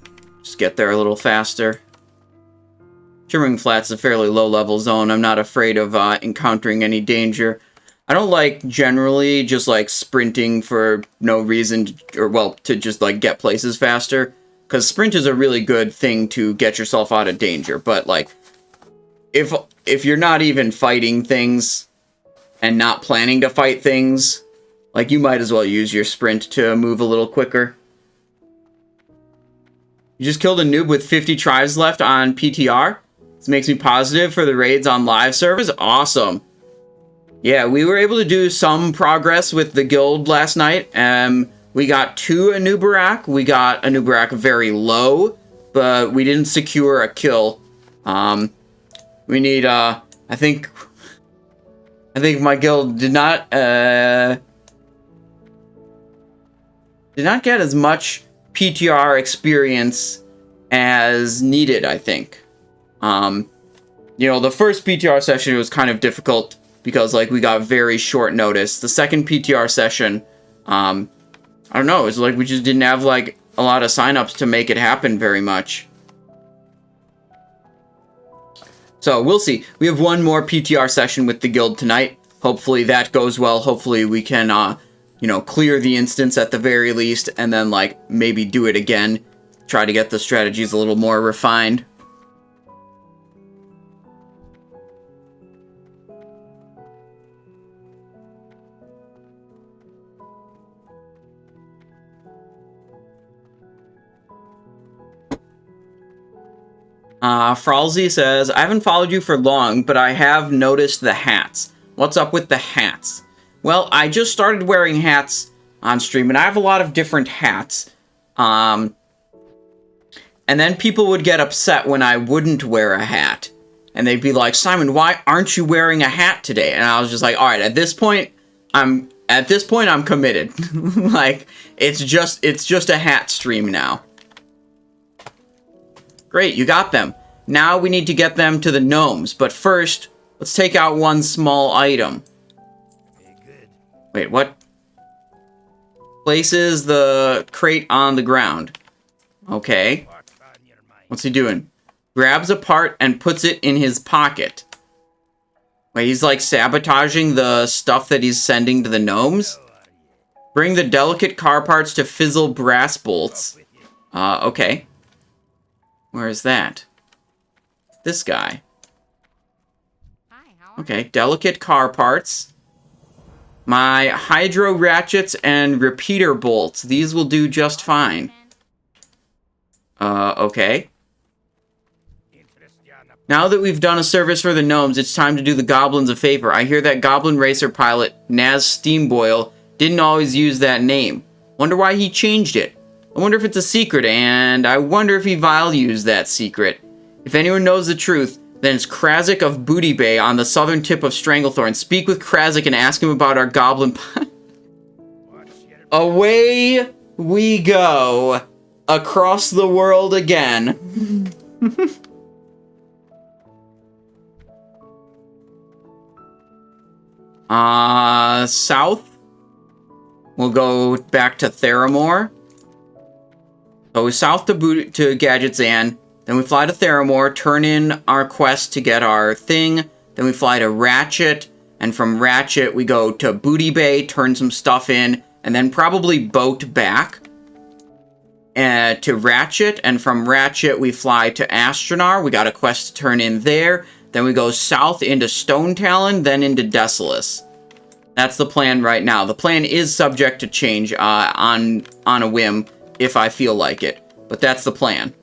S1: Just get there a little faster. Shimmering Flats is a fairly low-level zone. I'm not afraid of encountering any danger. I don't like generally just like sprinting for no reason, to just like get places faster. Because sprint is a really good thing to get yourself out of danger. But like, if you're not even fighting things and not planning to fight things, like you might as well use your sprint to move a little quicker. You just killed a noob with 50 tries left on PTR. This makes me positive for the raids on live servers. Awesome. Yeah, we were able to do some progress with the guild last night. We got 2 Anubarak. We got Anubarak very low, but we didn't secure a kill. We need, I think my guild did not get as much PTR experience as needed, I think. You know, the first PTR session was kind of difficult because, like, we got very short notice. The second PTR session, I don't know, it's like we just didn't have, like, a lot of signups to make it happen very much. So, we'll see. We have one more PTR session with the guild tonight. Hopefully that goes well. Hopefully we can, you know, clear the instance at the very least, and then, like, maybe do it again. Try to get the strategies a little more refined. Fralzy says, I haven't followed you for long, but I have noticed the hats. What's up with the hats? Well, I just started wearing hats on stream, and I have a lot of different hats. And then people would get upset when I wouldn't wear a hat. And they'd be like, Simon, why aren't you wearing a hat today? And I was just like, alright, at this point, I'm committed. Like, it's just a hat stream now. Great, you got them. Now we need to get them to the gnomes, but first, let's take out one small item. Wait, what? Places the crate on the ground. Okay. What's he doing? Grabs a part and puts it in his pocket. Wait, he's like sabotaging the stuff that he's sending to the gnomes? Bring the delicate car parts to fizzle brass bolts. Okay. Where is that? This guy. Okay, delicate car parts. My hydro ratchets and repeater bolts. These will do just fine. Okay. Now that we've done a service for the gnomes, it's time to do the goblins a favor. I hear that Goblin Racer pilot, Naz Steamboil, didn't always use that name. Wonder why he changed it. I wonder if it's a secret, and I wonder if he values that secret. If anyone knows the truth, then it's Krazik of Booty Bay on the southern tip of Stranglethorn. Speak with Krazik and ask him about our goblin... Away we go. Across the world again. South. We'll go back to Theramore. So we south to Gadgetzan, then we fly to Theramore, turn in our quest to get our thing, then we fly to Ratchet, and from Ratchet we go to Booty Bay, turn some stuff in, and then probably boat back to Ratchet, and from Ratchet we fly to Astronar, we got a quest to turn in there, then we go south into Stone Talon, then into Desolace. That's the plan right now. The plan is subject to change on a whim, if I feel like it. But that's the plan.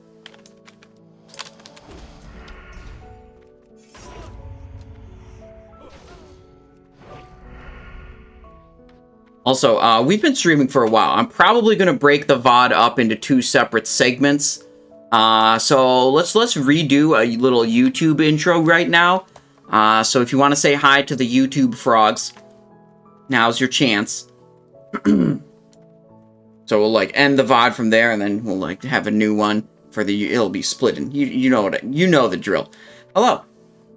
S1: Also, we've been streaming for a while. I'm probably going to break the VOD up into 2 separate segments. So let's redo a little YouTube intro right now. So if you want to say hi to the YouTube frogs, now's your chance. So we'll like end the VOD from there, and then we'll like have a new one for the. It'll be split, and you know the drill. Hello,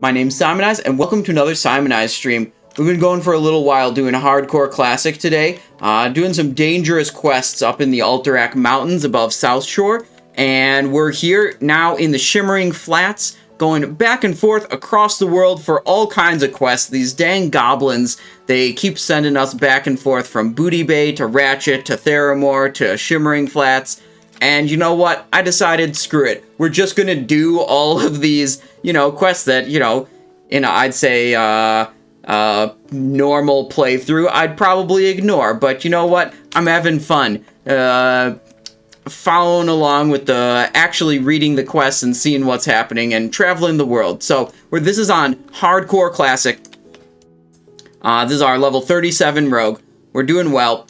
S1: my name's Simonize, and welcome to another Simonize stream. We've been going for a little while doing a hardcore classic today, doing some dangerous quests up in the Alterac Mountains above Southshore, and we're here now in the Shimmering Flats, going back and forth across the world for all kinds of quests. These dang goblins, they keep sending us back and forth from Booty Bay to Ratchet to Theramore to Shimmering Flats. And you know what? I decided, screw it. We're just gonna do all of these, quests that, I'd say, normal playthrough, I'd probably ignore. But you know what? I'm having fun. Following along with actually reading the quests and seeing what's happening and traveling the world. So, this is on Hardcore Classic. This is our level 37 rogue. We're doing well.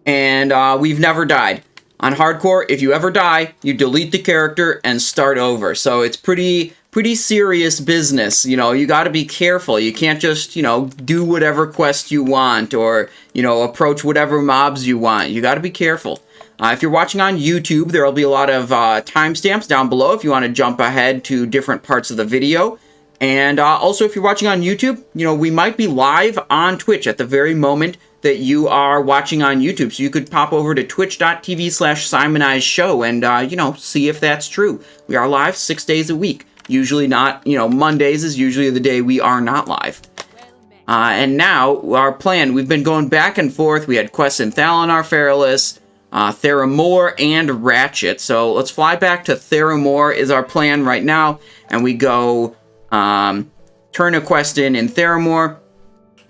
S1: And we've never died. On Hardcore, if you ever die, you delete the character and start over. So it's pretty serious business. You gotta be careful. You can't just, do whatever quest you want or, approach whatever mobs you want. You gotta be careful. If you're watching on YouTube, there will be a lot of timestamps down below if you want to jump ahead to different parts of the video. And also, if you're watching on YouTube, we might be live on Twitch at the very moment that you are watching on YouTube. So you could pop over to twitch.tv/SimonizeShow and, see if that's true. We are live 6 days a week. Usually not, Mondays is usually the day we are not live. And now, our plan, we've been going back and forth. We had quests in Thalanar Fairless, Theramore, and Ratchet. So let's fly back to Theramore is our plan right now. And we go turn a quest in Theramore,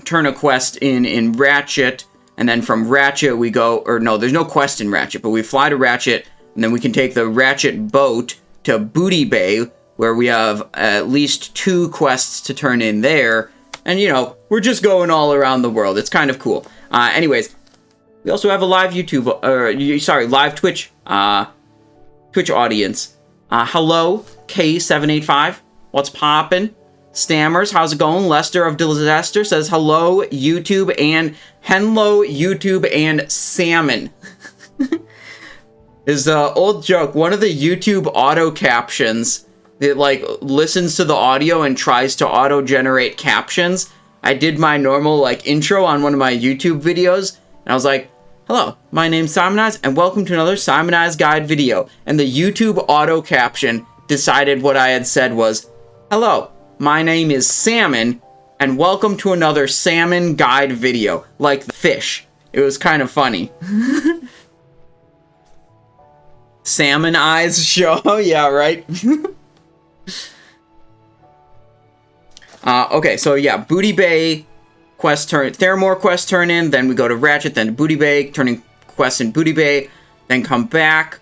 S1: turn a quest in Ratchet, and then from Ratchet we go, or no, there's no quest in Ratchet, but we fly to Ratchet, and then we can take the Ratchet boat to Booty Bay, where we have at least 2 quests to turn in there. And, we're just going all around the world. It's kind of cool. Anyways, we also have a live live Twitch, Twitch audience. Hello, K785. What's poppin'? Stammers, how's it going? Lester of Disaster says hello, YouTube, and Henlo, YouTube, and Salmon. Is the old joke, one of the YouTube auto captions, it listens to the audio and tries to auto-generate captions. I did my normal intro on one of my YouTube videos, and I was like, hello, my name's Simonize, and welcome to another Simonize Guide video. And the YouTube auto caption decided what I had said was, hello, my name is Salmon, and welcome to another Salmon Guide video, like the fish. It was kind of funny. Salmon Eyes show? Yeah, right? Okay, so yeah, Booty Bay quest turn, Theramore quest turn in, then we go to Ratchet, then to Booty Bay, turning quest in Booty Bay, then come back,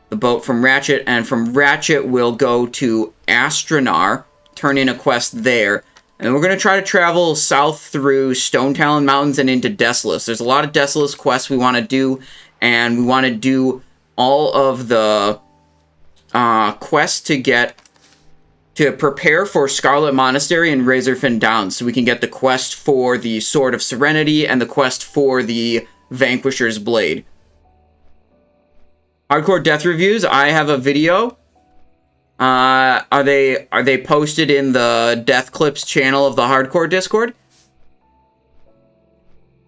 S1: the boat from Ratchet, and from Ratchet we'll go to Astronar, turn in a quest there, and then we're going to try to travel south through Stone Talon Mountains and into Desolace. There's a lot of Desolace quests we want to do, and we want to do all of the quests to prepare for Scarlet Monastery and Razorfin Downs, so we can get the quest for the Sword of Serenity and the quest for the Vanquisher's Blade. Hardcore Death Reviews, I have a video. Are they posted in the Death Clips channel of the Hardcore Discord?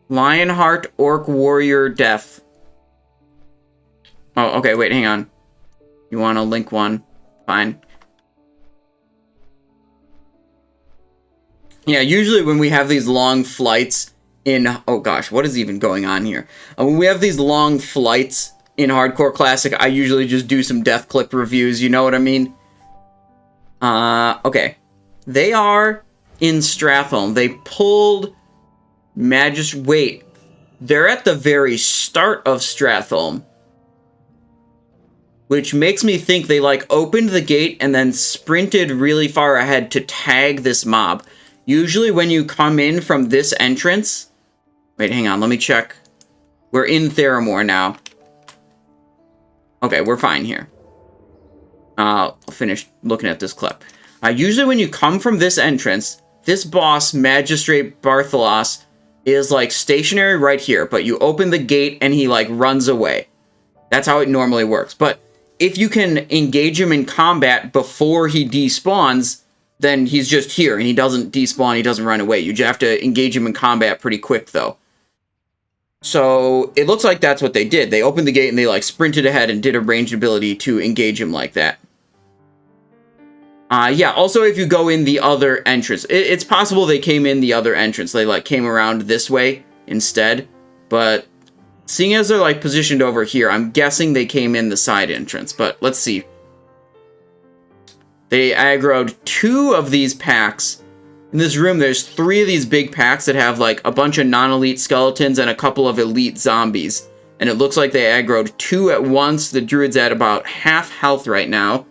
S1: Lionheart Orc Warrior Death. Oh, okay, wait, hang on. You want to link one? Fine. Yeah, usually when we have these long flights in... Oh gosh, what is even going on here? When we have these long flights in Hardcore Classic, I usually just do some Death Clip reviews, you know what I mean? Okay. They are in Stratholme. They pulled Wait. They're at the very start of Stratholme. Which makes me think they, opened the gate and then sprinted really far ahead to tag this mob. Usually when you come in from this entrance... Wait, hang on, let me check. We're in Theramore now. Okay, we're fine here. I'll finish looking at this clip. Usually when you come from this entrance, this boss, Magistrate Bartholos, is like stationary right here, but you open the gate and he like runs away. That's how it normally works. But if you can engage him in combat before he despawns, then he's just here and he doesn't despawn, he doesn't run away. You just have to engage him in combat pretty quick though. So it looks like that's what they did. They opened the gate and they like sprinted ahead and did a ranged ability to engage him like that. Yeah, also if you go in the other entrance, it's possible they came in the other entrance. They like came around this way instead, but seeing as they're like positioned over here, I'm guessing they came in the side entrance, but let's see. They aggroed 2 of these packs. In this room, there's 3 of these big packs that have like a bunch of non-elite skeletons and a couple of elite zombies. And it looks like they aggroed 2 at once. The druid's at about half health right now.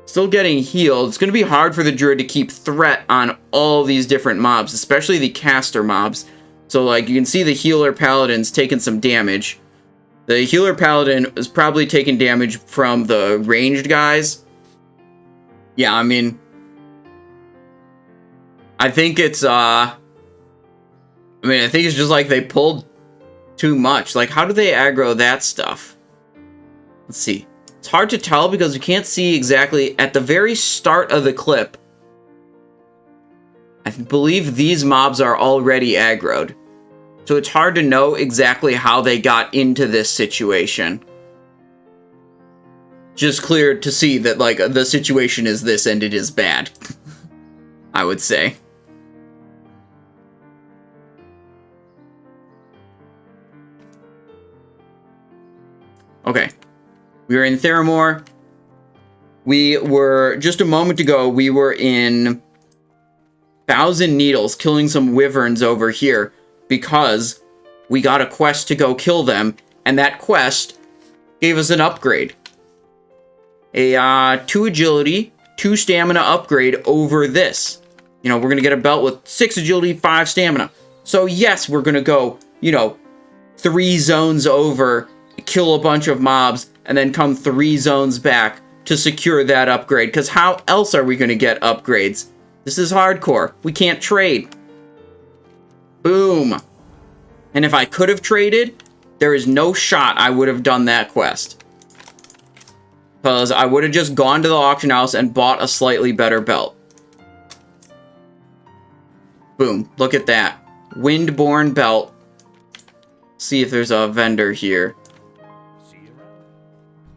S1: Still getting healed. It's going to be hard for the druid to keep threat on all these different mobs, especially the caster mobs. So like you can see the healer paladin's taking some damage. The healer paladin is probably taking damage from the ranged guys. Yeah, I mean, I think it's just like they pulled too much. Like, how do they aggro that stuff? Let's see. It's hard to tell because you can't see exactly at the very start of the clip. I believe these mobs are already aggroed. So it's hard to know exactly how they got into this situation. Just clear to see that, like, the situation is this and it is bad. I would say. Okay. We were in Theramore. We were, just a moment ago, we were in Thousand Needles killing some wyverns over here because we got a quest to go kill them, and that quest gave us an upgrade. A 2 agility, 2 stamina upgrade over this. You know, we're going to get a belt with 6 agility, 5 stamina. So yes, we're going to go, you know, 3 zones over, kill a bunch of mobs, and then come 3 zones back to secure that upgrade. Because how else are we going to get upgrades? This is hardcore. We can't trade. Boom. And if I could have traded, there is no shot I would have done that quest. Because I would have just gone to the auction house and bought a slightly better belt. Boom. Look at that. Windborne belt. See if there's a vendor here.
S2: See you around.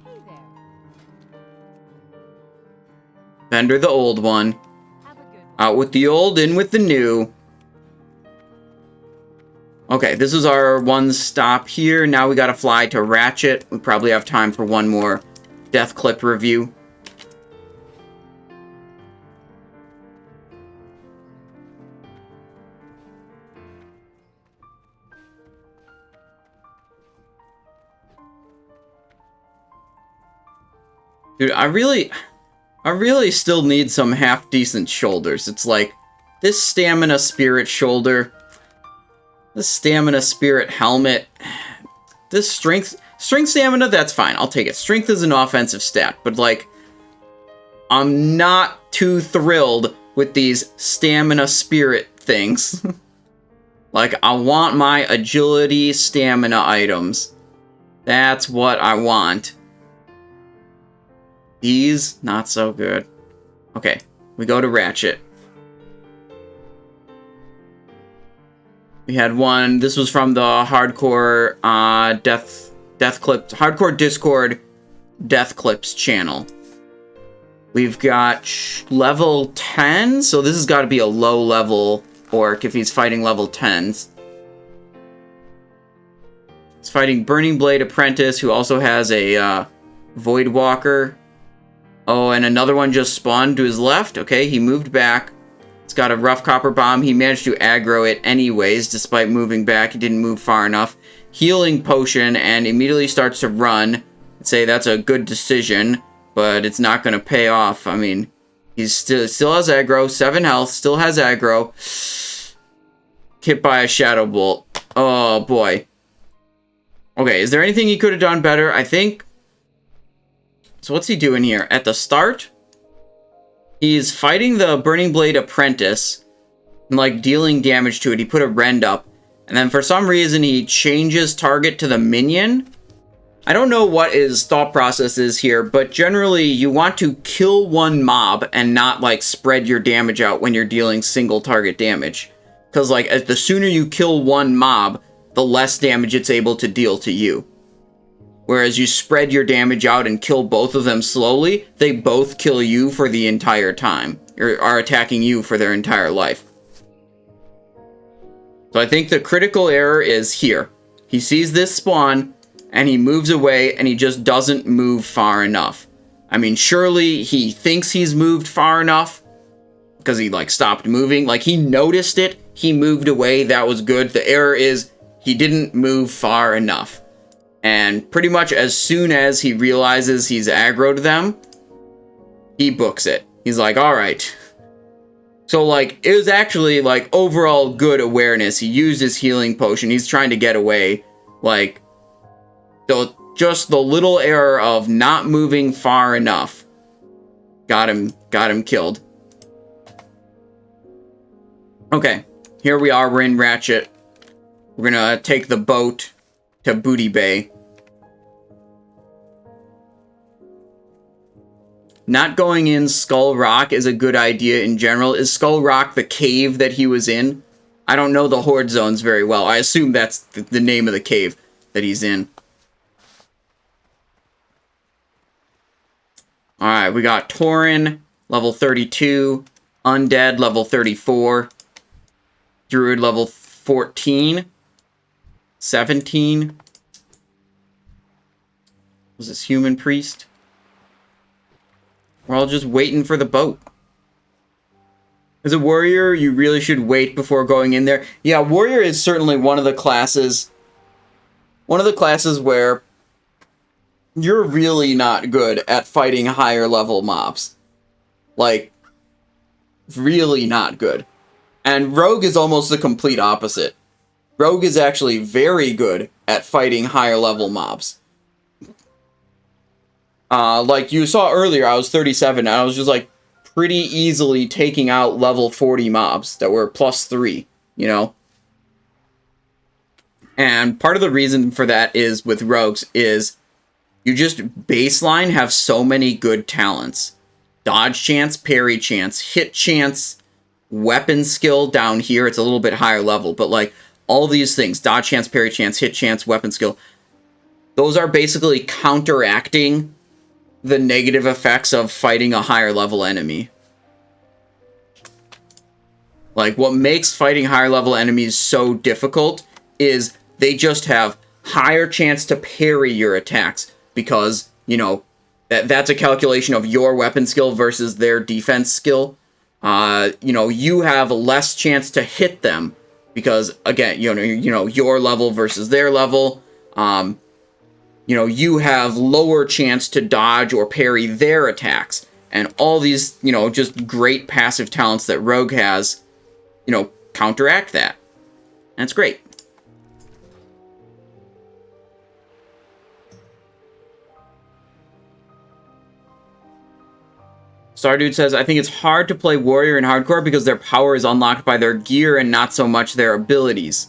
S4: Hey there.
S1: Vendor the old one.
S4: Have a good one.
S1: Out with the old, in with the new. Okay, this is our one stop here. Now we gotta fly to Ratchet. We probably have time for one more death clip review. Dude, I really still need some half-decent shoulders. It's like, this stamina spirit shoulder, this stamina spirit helmet, this strength stamina, that's fine. I'll take it. Strength is an offensive stat, but like, I'm not too thrilled with these stamina spirit things. Like, I want my agility stamina items. That's what I want. These, not so good. Okay, we go to Ratchet. We had one, this was from the hardcore death clips, hardcore Discord death clips channel. We've got level 10, so this has got to be a low level orc if he's fighting level 10s. He's fighting Burning Blade Apprentice, who also has a Void Walker. Oh, and another one just spawned to his left. Okay, he moved back. It's got a rough copper bomb. He managed to aggro it anyways, despite moving back. He didn't move far enough. Healing potion, and immediately starts to run. I'd say that's a good decision, but it's not going to pay off. I mean, he's still has aggro, 7 health, still has aggro. Hit by a shadow bolt. Oh boy. Okay, is there anything he could have done better? I think. So what's he doing here? At the start, he's fighting the Burning Blade Apprentice, and like dealing damage to it. He put a rend up, and then for some reason he changes target to the minion. I don't know what his thought process is here, but generally you want to kill one mob and not like spread your damage out when you're dealing single target damage. Because like the sooner you kill one mob, the less damage it's able to deal to you. Whereas you spread your damage out and kill both of them slowly, they both kill you for the entire time, or are attacking you for their entire life. So I think the critical error is here. He sees this spawn, and he moves away, and he just doesn't move far enough. I mean, surely he thinks he's moved far enough, because he, like, stopped moving. Like, he noticed it, he moved away, that was good. The error is, he didn't move far enough. And pretty much as soon as he realizes he's aggroed them, he books it. He's like, alright. So, like, it was actually, like, overall good awareness. He used his healing potion. He's trying to get away. Like, so just the little error of not moving far enough got him killed. Okay, here we are. We're in Ratchet. We're gonna take the boat to Booty Bay. Not going in Skull Rock is a good idea in general. Is Skull Rock the cave that he was in? I don't know the Horde zones very well. I assume that's the name of the cave that he's in. Alright, we got Tauren, level 32. Undead, level 34. Druid, level 14. 17. Was this Human Priest? We're all just waiting for the boat. As a warrior, you really should wait before going in there. Yeah, warrior is certainly one of the classes where you're really not good at fighting higher level mobs. Like, really not good. And rogue is almost the complete opposite. Rogue is actually very good at fighting higher level mobs. Like you saw earlier, I was 37, and I was just like pretty easily taking out level 40 mobs that were +3, you know? And part of the reason for that is with rogues is you just baseline have so many good talents. Dodge chance, parry chance, hit chance, weapon skill down here, it's a little bit higher level, but like all these things, dodge chance, parry chance, hit chance, weapon skill, those are basically counteracting the negative effects of fighting a higher level enemy. Like, what makes fighting higher level enemies so difficult is they just have higher chance to parry your attacks because, you know, that's a calculation of your weapon skill versus their defense skill. You know, you have less chance to hit them because, again, you know, your level versus their level. You know, you have lower chance to dodge or parry their attacks. And all these, you know, just great passive talents that Rogue has, you know, counteract that. And it's great. Stardude says, I think it's hard to play Warrior in hardcore because their power is unlocked by their gear and not so much their abilities.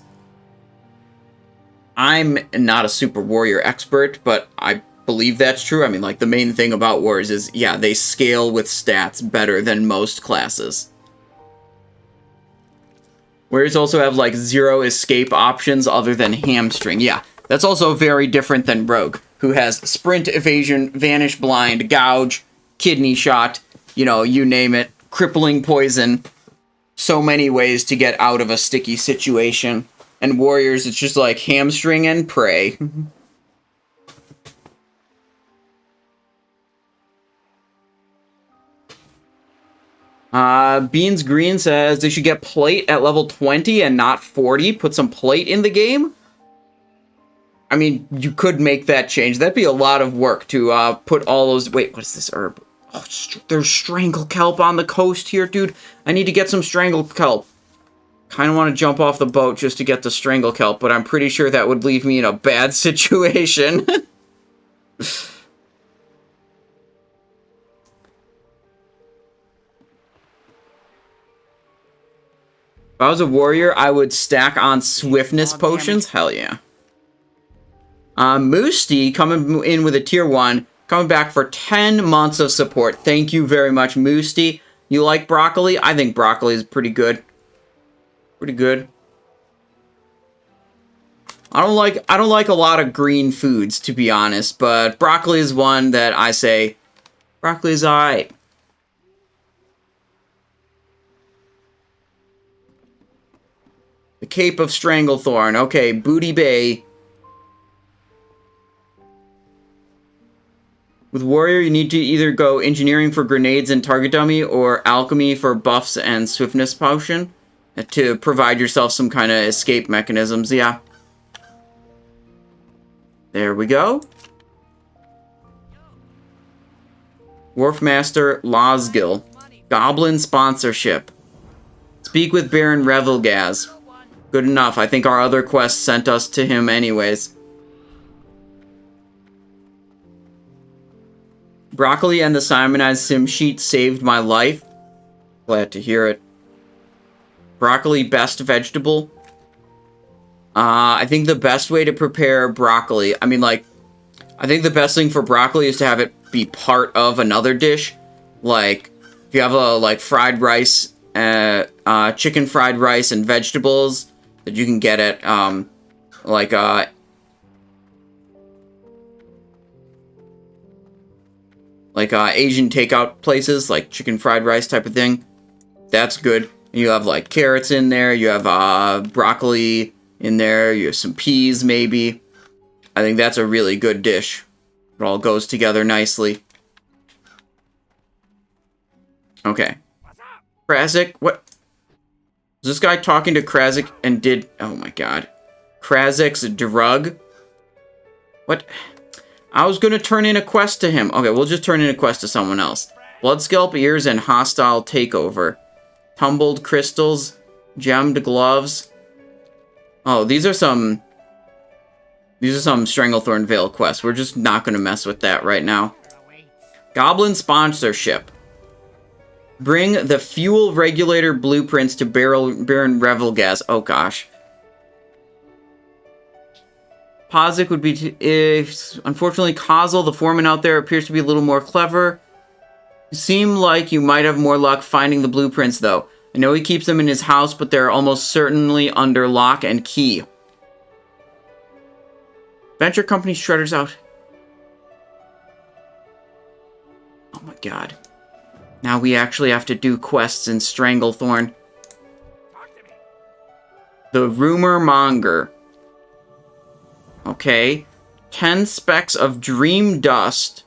S1: I'm not a super warrior expert, but I believe that's true. I mean, like, the main thing about warriors is, yeah, they scale with stats better than most classes. Warriors also have, like, 0 escape options other than hamstring. Yeah, that's also very different than rogue, who has sprint, evasion, vanish, blind, gouge, kidney shot, you know, you name it, crippling poison. So many ways to get out of a sticky situation. And warriors, it's just like hamstring and pray. Beans Green says they should get plate at level 20 and not 40. Put some plate in the game. I mean, you could make that change. That'd be a lot of work to put all those... Wait, what is this herb? Oh, there's strangle kelp on the coast here, dude. I need to get some strangle kelp. Kind of want to jump off the boat just to get the strangle kelp, but I'm pretty sure that would leave me in a bad situation. If I was a warrior, I would stack on swiftness potions. Hell yeah. Moosty coming in with a tier 1, coming back for 10 months of support. Thank you very much, Moosty. You like broccoli? I think broccoli is pretty good. Pretty good. I don't like a lot of green foods, to be honest, but broccoli is one that I say broccoli is alright. The Cape of Stranglethorn. Okay, Booty Bay. With Warrior, you need to either go Engineering for Grenades and Target Dummy, or Alchemy for Buffs and Swiftness Potion to provide yourself some kind of escape mechanisms, yeah. There we go. Wharfmaster Losgil. Goblin Sponsorship. Speak with Baron Revelgaz. Good enough. I think our other quest sent us to him anyways. Broccoli and the Simonized Sim Sheet saved my life. Glad to hear it. Broccoli, best vegetable. I think the best way to prepare broccoli, I mean, like, I think the best thing for broccoli is to have it be part of another dish. Like, if you have a, like, fried rice, chicken fried rice and vegetables that you can get at, Asian takeout places, like chicken fried rice type of thing. That's good. And you have, like, carrots in there, you have, broccoli in there, you have some peas, maybe. I think that's a really good dish. It all goes together nicely. Okay. Krazik, what? Is this guy talking to Krazik and did... Oh my god. Krazik's drug? What? I was gonna turn in a quest to him. Okay, we'll just turn in a quest to someone else. Bloodscalp ears and hostile takeover. Tumbled crystals. Gemmed gloves. Oh, these are some Stranglethorn Vale quests. We're just not going to mess with that right now. Goblin Sponsorship. Bring the fuel regulator blueprints to Baron Revelgaz. Oh, gosh. Pozik would be... unfortunately, Kazel, the foreman out there, appears to be a little more clever. You seem like you might have more luck finding the blueprints, though. I know he keeps them in his house, but they're almost certainly under lock and key. Venture Company Shredder's out. Oh my god. Now we actually have to do quests in Stranglethorn. The Rumor Monger. Okay. 10 specks of Dream Dust.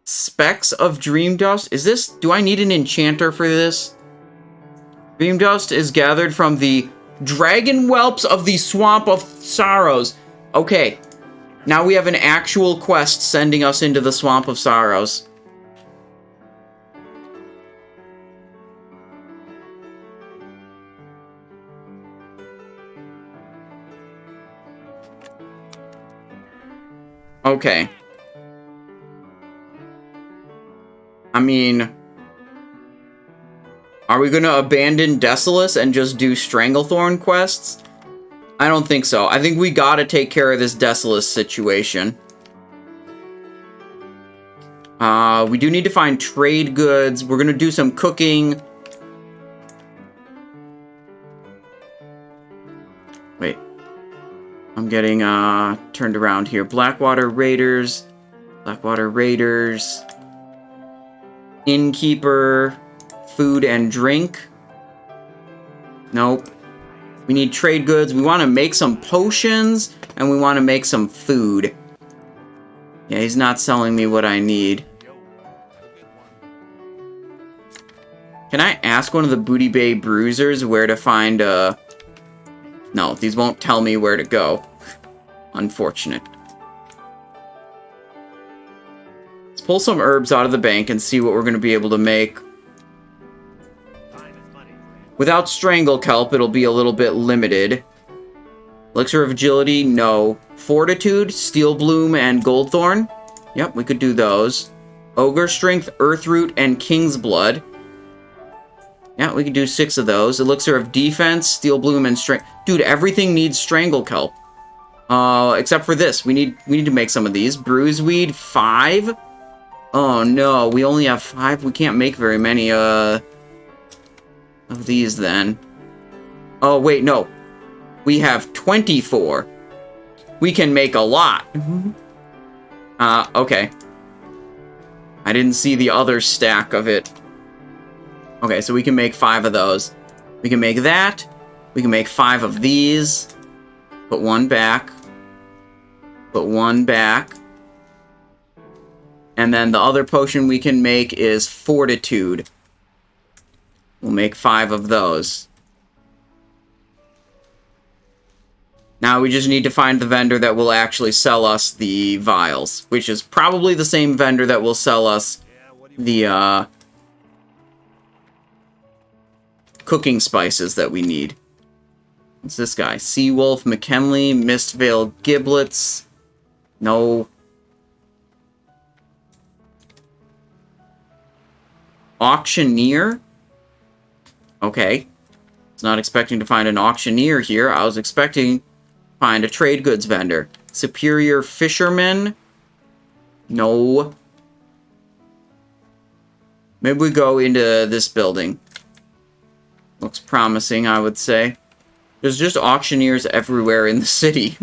S1: Specks of Dream Dust? Is this... Do I need an enchanter for this? Dream Dust is gathered from the Dragon Whelps of the Swamp of Sorrows. Okay. Now we have an actual quest sending us into the Swamp of Sorrows. Okay. I mean... Are we gonna abandon Desolace and just do Stranglethorn quests? I don't think so. I think we gotta take care of this Desolace situation. We do need to find trade goods. We're gonna do some cooking. Wait. I'm getting, turned around here. Blackwater Raiders. Blackwater Raiders. Innkeeper. Food and drink. Nope. We need trade goods. We want to make some potions. And we want to make some food. Yeah, he's not selling me what I need. Can I ask one of the Booty Bay Bruisers where to find, No, these won't tell me where to go. Unfortunate. Let's pull some herbs out of the bank and see what we're going to be able to make. Without Strangle Kelp, it'll be a little bit limited. Elixir of Agility, no. Fortitude, Steel Bloom, and Goldthorn. Yep, we could do those. Ogre Strength, Earthroot, and King's Blood. Yeah, we can do 6 of those. Elixir of defense, steel bloom, and strength. Dude, everything needs strangle kelp. Except for this. We need to make some of these. Bruiseweed, 5. Oh no, we only have 5. We can't make very many of these then. Oh wait, no. We have 24. We can make a lot. Okay. I didn't see the other stack of it. Okay, so we can make 5 of those. We can make that. We can make 5 of these. Put 1 back. Put 1 back. And then the other potion we can make is Fortitude. We'll make 5 of those. Now we just need to find the vendor that will actually sell us the vials, which is probably the same vendor that will sell us the cooking spices that we need. What's this guy? Seawolf, McKinley, Mistvale Giblets. No. Auctioneer? Okay. I was not expecting to find an auctioneer here. I was expecting to find a trade goods vendor. Superior Fisherman? No. Maybe we go into this building. Looks promising, I would say. There's just auctioneers everywhere in the city.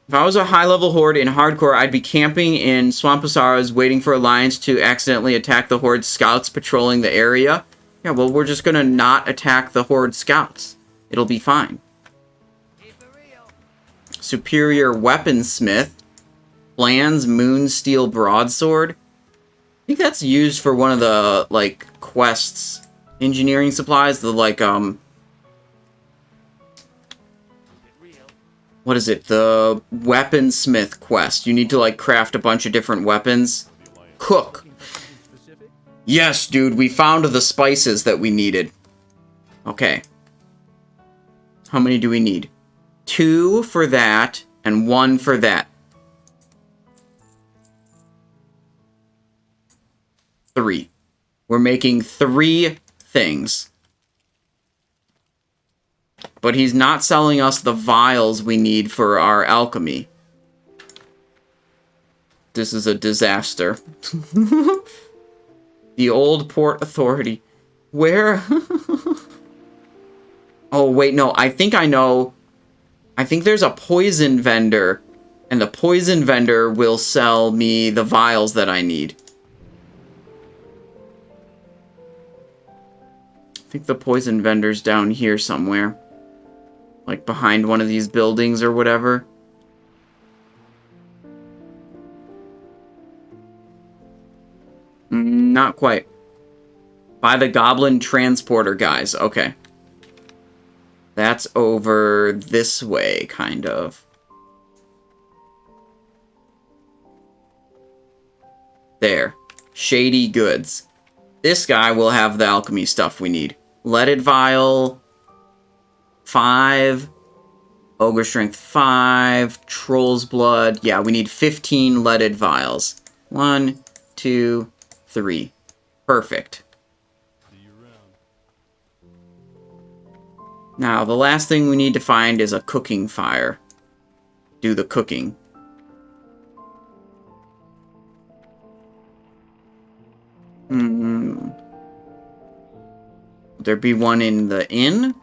S1: If I was a high-level horde in hardcore, I'd be camping in Swampasaras, waiting for Alliance to accidentally attack the horde scouts patrolling the area. Yeah, well, we're just gonna not attack the horde scouts. It'll be fine. Superior Weaponsmith. Bland's Moonsteel Broadsword. I think that's used for one of the, like, quests. Engineering supplies, the, like, what is it? The Weaponsmith quest. You need to, like, craft a bunch of different weapons. Cook. Yes, dude, we found the spices that we needed. Okay. How many do we need? 2 for that, and 1 for that. 3. We're making 3 things. But he's not selling us the vials we need for our alchemy. This is a disaster. The Old Port Authority. Where? Oh, wait, no. I think I know. I think there's a poison vendor. And the poison vendor will sell me the vials that I need. I think the poison vendor's down here somewhere. Like behind one of these buildings or whatever. Not quite. By the goblin transporter guys. Okay. That's over this way, kind of. There. Shady goods. This guy will have the alchemy stuff we need. Leaded vial. 5. Ogre strength 5. Troll's blood. Yeah, we need 15 leaded vials. 1, 2, 3. Perfect. Now, the last thing we need to find is a cooking fire. Do the cooking. Would there be one in the inn?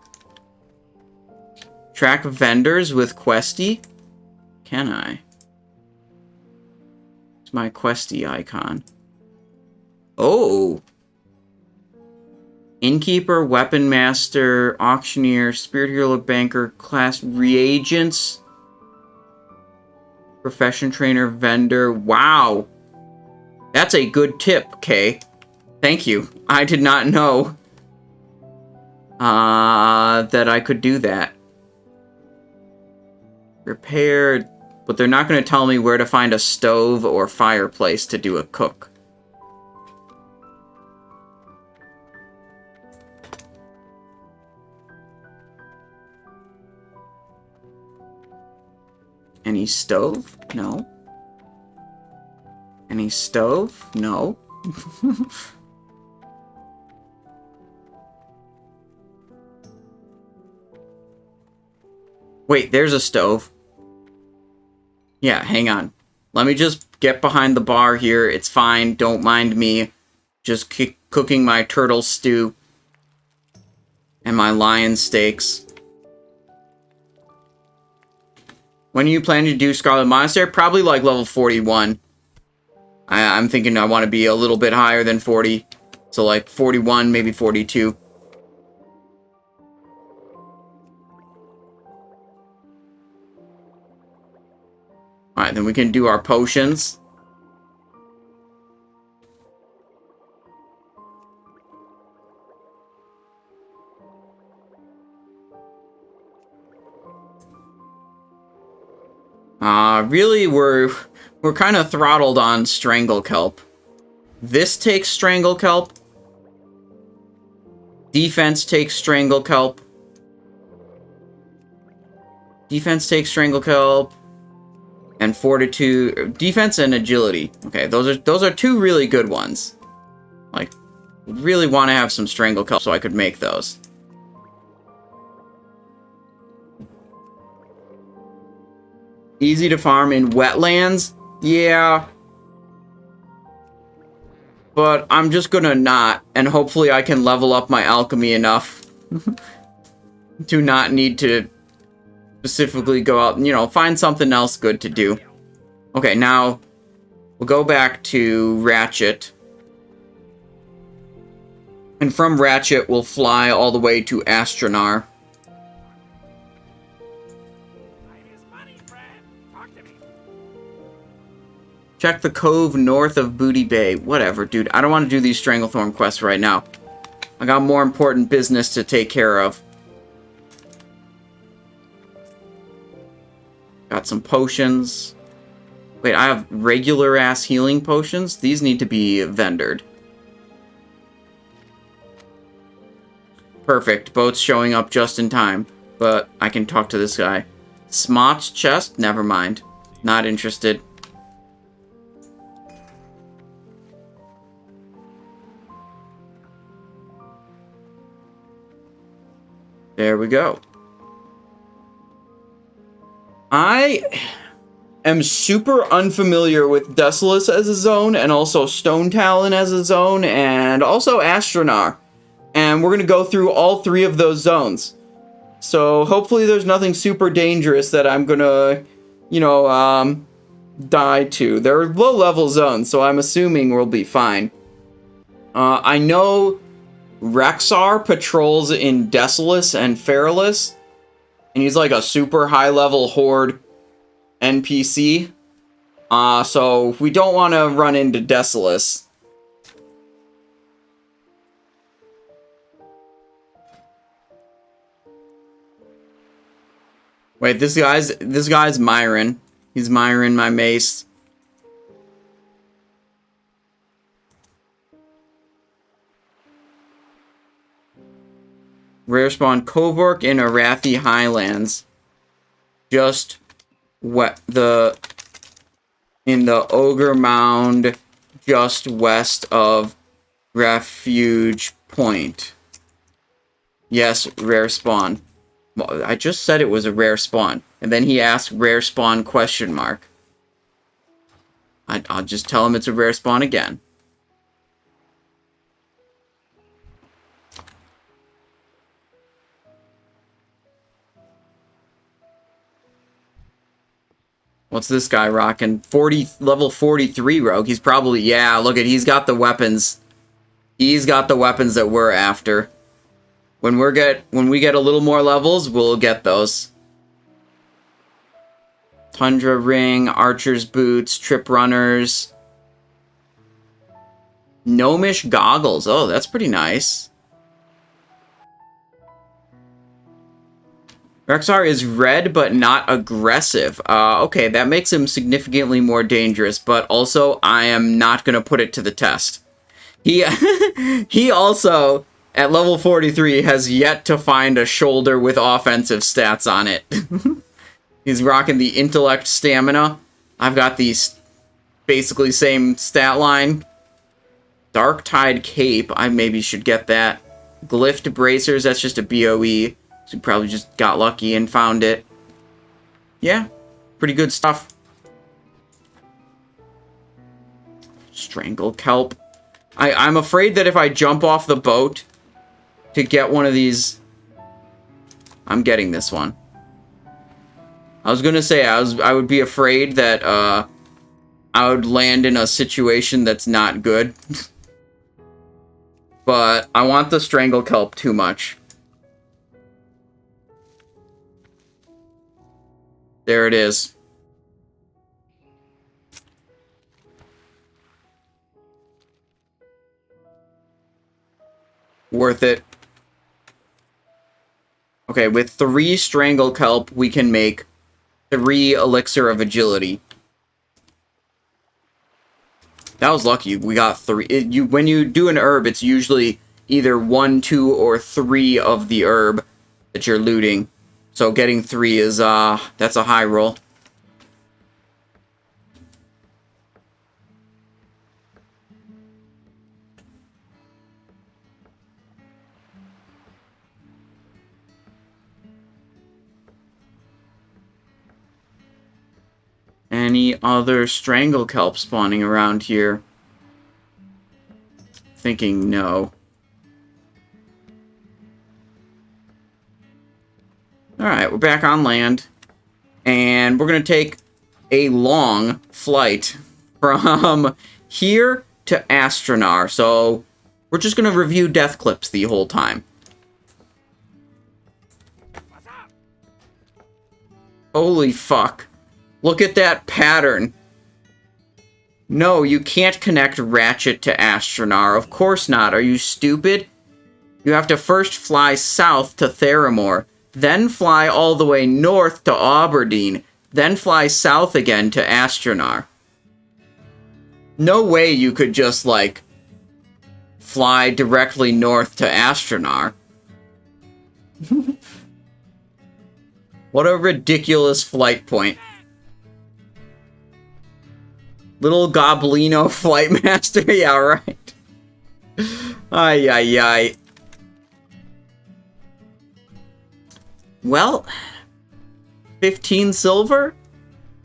S1: Track vendors with Questy? Can I? It's my Questy icon. Oh! Innkeeper, Weapon Master, Auctioneer, Spirit Healer, Banker, Class Reagents, Profession Trainer, Vendor. Wow! That's a good tip, Kay. Thank you. I did not know that I could do that. Repaired, but they're not going to tell me where to find a stove or fireplace to do a cook. Any stove? No. Any stove? No. Wait, there's a stove. Yeah, hang on. Let me just get behind the bar here. It's fine. Don't mind me. Just cooking my turtle stew. And my lion steaks. When are you planning to do Scarlet Monastery? Probably like level 41. I'm thinking I want to be a little bit higher than 40. So like 41, maybe 42. Alright, then we can do our potions. Really, we're kind of throttled on Strangle Kelp. This takes Strangle Kelp. Defense takes Strangle Kelp. Defense takes Strangle Kelp. And Fortitude, Defense and Agility. Okay, those are two really good ones. Like, really want to have some Strangle Kelp so I could make those. Easy to farm in wetlands? Yeah. But I'm just gonna not, and hopefully I can level up my alchemy enough to not need to specifically go out and, you know, find something else good to do. Okay, now we'll go back to Ratchet. And from Ratchet, we'll fly all the way to Astronar. Check the cove north of Booty Bay. Whatever, dude. I don't want to do these Stranglethorn quests right now. I got more important business to take care of. Got some potions. Wait, I have regular-ass healing potions? These need to be vendored. Perfect. Boat's showing up just in time. But I can talk to this guy. Smot's chest? Never mind. Not interested. There we go. I am super unfamiliar with Desolace as a zone, and also Stone Talon as a zone, and also Astronar. And we're going to go through all three of those zones. So hopefully there's nothing super dangerous that I'm going to, you know, die to. They're low-level zones, so I'm assuming we'll be fine. I know Rexar patrols in Desolace and Feralus, and he's like a super high-level horde NPC. So we don't want to run into Desolace. Wait, this guy's Myron. He's Myron, my mace. Rare spawn Covork in Arathi Highlands. Just in the Ogre Mound, just west of Refuge Point. Yes, rare spawn. Well, I just said it was a rare spawn, and then he asked rare spawn question mark. I'll just tell him it's a rare spawn again. What's this guy rocking? Level 43 rogue. He's probably, yeah, look at, he's got the weapons. He's got the weapons that we're after. When we get a little more levels, we'll get those. Tundra ring, archer's boots, trip runners. Gnomish goggles. Oh, that's pretty nice. Rexar is red, but not aggressive. Okay, that makes him significantly more dangerous, but also I am not going to put it to the test. He also, at level 43, has yet to find a shoulder with offensive stats on it. He's rocking the intellect stamina. I've got these basically same stat line. Dark Tide Cape, I maybe should get that. Glyphed Bracers, that's just a BOE. So we probably just got lucky and found it. Yeah, pretty good stuff. Strangle Kelp. I'm afraid that if I jump off the boat to get one of these... I'm getting this one. I was gonna say, I would be afraid that, I would land in a situation that's not good. But I want the Strangle Kelp too much. There it is. Worth it. Okay, with 3 Strangle Kelp, we can make 3 Elixir of Agility. That was lucky. We got 3. When you do an herb, it's usually either 1, 2, or 3 of the herb that you're looting. So getting 3 is, that's a high roll. Any other Strangle Kelp spawning around here? Thinking no. Alright, we're back on land. And we're going to take a long flight from here to Astronar. So, we're just going to review death clips the whole time. Holy fuck. Look at that pattern. No, you can't connect Ratchet to Astronar. Of course not. Are you stupid? You have to first fly south to Theramore, then fly all the way north to Aberdeen, then fly south again to Astronar. No way you could just, like, fly directly north to Astronar. What a ridiculous flight point. Little Goblino Flight Master, yeah, right. Ay, ay, ay. Well, 15 silver?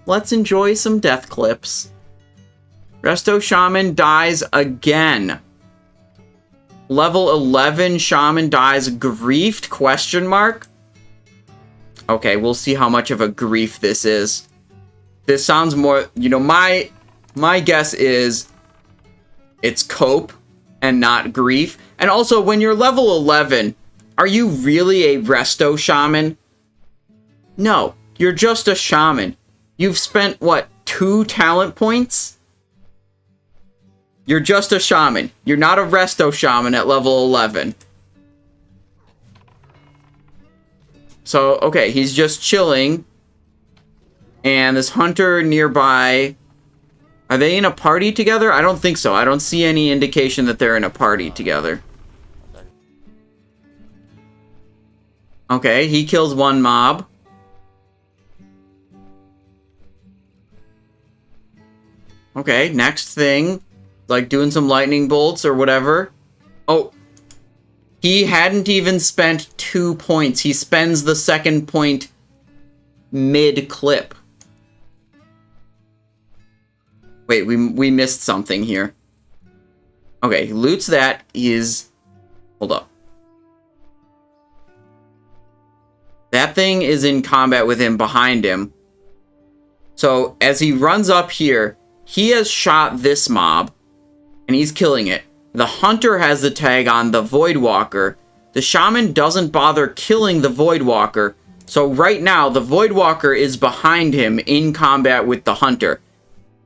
S1: Let's enjoy some death clips. Resto Shaman dies again. Level 11 Shaman dies griefed, question mark? Okay, we'll see how much of a grief this is. This sounds more, you know, my guess is it's cope and not grief. And also, when you're level 11, are you really a resto shaman? No, you're just a shaman. You've spent, what, 2 talent points? You're just a shaman. You're not a resto shaman at level 11. So, okay, he's just chilling. And this hunter nearby... Are they in a party together? I don't think so. I don't see any indication that they're in a party together. Okay, he kills 1 mob. Okay, next thing. Like doing some lightning bolts or whatever. Oh. He hadn't even spent 2 points. He spends the 2nd point mid-clip. Wait, we missed something here. Okay, he loots that. Hold up. That thing is in combat with him behind him. So, as he runs up here, he has shot this mob, and he's killing it. The hunter has the tag on the Voidwalker. The shaman doesn't bother killing the Voidwalker. So right now, the Voidwalker is behind him in combat with the hunter.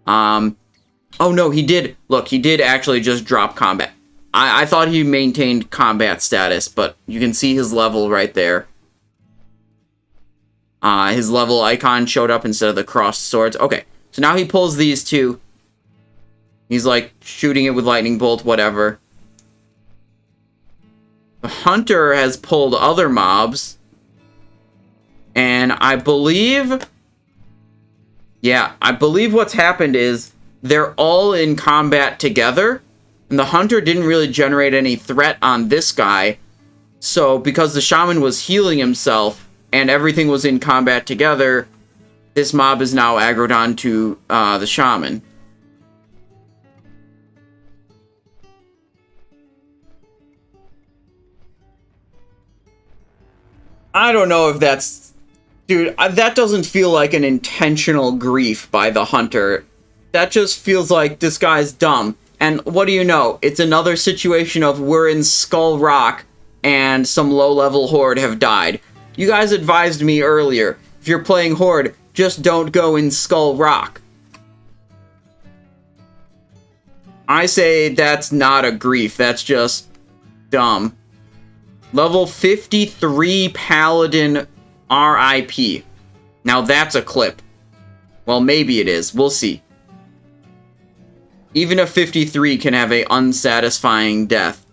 S1: Oh no, he did. Look, he did actually just drop combat. I thought he maintained combat status, but you can see his level right there. His level icon showed up instead of the crossed swords. Okay, so now he pulls these 2. He's like shooting it with lightning bolt, whatever. The hunter has pulled other mobs. And I believe... Yeah, I believe what's happened is they're all in combat together. And the hunter didn't really generate any threat on this guy. So because the shaman was healing himself and everything was in combat together, this mob is now aggroed onto the shaman. I don't know if that's... Dude, that doesn't feel like an intentional grief by the hunter. That just feels like this guy's dumb. And what do you know? It's another situation of we're in Skull Rock and some low-level horde have died. You guys advised me earlier, if you're playing horde, just don't go in Skull Rock. I say that's not a grief, that's just dumb. Level 53 Paladin RIP. Now that's a clip. Well, maybe it is. We'll see. Even a 53 can have a unsatisfying death.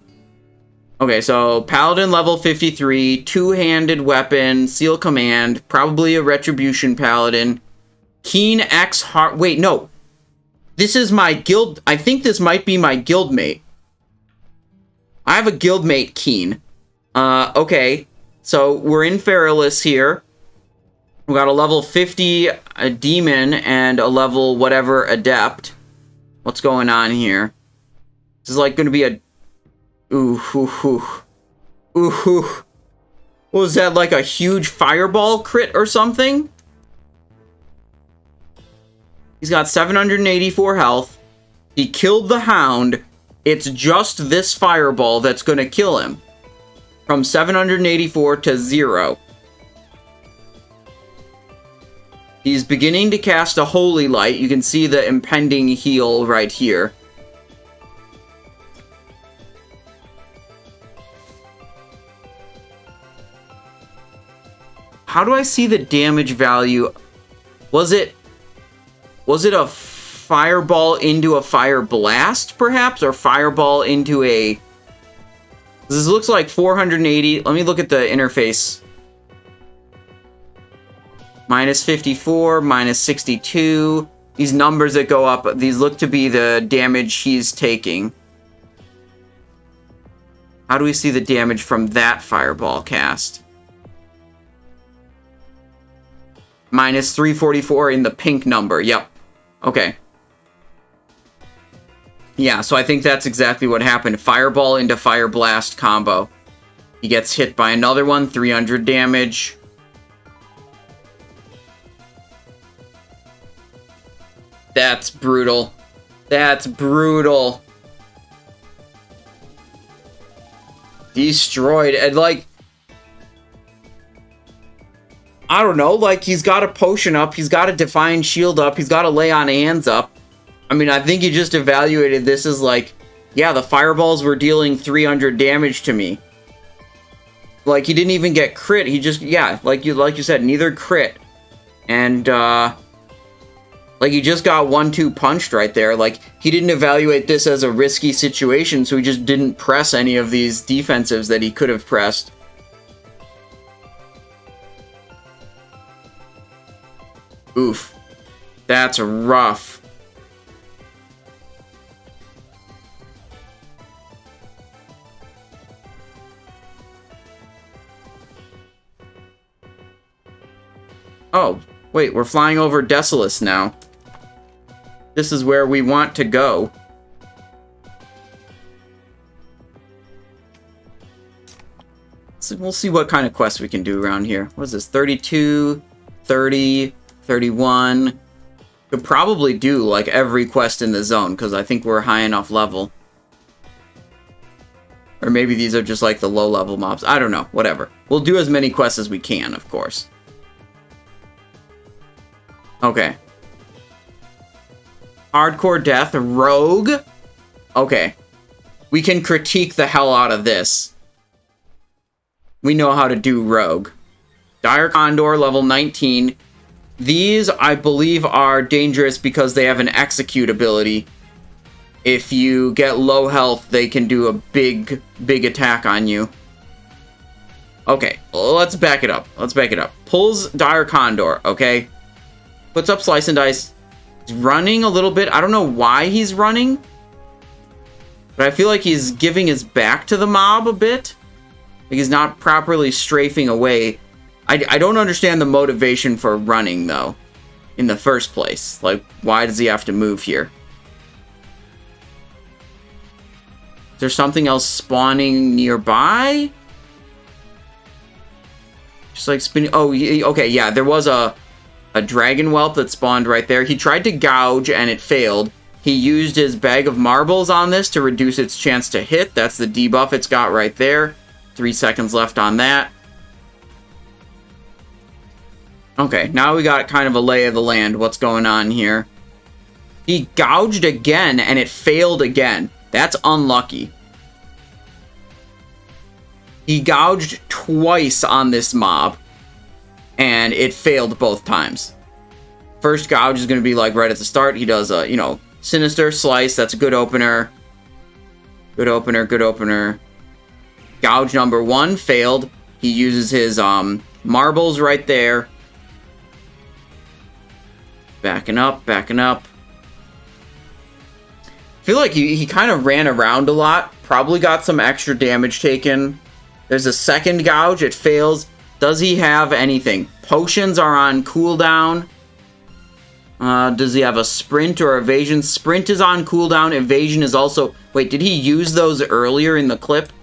S1: Okay, so Paladin level 53, two-handed weapon, seal command, probably a Retribution Paladin. Keen X Heart... Wait, no. This is my guild... I think this might be my guildmate. I have a guildmate Keen. Okay. So, we're in Feralis here. We got a level 50 a demon and a level whatever adept. What's going on here? This is like going to be a... Ooh, What was that, like a huge fireball crit or something? He's got 784 health. He killed the hound. It's just this fireball that's going to kill him. From 784 to 0. He's beginning to cast a holy light. You can see the impending heal right here. How do I see the damage value? Was it a fireball into a fire blast, perhaps? Or fireball into a... This looks like 480. Let me look at the interface. Minus 54, minus 62. These numbers that go up, these look to be the damage he's taking. How do we see the damage from that fireball cast? Minus 344 in the pink number. Yep. Okay. Yeah, so I think that's exactly what happened. Fireball into Fire Blast combo. He gets hit by another one, 300 damage. That's brutal. That's brutal. Destroyed. And, like... I don't know, like, he's got a potion up, he's got a Defiant Shield up, he's got a Lay on Hands up. I mean, I think he just evaluated this as like, yeah, the fireballs were dealing 300 damage to me. Like, he didn't even get crit, he just, yeah, like you said, neither crit. And, like, he just got 1-2 punched right there. Like, he didn't evaluate this as a risky situation, so he just didn't press any of these defensives that he could have pressed. Oof. That's rough. Oh, wait, we're flying over Desolace now. This is where we want to go. So we'll see what kind of quests we can do around here. What is this? 32, 30, 31. Could probably do like every quest in the zone because I think we're high enough level. Or maybe these are just like the low level mobs. I don't know. Whatever. We'll do as many quests as we can, of course. Okay. Hardcore death. Rogue. Okay. We can critique the hell out of this. We know how to do rogue. Dire Condor, level 19. These, I believe, are dangerous because they have an execute ability. If you get low health, they can do a big attack on you. Okay, let's back it up. Let's back it up. Pulls Dire Condor, okay? Puts up Slice and Dice. He's running a little bit. I don't know why he's running. But I feel like he's giving his back to the mob a bit. Like he's not properly strafing away. I don't understand the motivation for running, though, in the first place. Like, why does he have to move here? Is there something else spawning nearby? Just like spinning. Oh, okay, yeah, there was a dragon whelp that spawned right there. He tried to gouge and it failed. He used his bag of marbles on this to reduce its chance to hit. That's the debuff it's got right there. 3 seconds left on that. Okay, now we got kind of a lay of the land. What's going on here? He gouged again and it failed again. That's unlucky. He gouged twice on this mob and it failed both times. First gouge is going to be like right at the start. He does a, you know, Sinister Slice. That's a good opener. Good opener, good opener. Gouge number 1 failed. He uses his marbles right there. Backing up, backing up. I feel like he kind of ran around a lot. Probably got some extra damage taken. There's a second gouge. It fails. Does he have anything? Potions are on cooldown. Does he have a sprint or evasion? Sprint is on cooldown. Evasion is also... Wait, did he use those earlier in the clip?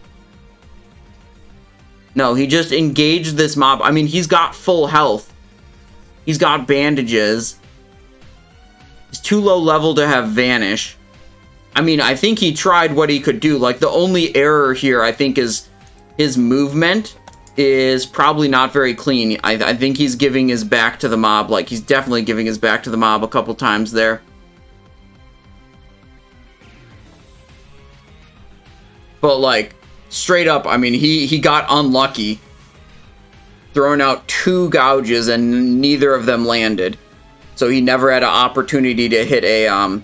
S1: No, he just engaged this mob. I mean, he's got full health. He's got bandages. He's too low level to have Vanish. I mean, I think he tried what he could do. Like, the only error here, I think, is his movement is probably not very clean. I think he's giving his back to the mob. Like, he's definitely giving his back to the mob a couple times there. But, like, straight up, I mean, he got unlucky. Throwing out 2 gouges and neither of them landed. So he never had an opportunity to hit a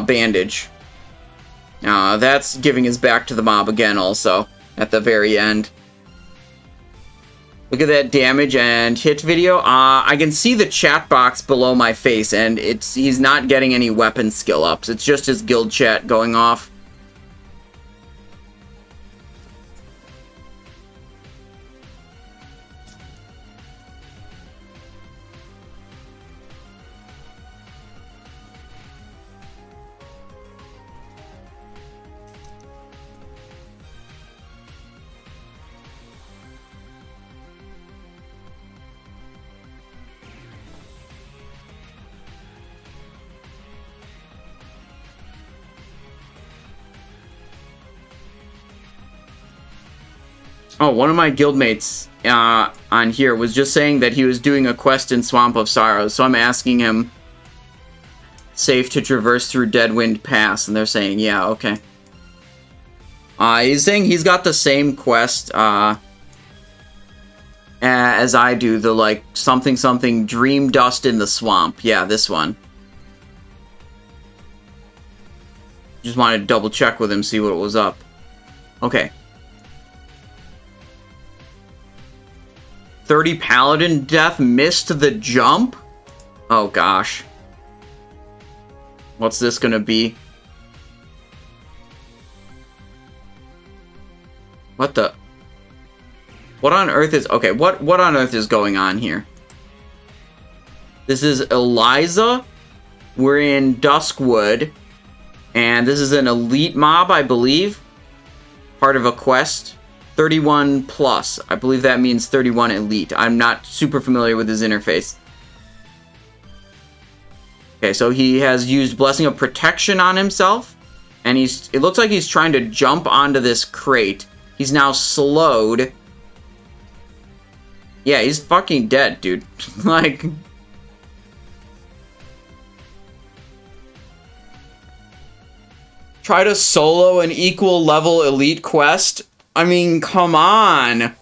S1: bandage. That's giving his back to the mob again also at the very end. Look at that damage and hit video. I can see the chat box below my face and he's not getting any weapon skill ups. It's just his guild chat going off. Oh, one of my guildmates on here was just saying that he was doing a quest in Swamp of Sorrows, so I'm asking him, safe to traverse through Deadwind Pass, and they're saying, yeah, okay. He's saying he's got the same quest as I do, the, like, something Dream Dust in the Swamp. Yeah, this one. Just wanted to double check with him, see what was up. Okay. 30 Paladin death, missed the jump? Oh gosh. What's this gonna be? What the? What on earth is... Okay, what on earth is going on here? This is Eliza. We're in Duskwood. And this is an elite mob, I believe. Part of a quest. 31 plus. I believe that means 31 elite. I'm not super familiar with his interface. Okay, so he has used Blessing of Protection on himself. And it looks like he's trying to jump onto this crate. He's now slowed. Yeah, he's fucking dead, dude. Like... Try to solo an equal level elite quest? I mean, come on.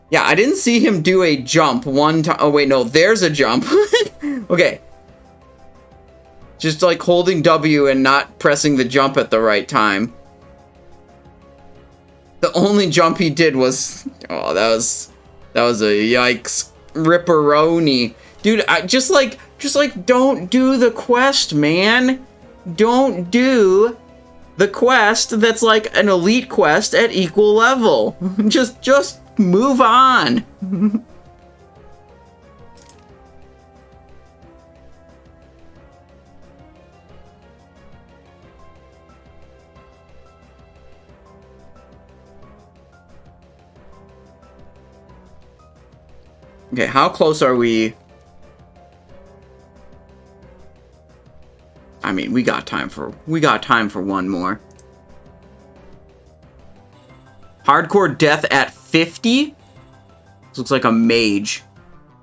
S1: Yeah, I didn't see him do a jump one time. Oh, wait, no, there's a jump. Okay. Just like holding W and not pressing the jump at the right time. The only jump he did was... Oh, that was a yikes. Ripperoni. Dude, just like, don't do the quest, man. don't do the quest that's like an elite quest at equal level. Just move on. Okay, how close are we? I mean, we got time for one more. Hardcore death at 50? This looks like a mage.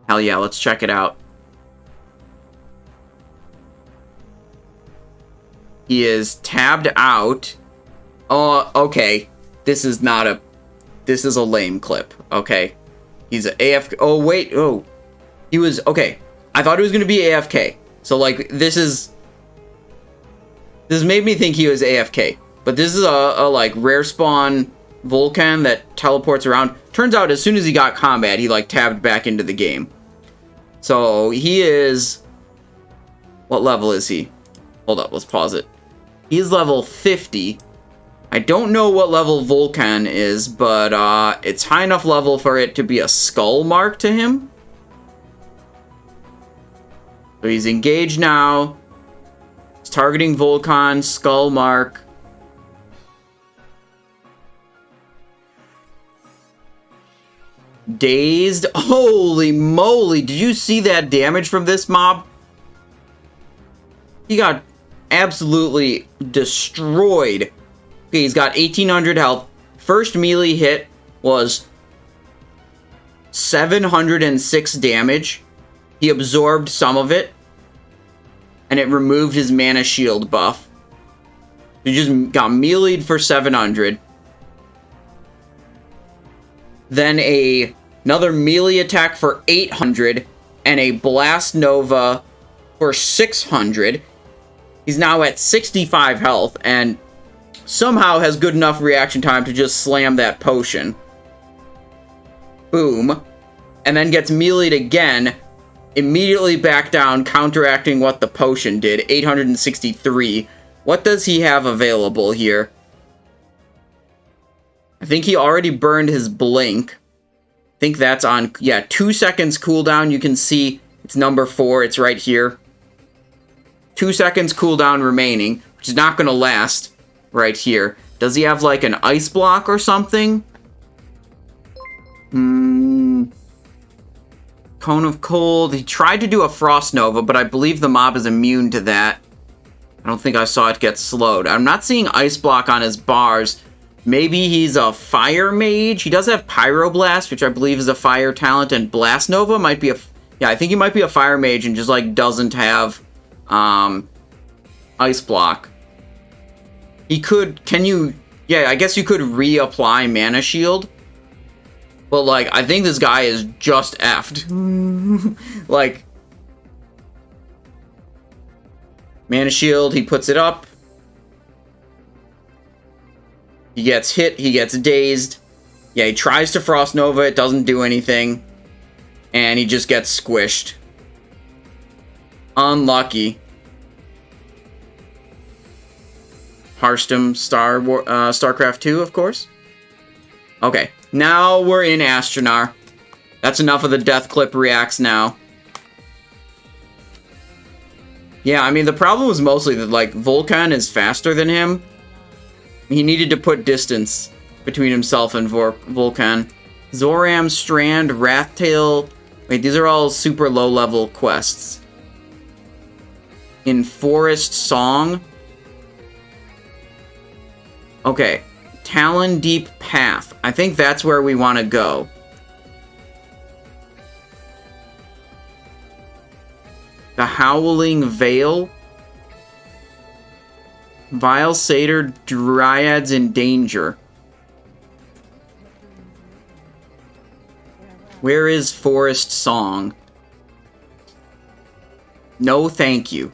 S1: Hell yeah, let's check it out. He is tabbed out. Oh, okay. This is a lame clip. Okay. He's AFK. Oh, wait. Oh. He was... Okay. I thought he was going to be AFK. So, like, this made me think he was AFK. But this is a like, rare spawn Vulcan that teleports around. Turns out, as soon as he got combat, he, like, tabbed back into the game. So, he is... What level is he? Hold up. Let's pause it. He's level 50. I don't know what level Vulcan is, but it's high enough level for it to be a skull mark to him. So he's engaged now. He's targeting Vulcan, skull mark. Dazed. Holy moly, did you see that damage from this mob? He got absolutely destroyed. Okay, he's got 1800 health. First melee hit was 706 damage. He absorbed some of it, and it removed his mana shield buff. He just got meleeed for 700. Then another melee attack for 800, and a blast nova for 600. He's now at 65 health, and somehow has good enough reaction time to just slam that potion. Boom. And then gets meleeed again. Immediately back down, counteracting what the potion did. 863. What does he have available here? I think he already burned his blink. I think that's on... Yeah, 2 seconds cooldown. You can see it's number 4. It's right here. 2 seconds cooldown remaining, which is not going to last. Right here. Does he have, like, an ice block or something? Cone of Cold. He tried to do a Frost Nova, but I believe the mob is immune to that. I don't think I saw it get slowed. I'm not seeing ice block on his bars. Maybe he's a Fire Mage. He does have Pyroblast, which I believe is a Fire talent, and Blast Nova might be a... Yeah, I think he might be a Fire Mage and just, like, doesn't have, ice block. He could, can you, yeah, I guess you could reapply Mana Shield. But, like, I think this guy is just effed. Like, Mana Shield, he puts it up. He gets hit, he gets dazed. Yeah, he tries to Frost Nova, it doesn't do anything. And he just gets squished. Unlucky. Hearthstone StarCraft 2, of course. Okay, now we're in Astronar. That's enough of the death clip reacts now. Yeah, I mean, the problem was mostly that, like, Vulcan is faster than him. He needed to put distance between himself and Vulcan. Zoram, Strand, Wrathtail. Wait, these are all super low-level quests. In Forest Song. Okay, Talon Deep Path. I think that's where we want to go. The Howling Vale. Vile Satyr, Dryads in Danger. Where is Forest Song? No, thank you.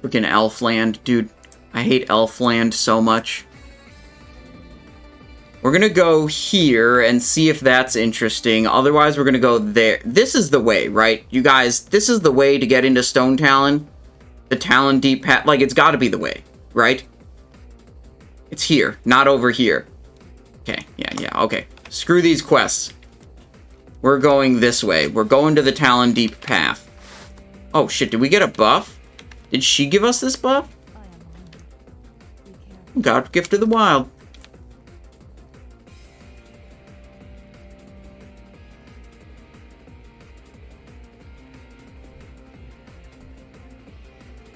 S1: Freaking Elfland, dude. I hate Elfland so much. We're going to go here and see if that's interesting. Otherwise, we're going to go there. This is the way, right? You guys, this is the way to get into Stone Talon. The Talon Deep path. Like, it's got to be the way, right? It's here, not over here. Okay, yeah, okay. Screw these quests. We're going this way. We're going to the Talon Deep path. Oh, shit, did we get a buff? Did she give us this buff? God, Gift of the Wild.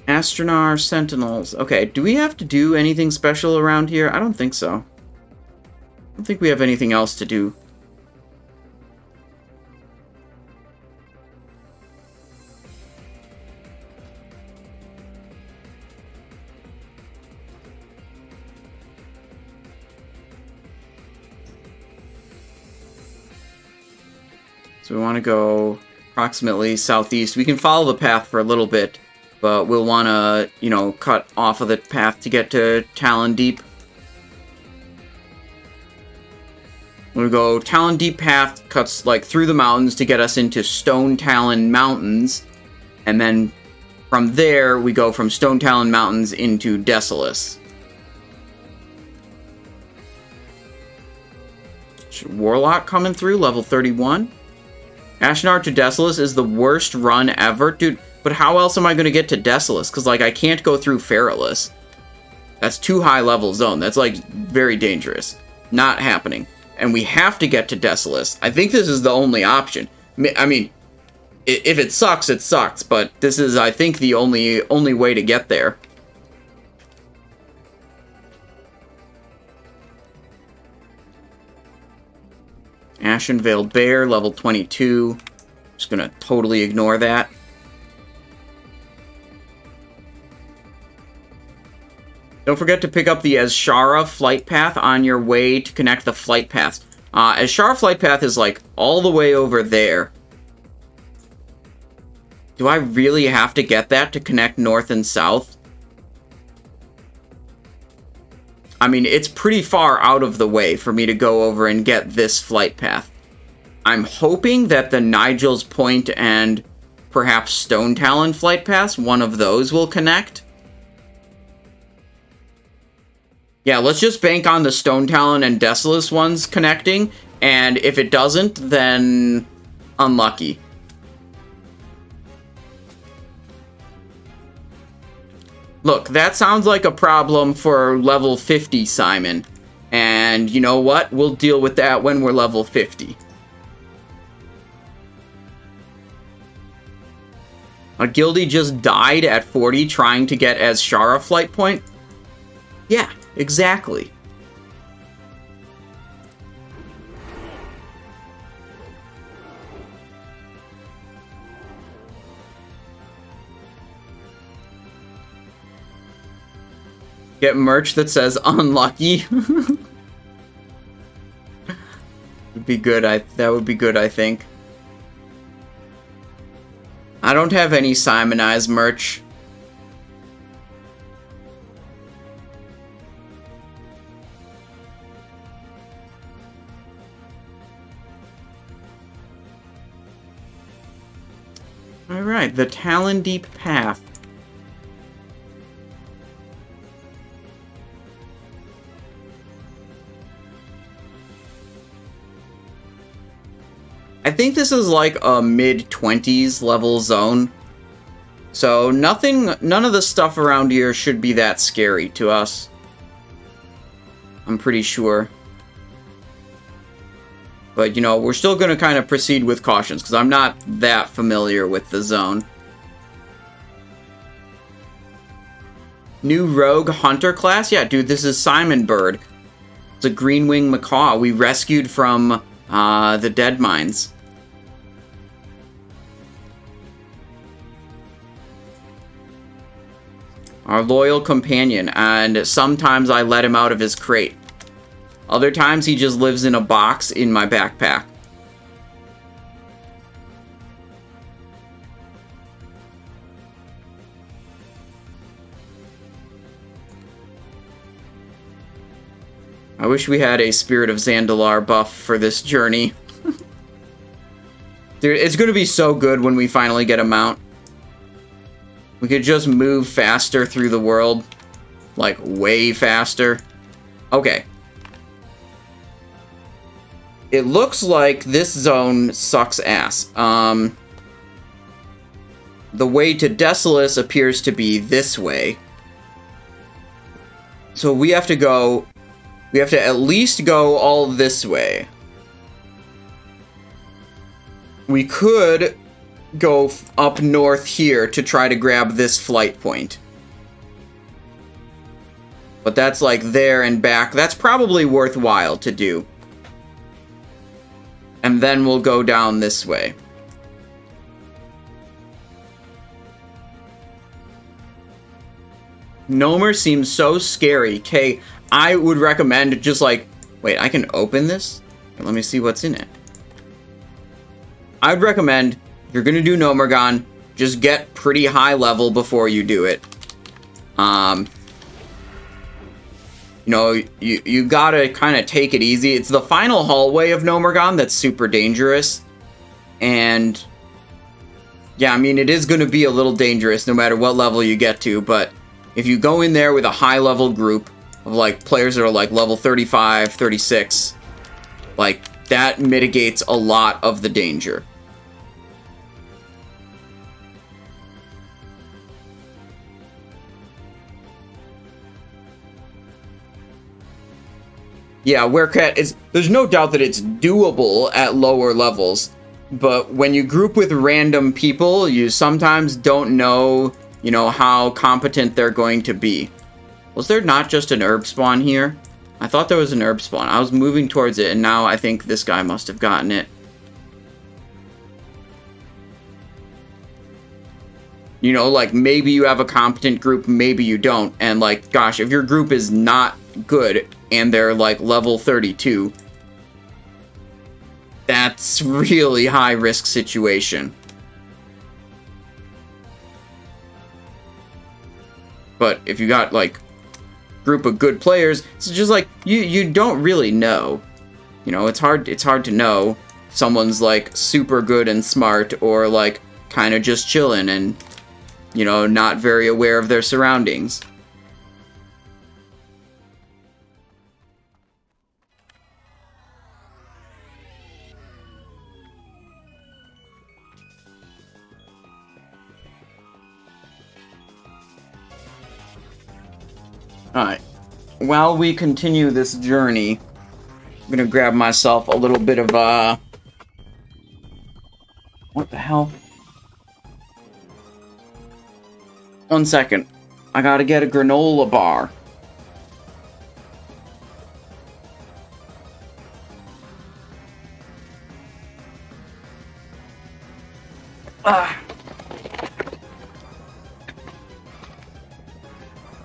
S1: Astronar Sentinels. Okay, do we have to do anything special around here? I don't think so. I don't think we have anything else to do. So we want to go approximately southeast. We can follow the path for a little bit, but we'll want to, you know, cut off of the path to get to Talon Deep. We'll go Talon Deep path, cuts like through the mountains to get us into Stone Talon Mountains. And then from there, we go from Stone Talon Mountains into Desolace. Warlock coming through, level 31. Ashnard to Desolace is the worst run ever. Dude, but how else am I going to get to Desolace? Because, like, I can't go through Feralus. That's too high level zone. That's, like, very dangerous. Not happening. And we have to get to Desolace. I think this is the only option. I mean, if it sucks, it sucks. But this is, I think, the only way to get there. Ashen Veiled Bear, level 22. Just gonna totally ignore that. Don't forget to pick up the Azshara Flight Path on your way to connect the Flight Paths. Azshara Flight Path is, like, all the way over there. Do I really have to get that to connect north and south? I mean, it's pretty far out of the way for me to go over and get this flight path. I'm hoping that the Nigel's Point and perhaps Stone Talon flight paths, one of those will connect. Yeah, let's just bank on the Stone Talon and Desolace ones connecting, and if it doesn't, then unlucky. Look, that sounds like a problem for level 50, Simon. And you know what? We'll deal with that when we're level 50. A guildie just died at 40 trying to get Azshara flight point? Yeah, exactly. Get merch that says unlucky. Would be good. That would be good, I think. I don't have any Simonized merch. Alright, the Talon Deep Path. I think this is like a mid-20s level zone. So none of the stuff around here should be that scary to us. I'm pretty sure. But, you know, we're still going to kind of proceed with cautions, because I'm not that familiar with the zone. New Rogue Hunter class? Yeah, dude, this is Simon Bird. It's a green-winged macaw we rescued from the Dead Mines. Our loyal companion, and sometimes I let him out of his crate. Other times he just lives in a box in my backpack. I wish we had a Spirit of Zandalar buff for this journey. Dude, it's gonna be so good when we finally get a mount. We could just move faster through the world. Like, way faster. Okay. It looks like this zone sucks ass. The way to Desolace appears to be this way. So we have to go... We have to at least go all this way. We could go up north here to try to grab this flight point. But that's like there and back. That's probably worthwhile to do. And then we'll go down this way. Nomer seems so scary. Okay, I would recommend just like... Wait, I can open this? Let me see what's in it. I'd recommend, if you're gonna do Nomergon, just get pretty high level before you do it. You know, you gotta kind of take it easy. It's the final hallway of Nomergon that's super dangerous. And... yeah, I mean, it is gonna be a little dangerous no matter what level you get to, but... if you go in there with a high-level group of, like, players that are, like, level 35, 36, like, that mitigates a lot of the danger. Yeah, Werecat is... there's no doubt that it's doable at lower levels, but when you group with random people, you sometimes don't know... you know, how competent they're going to be. Was there not just an herb spawn here? I thought there was an herb spawn. I was moving towards it, and now I think this guy must have gotten it. You know, like, maybe you have a competent group, maybe you don't. And, like, gosh, if your group is not good, and they're, like, level 32, that's really high-risk situation. But if you got, like, group of good players, it's just like, you don't really know. You know, it's hard to know if someone's, like, super good and smart, or, like, kind of just chilling and, you know, not very aware of their surroundings. Alright, while we continue this journey, I'm gonna grab myself a little bit of, what the hell? 1 second. I gotta get a granola bar.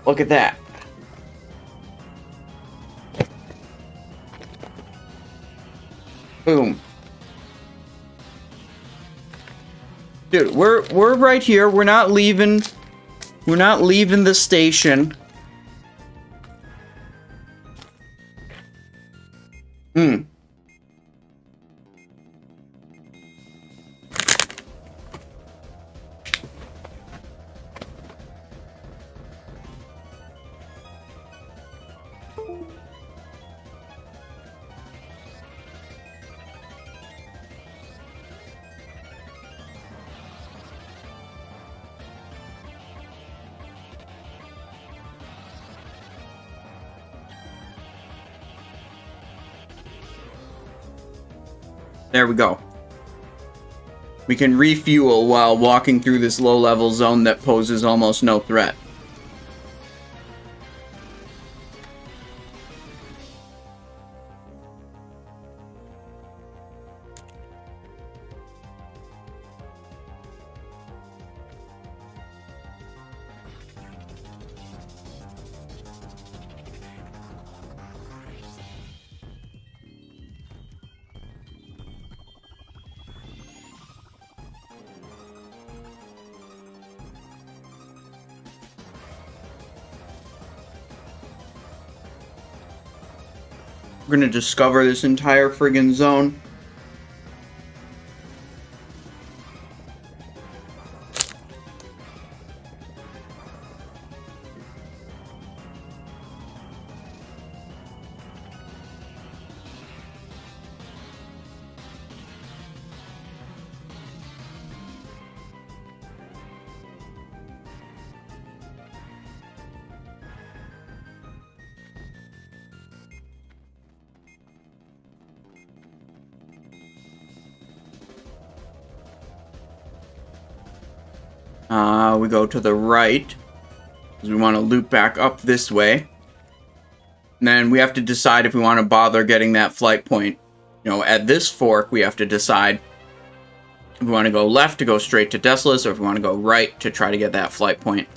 S1: Look at that. Boom. Dude, we're right here. We're not leaving. We're not leaving the station. There we go. We can refuel while walking through this low-level zone that poses almost no threat. We're gonna discover this entire friggin' zone. We go to the right, because we want to loop back up this way. And then we have to decide if we want to bother getting that flight point. You know, at this fork, we have to decide if we want to go left to go straight to Desolace, or if we want to go right to try to get that flight point.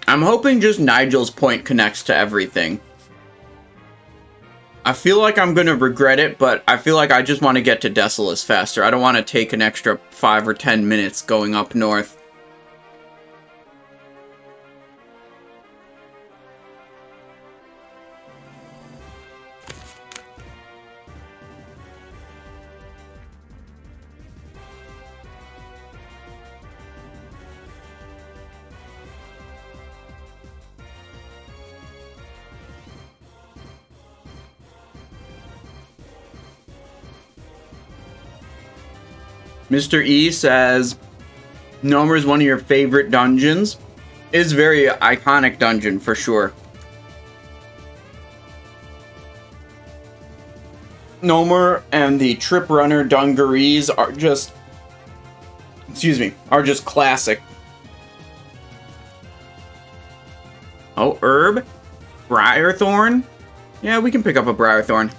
S1: I'm hoping just Nigel's point connects to everything. I feel like I'm going to regret it, but I feel like I just want to get to Desolace faster. I don't want to take an extra 5 or 10 minutes going up north. Mr. E says, Nomer is one of your favorite dungeons. It is a very iconic dungeon for sure. Nomer and the Trip Runner dungarees are just, are just classic. Oh, herb? Briarthorn? Yeah, we can pick up a Briarthorn.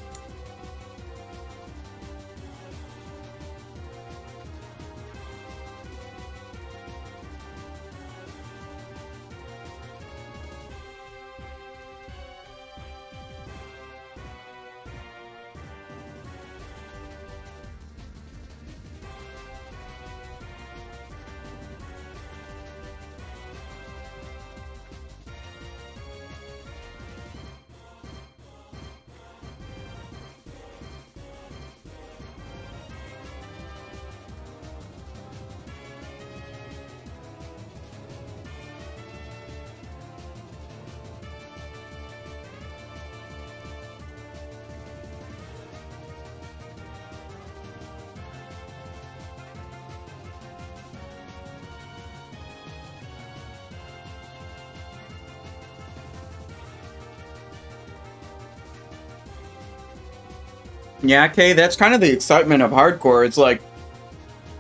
S1: Yeah, Kay, that's kind of the excitement of hardcore. It's like,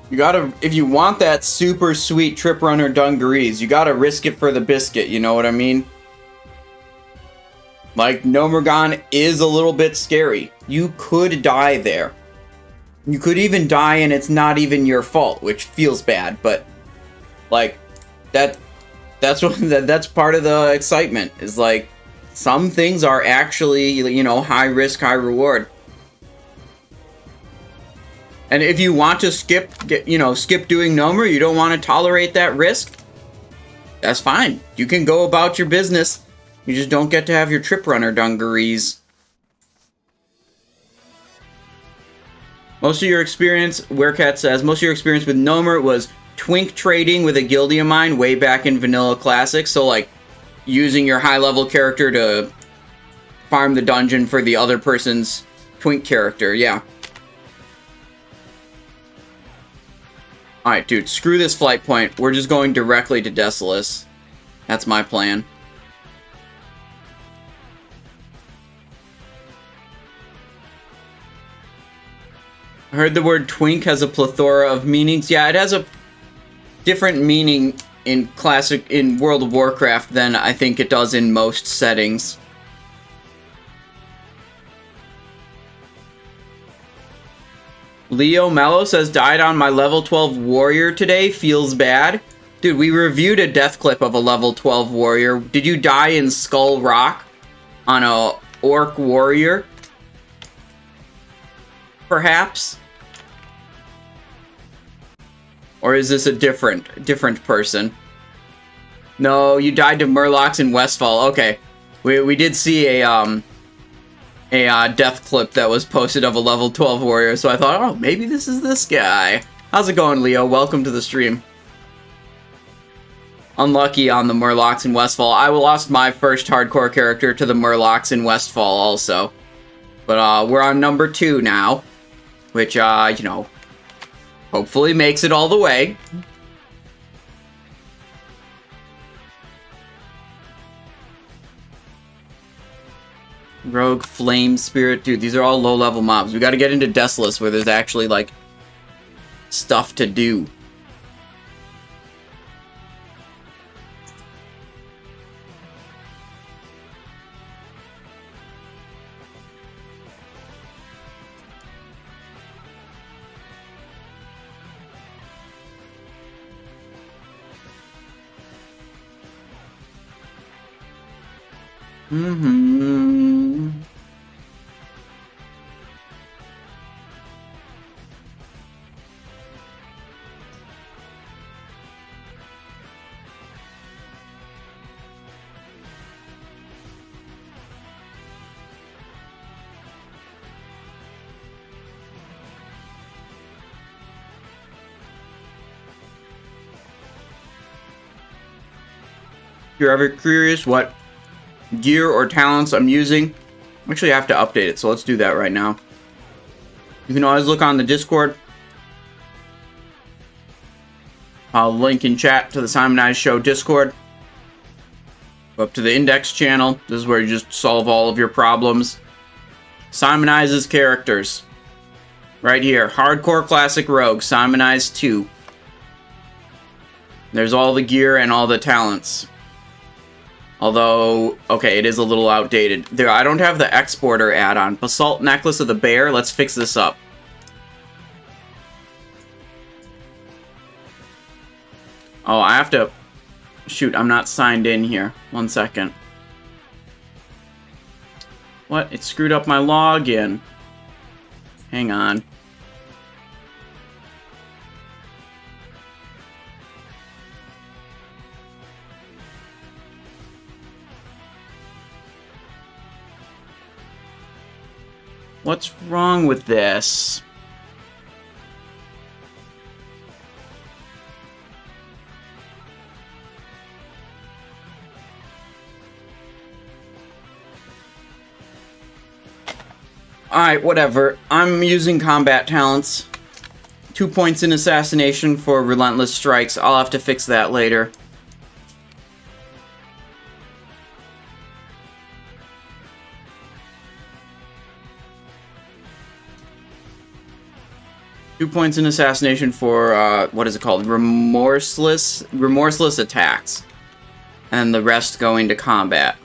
S1: you gotta, if you want that super sweet Trip Runner dungarees, you gotta risk it for the biscuit, you know what I mean? Like, Nomergon is a little bit scary. You could die there. You could even die and it's not even your fault, which feels bad, but, like, that's part of the excitement, is like, some things are actually, you know, high risk, high reward. And if you want to skip doing Nomer, you don't want to tolerate that risk, that's fine. You can go about your business. You just don't get to have your Trip Runner dungarees. Most of your experience, Werecat says, most of your experience with Nomer was twink trading with a guildie of mine way back in Vanilla Classic. So, like, using your high-level character to farm the dungeon for the other person's twink character, yeah. Alright, dude, screw this flight point. We're just going directly to Desolace. That's my plan. I heard the word twink has a plethora of meanings. Yeah, it has a different meaning in World of Warcraft than I think it does in most settings. Leo Mello says, died on my level 12 warrior today, feels bad. Dude, we reviewed a death clip of a level 12 warrior. Did you die in Skull Rock on a orc warrior? Perhaps? Or is this a different person? No, you died to Murlocs in Westfall. Okay. We did see a a death clip that was posted of a level 12 warrior, so I thought, oh, maybe this is this guy. How's it going, Leo? Welcome to the stream. Unlucky on the Murlocs in Westfall. I lost my first hardcore character to the Murlocs in Westfall also. But we're on number 2 now, which, you know, hopefully makes it all the way. Rogue, Flame, Spirit. Dude, these are all low-level mobs. We gotta get into Desolace where there's actually, like, stuff to do. If you're ever curious what gear or talents I'm using, actually I have to update it, so let's do that right now. You can always look on the Discord. I'll link in chat to the Simonize Show Discord. Go up to the Index channel. This is where you just solve all of your problems. Simonize's characters. Right here. Hardcore Classic Rogue. Simonize 2. There's all the gear and all the talents. Although, okay, it is a little outdated. There, I don't have the exporter add-on. Basalt Necklace of the Bear. Let's fix this up. Oh, I have to... Shoot, I'm not signed in here. 1 second. What? It screwed up my login. Hang on. What's wrong with this? Alright, whatever. I'm using combat talents. 2 points in assassination for relentless strikes. I'll have to fix that later. Two points in assassination for, what is it called? Remorseless attacks. And the rest going to combat.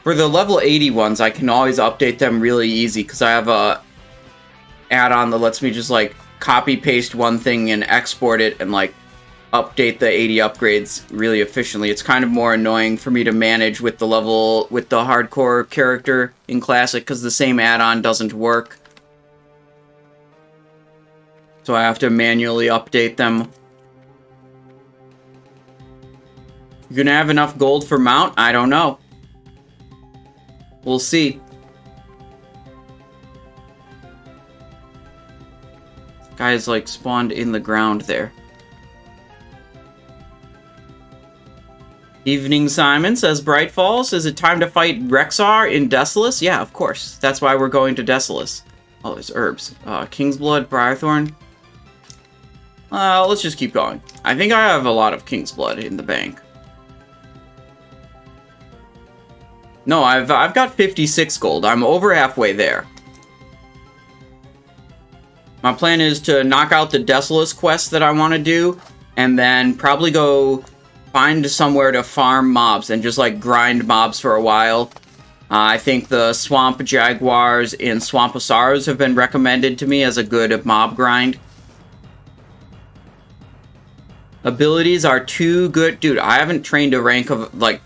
S1: For the level 80 ones, I can always update them really easy, because I have a add-on that lets me just, like, copy-paste one thing and export it and, like, update the 80 upgrades really efficiently. It's kind of more annoying for me to manage with the hardcore character in Classic, because the same add-on doesn't work. So I have to manually update them. You gonna have enough gold for mount? I don't know. We'll see. Guys, like, spawned in the ground there. Evening Simon says, Bright Falls, is it time to fight Rexar in Desolace? Yeah, of course. That's why we're going to Desolace. Oh, there's herbs. Kingsblood, Briarthorn. Let's just keep going. I think I have a lot of Kingsblood in the bank. No, I've got 56 gold. I'm over halfway there. My plan is to knock out the Desolace quest that I want to do, and then probably go find somewhere to farm mobs and just, like, grind mobs for a while. I think the Swamp Jaguars in Swampasars have been recommended to me as a good mob grind. Abilities are too good. Dude, I haven't trained a rank of, like...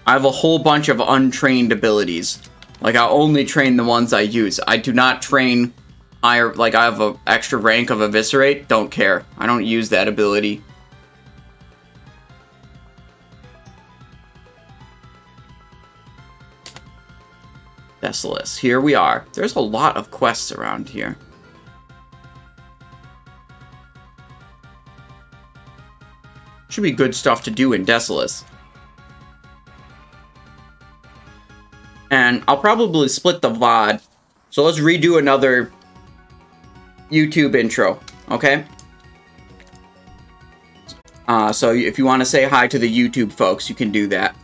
S1: I have a whole bunch of untrained abilities. Like, I only train the ones I use. I do not train higher, like, I have an extra rank of Eviscerate. Don't care. I don't use that ability. Desolace. Here we are. There's a lot of quests around here. Should be good stuff to do in Desolace. And I'll probably split the VOD. So let's redo another YouTube intro, okay? So if you want to say hi to the YouTube folks, you can do that.